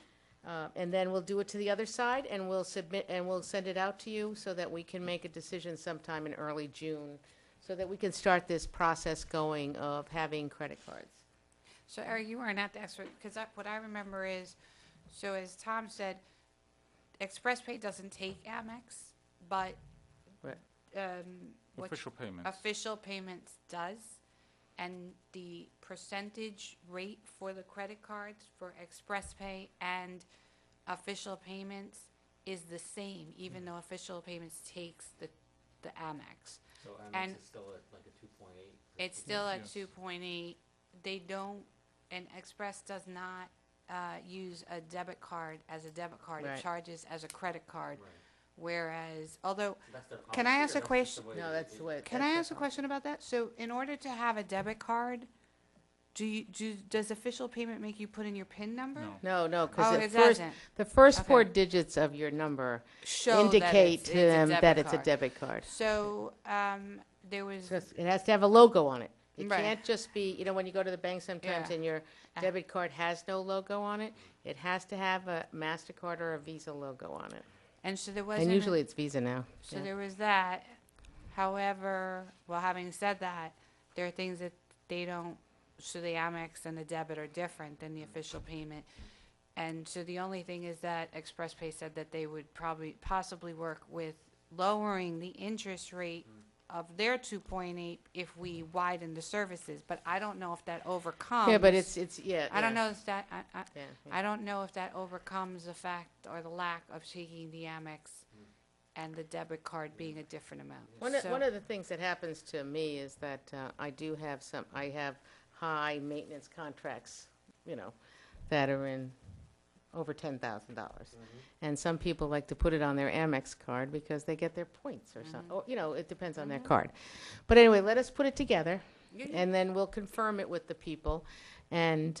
and then we'll do it to the other side, and we'll submit, and we'll send it out to you so that we can make a decision sometime in early June, so that we can start this process going of having credit cards. So Eric, you weren't at the expert, because what I remember is, so as Tom said, ExpressPay doesn't take Amex, but Right. Official payments. Official payments does, and the percentage rate for the credit cards for ExpressPay and official payments is the same, even though official payments takes the Amex. So And Amex is still at like a 2.8? It's still at Yes. 2.8. They don't, and Express does not use a debit card as a debit card. Right. It charges as a credit card. Whereas, although, That's their can I policy, ask or a that's just question? the way No, they- that's the way. Can I ask a question about that? So, in order to have a debit card, does official payment make you put in your PIN number? No. No, Oh, because it doesn't. the first four Okay. digits of your number Show indicate that to them it's a that debit it's a card. debit card. So, there was. It has to have a logo on it. It Right. can't just be, when you go to the bank sometimes Yeah. and your debit card has no logo on it, it has to have a MasterCard or a Visa logo on it. And so there wasn't. And usually it's Visa now. So Yeah. there was that. However, well, having said that, there are things that they don't, so the Amex and the debit are different than the official payment. And so the only thing is that ExpressPay said that they would possibly work with lowering the interest rate of their 2.8 if we widen the services, but I don't know if that overcomes. Yeah, but it's, yeah. I don't yeah. know if that, Yeah, yeah. I don't know if that overcomes the fact or the lack of taking the Amex and the debit card being a different amount. So- One of the things that happens to me is that I have high maintenance contracts, that are in over $10,000. And some people like to put it on their Amex card because they get their points or something. Or, it depends on their card. But anyway, let us put it together, and then we'll confirm it with the people, and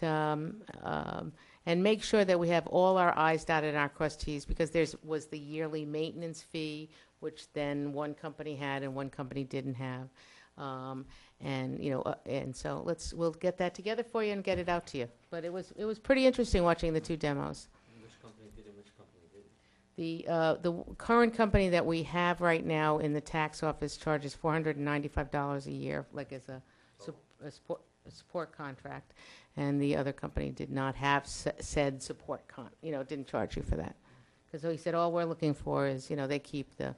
make sure that we have all our I's dotted and our crossed T's, because was the yearly maintenance fee, which then one company had and one company didn't have. And so we'll get that together for you and get it out to you. But it was pretty interesting watching the two demos. Which company did and which company didn't? The current company that we have right now in the tax office charges $495 a year, like as a support contract, and the other company did not have said support didn't charge you for that, because he said all we're looking for is they keep the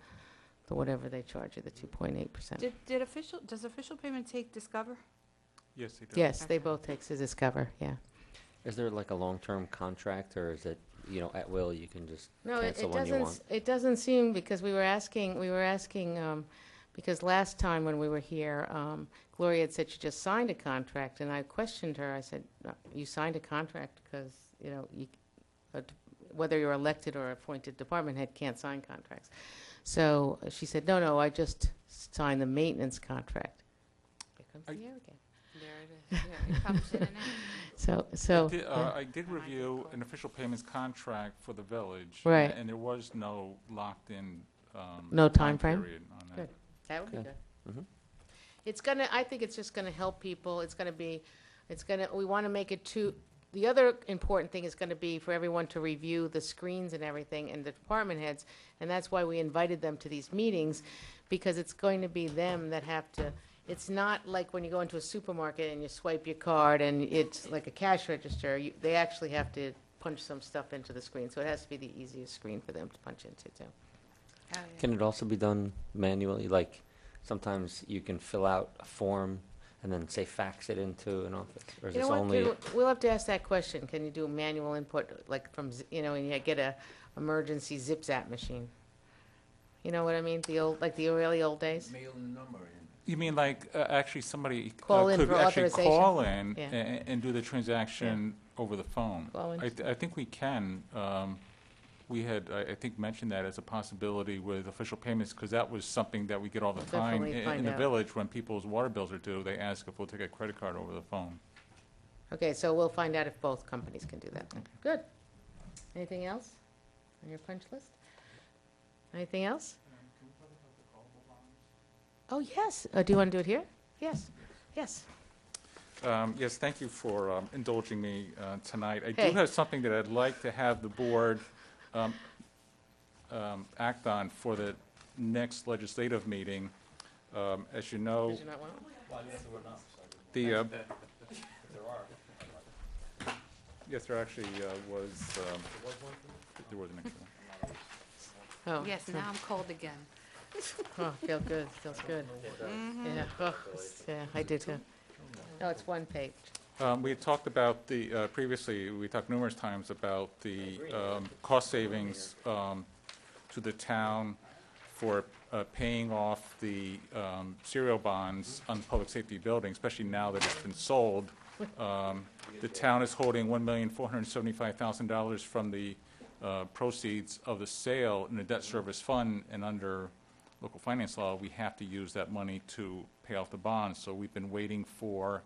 whatever they charge you, the 2.8%. Does official payment take Discover? Yes, they do. Yes, they both take to Discover. Yeah. Is there like a long-term contract, or is it, at will, you can just No, cancel when you want? it doesn't seem, because we were asking, because last time when we were here, Gloria had said she just signed a contract, and I questioned her. I said, "No, you signed a contract because, whether you're elected or appointed department head can't sign contracts." So she said, no, I just signed the maintenance contract. Here comes the air again. There it is. Yeah, it comes in and out. So I did review an official payments contract for the village. Right. And there was no locked-in No time frame? period on that. Good. That would be Okay. good. I think it's just gonna help people. We want to make it the other important thing is going to be for everyone to review the screens and everything, and the department heads, and that's why we invited them to these meetings, because it's going to be them that have to, it's not like when you go into a supermarket and you swipe your card and it's like a cash register. They actually have to punch some stuff into the screen, so it has to be the easiest screen for them to punch into, too. Oh, yeah. Can it also be done manually? Like, sometimes you can fill out a form and then, say, fax it into an office? Or is You know this what, only... we'll have to ask that question. Can you do a manual input, like from, and you get a emergency zip-zap machine? You know what I mean? The really old days? Mail the number in. You mean like actually somebody Call in could for actually authorization? call in Yeah. and do the transaction over the phone? Call in. I think we can. We had, I think, mentioned that as a possibility with official payments, because that was something that we get all the We'll time definitely in find the out. village. When people's water bills are due, they ask if we'll take a credit card over the phone. Okay, so we'll find out if both companies can do that then. Good. Anything else on your punch list? Anything else? Oh, yes. Do you want to do it here? Yes. Yes. Yes, thank you for indulging me tonight. I Hey. do have something that I'd like to have the board act on for the next legislative meeting. As you know, Did you not want it? yes, there actually was, there was an extra one. Oh. Yes, now I'm cold again. Oh, feels good. Yeah, yeah, I do too. No, it's one page. We had talked about previously, we talked numerous times about the cost savings to the town for paying off the serial bonds on the public safety building, especially now that it's been sold. The town is holding $1,475,000 from the proceeds of the sale in the debt service fund, and under local finance law, we have to use that money to pay off the bonds. So we've been waiting for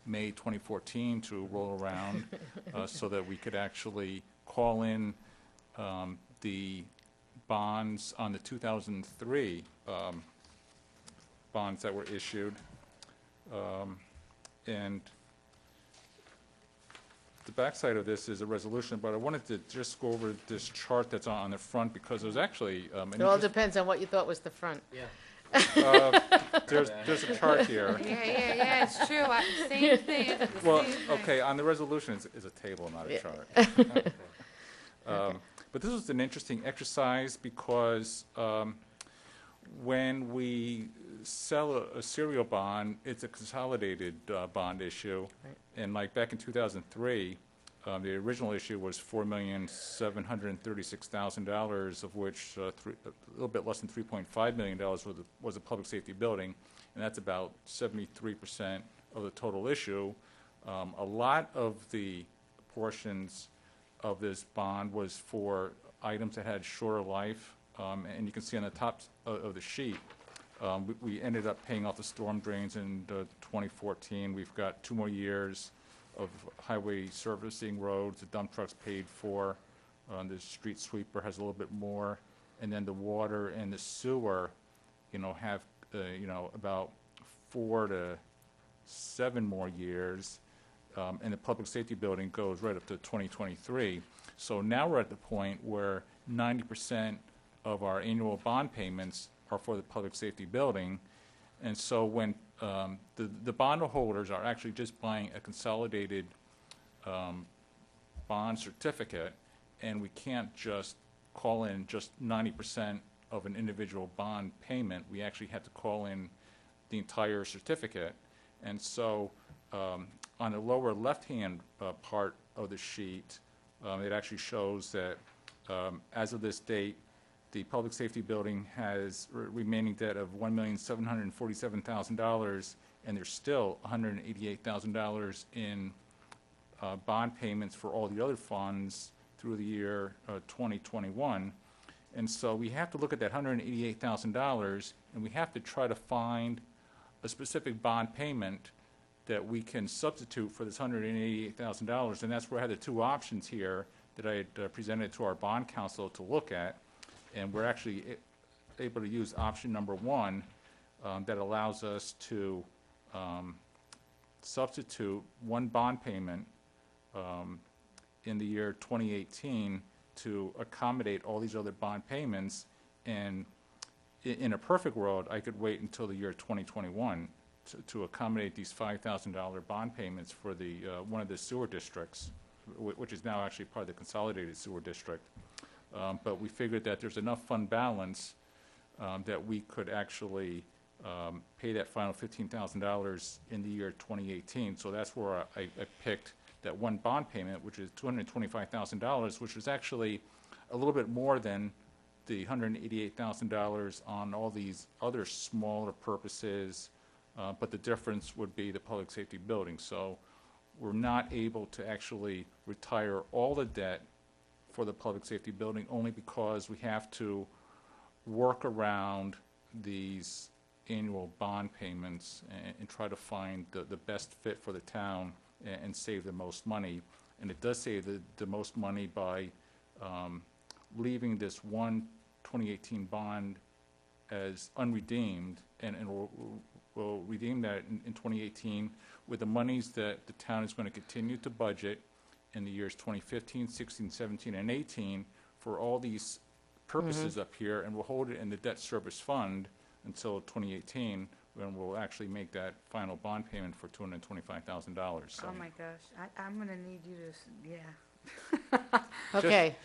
May 2014 to roll around so that we could actually call in the bonds on the 2003 bonds that were issued. And the backside of this is a resolution, but I wanted to just go over this chart that's on the front, because there's actually an It all depends on what you thought was the front. there's a chart here. Yeah, it's true. Same thing. It's the Well, same thing. okay, on the resolution, it's a table, not a Yeah. chart. But this was an interesting exercise because when we sell a serial bond, it's a consolidated bond issue. Right. And like back in 2003, the original issue was $4,736,000, of which a little bit less than $3.5 million was a public safety building, and that's about 73% of the total issue. A lot of the portions of this bond was for items that had shorter life, and you can see on the top of the sheet, we ended up paying off the storm drains in 2014. We've got 2 more years of highway servicing roads. The dump truck's paid for. The street sweeper has a little bit more, and then the water and the sewer, have about 4 to 7 more years, and the public safety building goes right up to 2023. So now we're at the point where 90% of our annual bond payments are for the public safety building, and so when the bondholders are actually just buying a consolidated bond certificate, and we can't just call in just 90% of an individual bond payment. We actually have to call in the entire certificate. And so on the lower left-hand part of the sheet, it actually shows that as of this date, the public safety building has remaining debt of $1,747,000, and there's still $188,000 in bond payments for all the other funds through the year 2021. And so we have to look at that $188,000, and we have to try to find a specific bond payment that we can substitute for this $188,000. And that's where I had the 2 options here that I had presented to our bond counsel to look at. And we're actually able to use option number 1 that allows us to substitute 1 bond payment in the year 2018 to accommodate all these other bond payments. And in a perfect world, I could wait until the year 2021 to accommodate these $5,000 bond payments for the one of the sewer districts, which is now actually part of the consolidated sewer district. But we figured that there's enough fund balance that we could actually pay that final $15,000 in the year 2018. So that's where I picked that 1 bond payment, which is $225,000, which is actually a little bit more than the $188,000 on all these other smaller purposes, but the difference would be the public safety building. So we're not able to actually retire all the debt for the public safety building only because we have to work around these annual bond payments and try to find the best fit for the town and save the most money. And it does save the most money by leaving this 2018 bond as unredeemed, and we'll redeem that in 2018 with the monies that the town is going to continue to budget in the years 2015, 16, 17, and 18 for all these purposes up here, and we'll hold it in the debt service fund until 2018, when we'll actually make that final bond payment for $225,000. So Oh my gosh, I'm gonna need you to, yeah. Okay.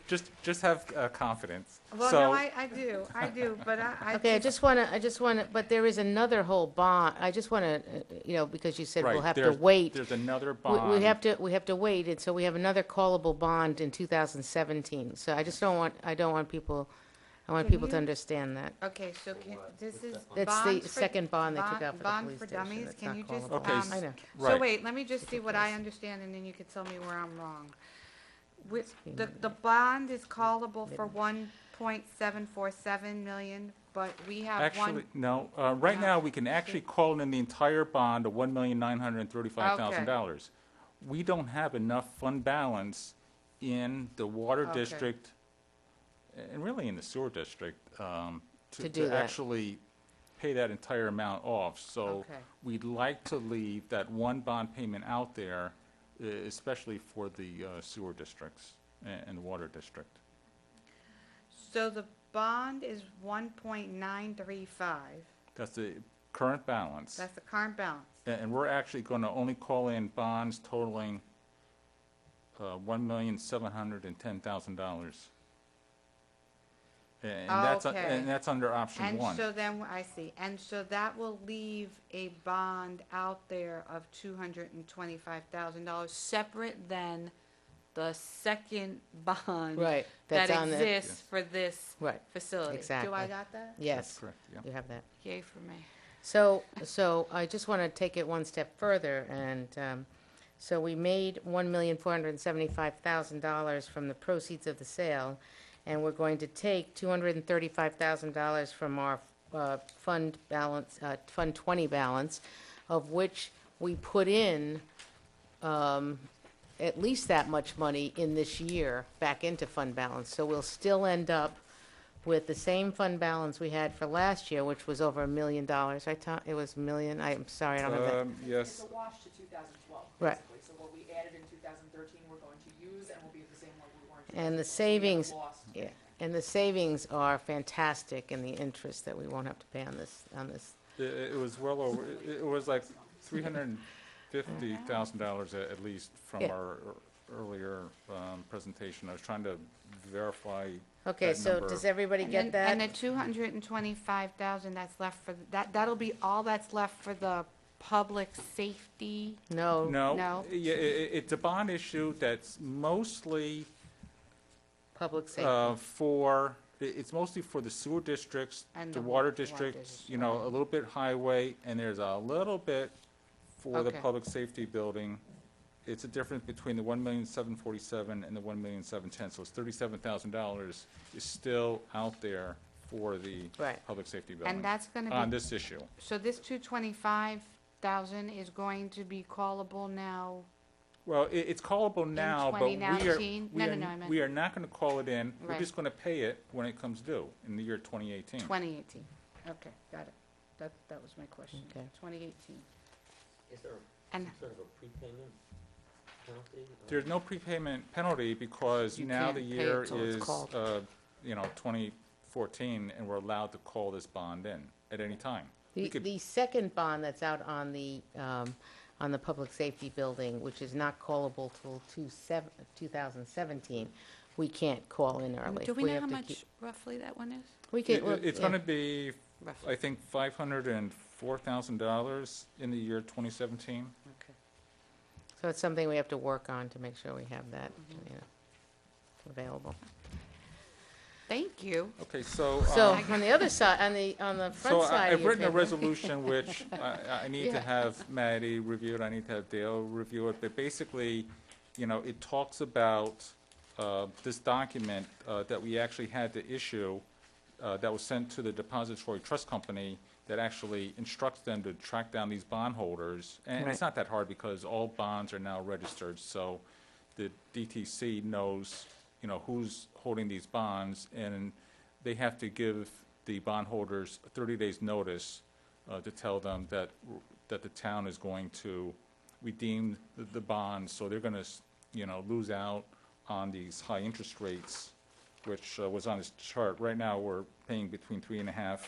Just have confidence. Well, So- no, I do, but I. Okay, I just want to, but there is another whole bond. I just want to, because you said we'll Right, have to there's- wait. There's another We bond. have to wait, and so we have another callable bond in 2017. So I want people to understand that. Okay, so this is That's bonds the for- second bond they took out for the bond police for station. dummies, That's can not you just, callable. Okay, I know. so Right. wait, let me just see what I understand, and then you can tell me where I'm wrong. The bond is callable for 1.747 million, but we have Actually, no. Right now, we can actually call in the entire bond of $1,935,000. We don't have enough fund balance in the water Okay. district and really in the sewer district To do that. actually pay that entire amount off. So Okay. we'd like to leave that 1 bond payment out there, especially for the sewer districts and the water district. So the bond is 1.935. That's the current balance. That's the current balance. And we're actually going to only call in bonds totaling $1,710,000. Okay. And that's under option And one. so then, I see, and so that will leave a bond out there of $225,000, separate than the second bond Right, that that's on the- exists for this Right, facility. exactly. Do I got that? Yes. That's correct, yeah. You have that. Yay for me. So I just want to take it one step further, and so we made $1,475,000 from the proceeds of the sale, and we're going to take $235,000 from our fund balance, Fund 20 balance, of which we put in at least that much money in this year back into fund balance. So we'll still end up with the same fund balance we had for last year, which was over $1 million. I thought it was $1 million. I'm sorry, I don't have that. Yes. It's a wash to 2012, Right. basically. So what we added in 2013, we're going to use, and will be the same one we weren't. And the savings, yeah, and the savings are fantastic in the interest that we won't have to pay on this. It was well over, it was like $350,000 at least from Yeah. our earlier presentation. I was trying to verify Okay, that so number. does everybody And get then- that? And the 225,000 that's left for, that'll be all that's left for the public safety? No. No? Yeah, it's a bond issue that's mostly Public safety. it's mostly for the sewer districts, And the the water water districts, districts, you know, a little bit highway, and there's a little bit for the Okay. public safety building. It's a difference between the $1,747,000 and the $1,710,000, so it's $37,000 is still out there for the Right. public safety building. And that's gonna be. On this issue. So this 225,000 is going to be callable now? Well, it's callable now, but we 2019? No, are, no, no, I meant- we are not gonna call it in. We're Right. just gonna pay it when it comes due in the year 2018. 2018. Okay, got it. That was my question. Okay. 2018. Is there And sort of a prepayment penalty? There's no prepayment penalty because You now the can't pay year it till it's is, called. 2014, and we're allowed to call this bond in at any time. We The, could- the second bond that's out on the public safety building, which is not callable till 2017, we can't call in early. do we know have how to much keep- roughly that one is? We can, well, It's yeah. gonna be, Roughly. I think, $504,000 in the year 2017. Okay. So it's something we have to work on to make sure we have that, available. Thank you. Okay, so. So um, on the other side, on the front So side of I've your written a paper- resolution which I need to Yeah. have Maddie review it, I need to have Dale review it, but basically, it talks about this document that we actually had to issue that was sent to the depository trust company that actually instructs them to track down these bondholders. And Right. it's not that hard because all bonds are now registered, so the DTC knows, who's holding these bonds, and they have to give the bondholders 30 days' notice to tell them that the town is going to redeem the bonds, so they're going to, lose out on these high interest rates, which was on this chart. Right now, we're paying between 3.5%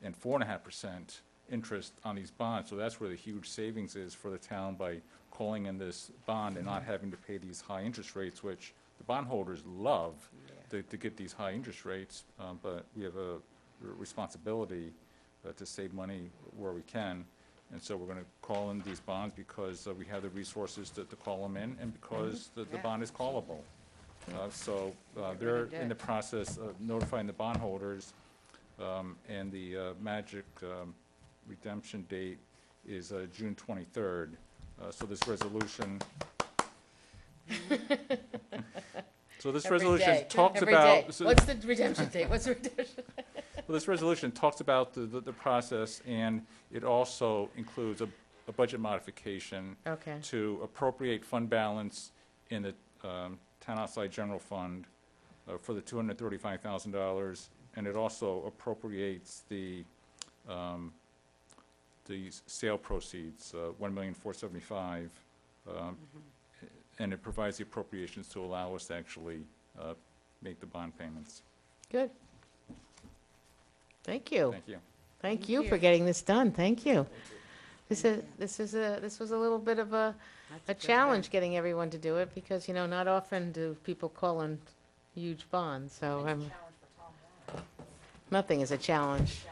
and 4.5% interest on these bonds, so that's where the huge savings is for the town by calling in this bond and not having to pay these high interest rates, which the bondholders love to get these high interest rates, but we have a responsibility to save money where we can. And so we're going to call in these bonds because we have the resources to call them in, and because the bond is callable. So they're in the process of notifying the bondholders, and the magic redemption date is June 23rd. So this resolution. So this Every resolution day. talks Every about. day. What's the redemption date? What's the redemption? Well, this resolution talks about the process, and it also includes a budget modification Okay. to appropriate fund balance in the town outside general fund for the $235,000, and it also appropriates the sale proceeds, $1,475,000, and it provides the appropriations to allow us to actually make the bond payments. Good. Thank you. Thank you. Thank you for getting this done. Thank you. This was a little bit of a challenge getting everyone to do it because, not often do people call in huge bonds, so I'm. Challenge for Tom Warren. Nothing is a challenge.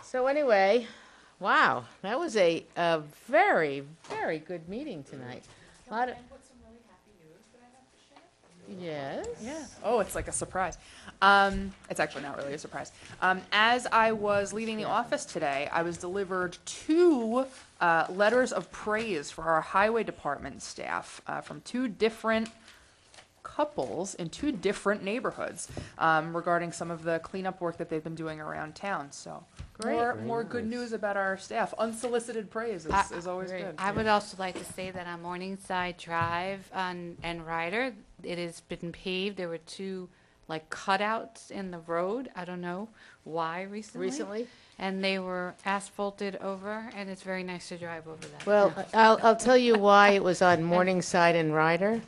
So anyway, wow, that was a very, very good meeting tonight. A lot of, yes. Yeah. Oh, it's like a surprise. It's actually not really a surprise. As I was leaving the office today, I was delivered 2 letters of praise for our highway department staff from 2 different couples in 2 different neighborhoods regarding some of the cleanup work that they've been doing around town. So more good news about our staff. Unsolicited praise is always good. I would also like to say that on Morningside Drive and Ryder, it has been paved. There were 2 like cutouts in the road. I don't know why recently. And they were asphalted over, and it's very nice to drive over that. Well, I'll tell you why it was on Morningside and Ryder,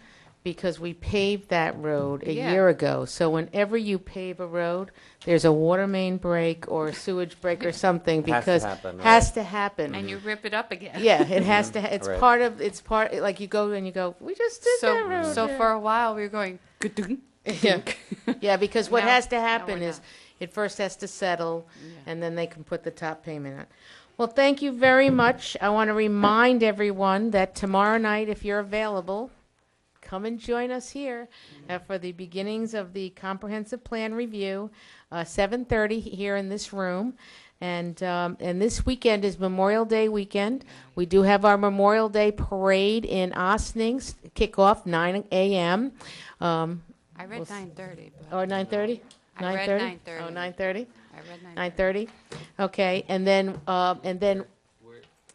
because we paved that road a year ago. So whenever you pave a road, there's a water main break or a sewage break or something, because has to happen. And you rip it up again. Yeah, it has to. It's part. Like you go and you go. We just did that road. So for a while we were going. Yeah, yeah. Because what Now- has to now happen we're is not. it first has to settle, and then they can put the top payment on. Well, thank you very much. I want to remind everyone that tomorrow night, if you're available, come and join us here for the beginnings of the comprehensive plan review, 7:30 here in this room. And this weekend is Memorial Day weekend. We do have our Memorial Day parade in Ossining, kickoff 9 a.m. I read 9:30. Or 9:30? I read 9:30. Oh, 9:30? I read 9:30? Okay, and then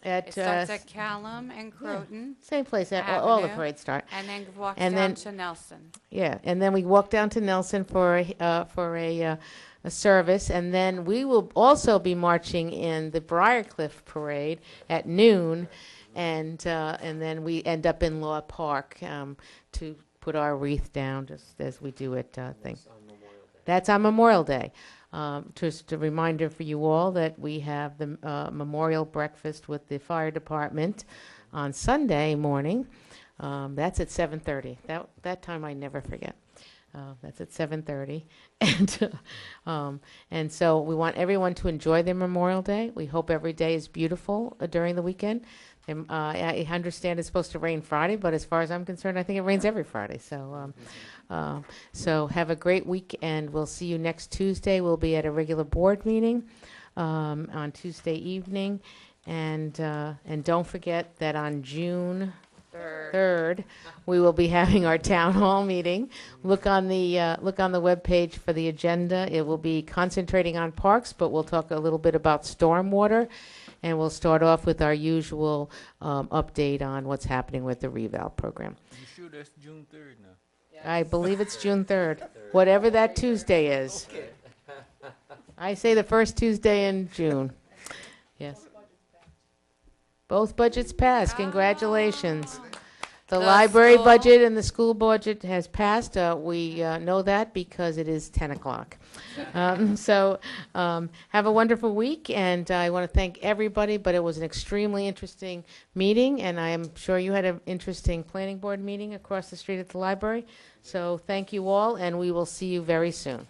at... It starts at Callum and Croton. Same place, all the Avenue, parades start. And then walks And down then- to Nelson. Yeah, and then we walk down to Nelson for a service, and then we will also be marching in the Briarcliff Parade at noon, and then we end up in Law Park to put our wreath down, just as we do at thing. That's on Memorial Day. Just a reminder for you all that we have the memorial breakfast with the fire department on Sunday morning. That's at 7:30. That time I never forget. That's at 7:30, and so we want everyone to enjoy their Memorial Day. We hope every day is beautiful during the weekend. I understand it's supposed to rain Friday, but as far as I'm concerned, I think it rains every Friday. So have a great week, and we'll see you next Tuesday. We'll be at a regular board meeting on Tuesday evening, and don't forget that on June 3rd, we will be having our town hall meeting. Look on the webpage for the agenda. It will be concentrating on parks, but we'll talk a little bit about stormwater, and we'll start off with our usual update on what's happening with the reval program. You sure that's June 3rd now? I believe it's June 3rd, whatever that Tuesday is. Okay. I say the first Tuesday in June. Yes. Both budgets passed. Congratulations. The library budget and the school budget has passed. We know that because it is 10 o'clock. Have a wonderful week, and I want to thank everybody, but it was an extremely interesting meeting, and I am sure you had an interesting planning board meeting across the street at the library. So thank you all, and we will see you very soon.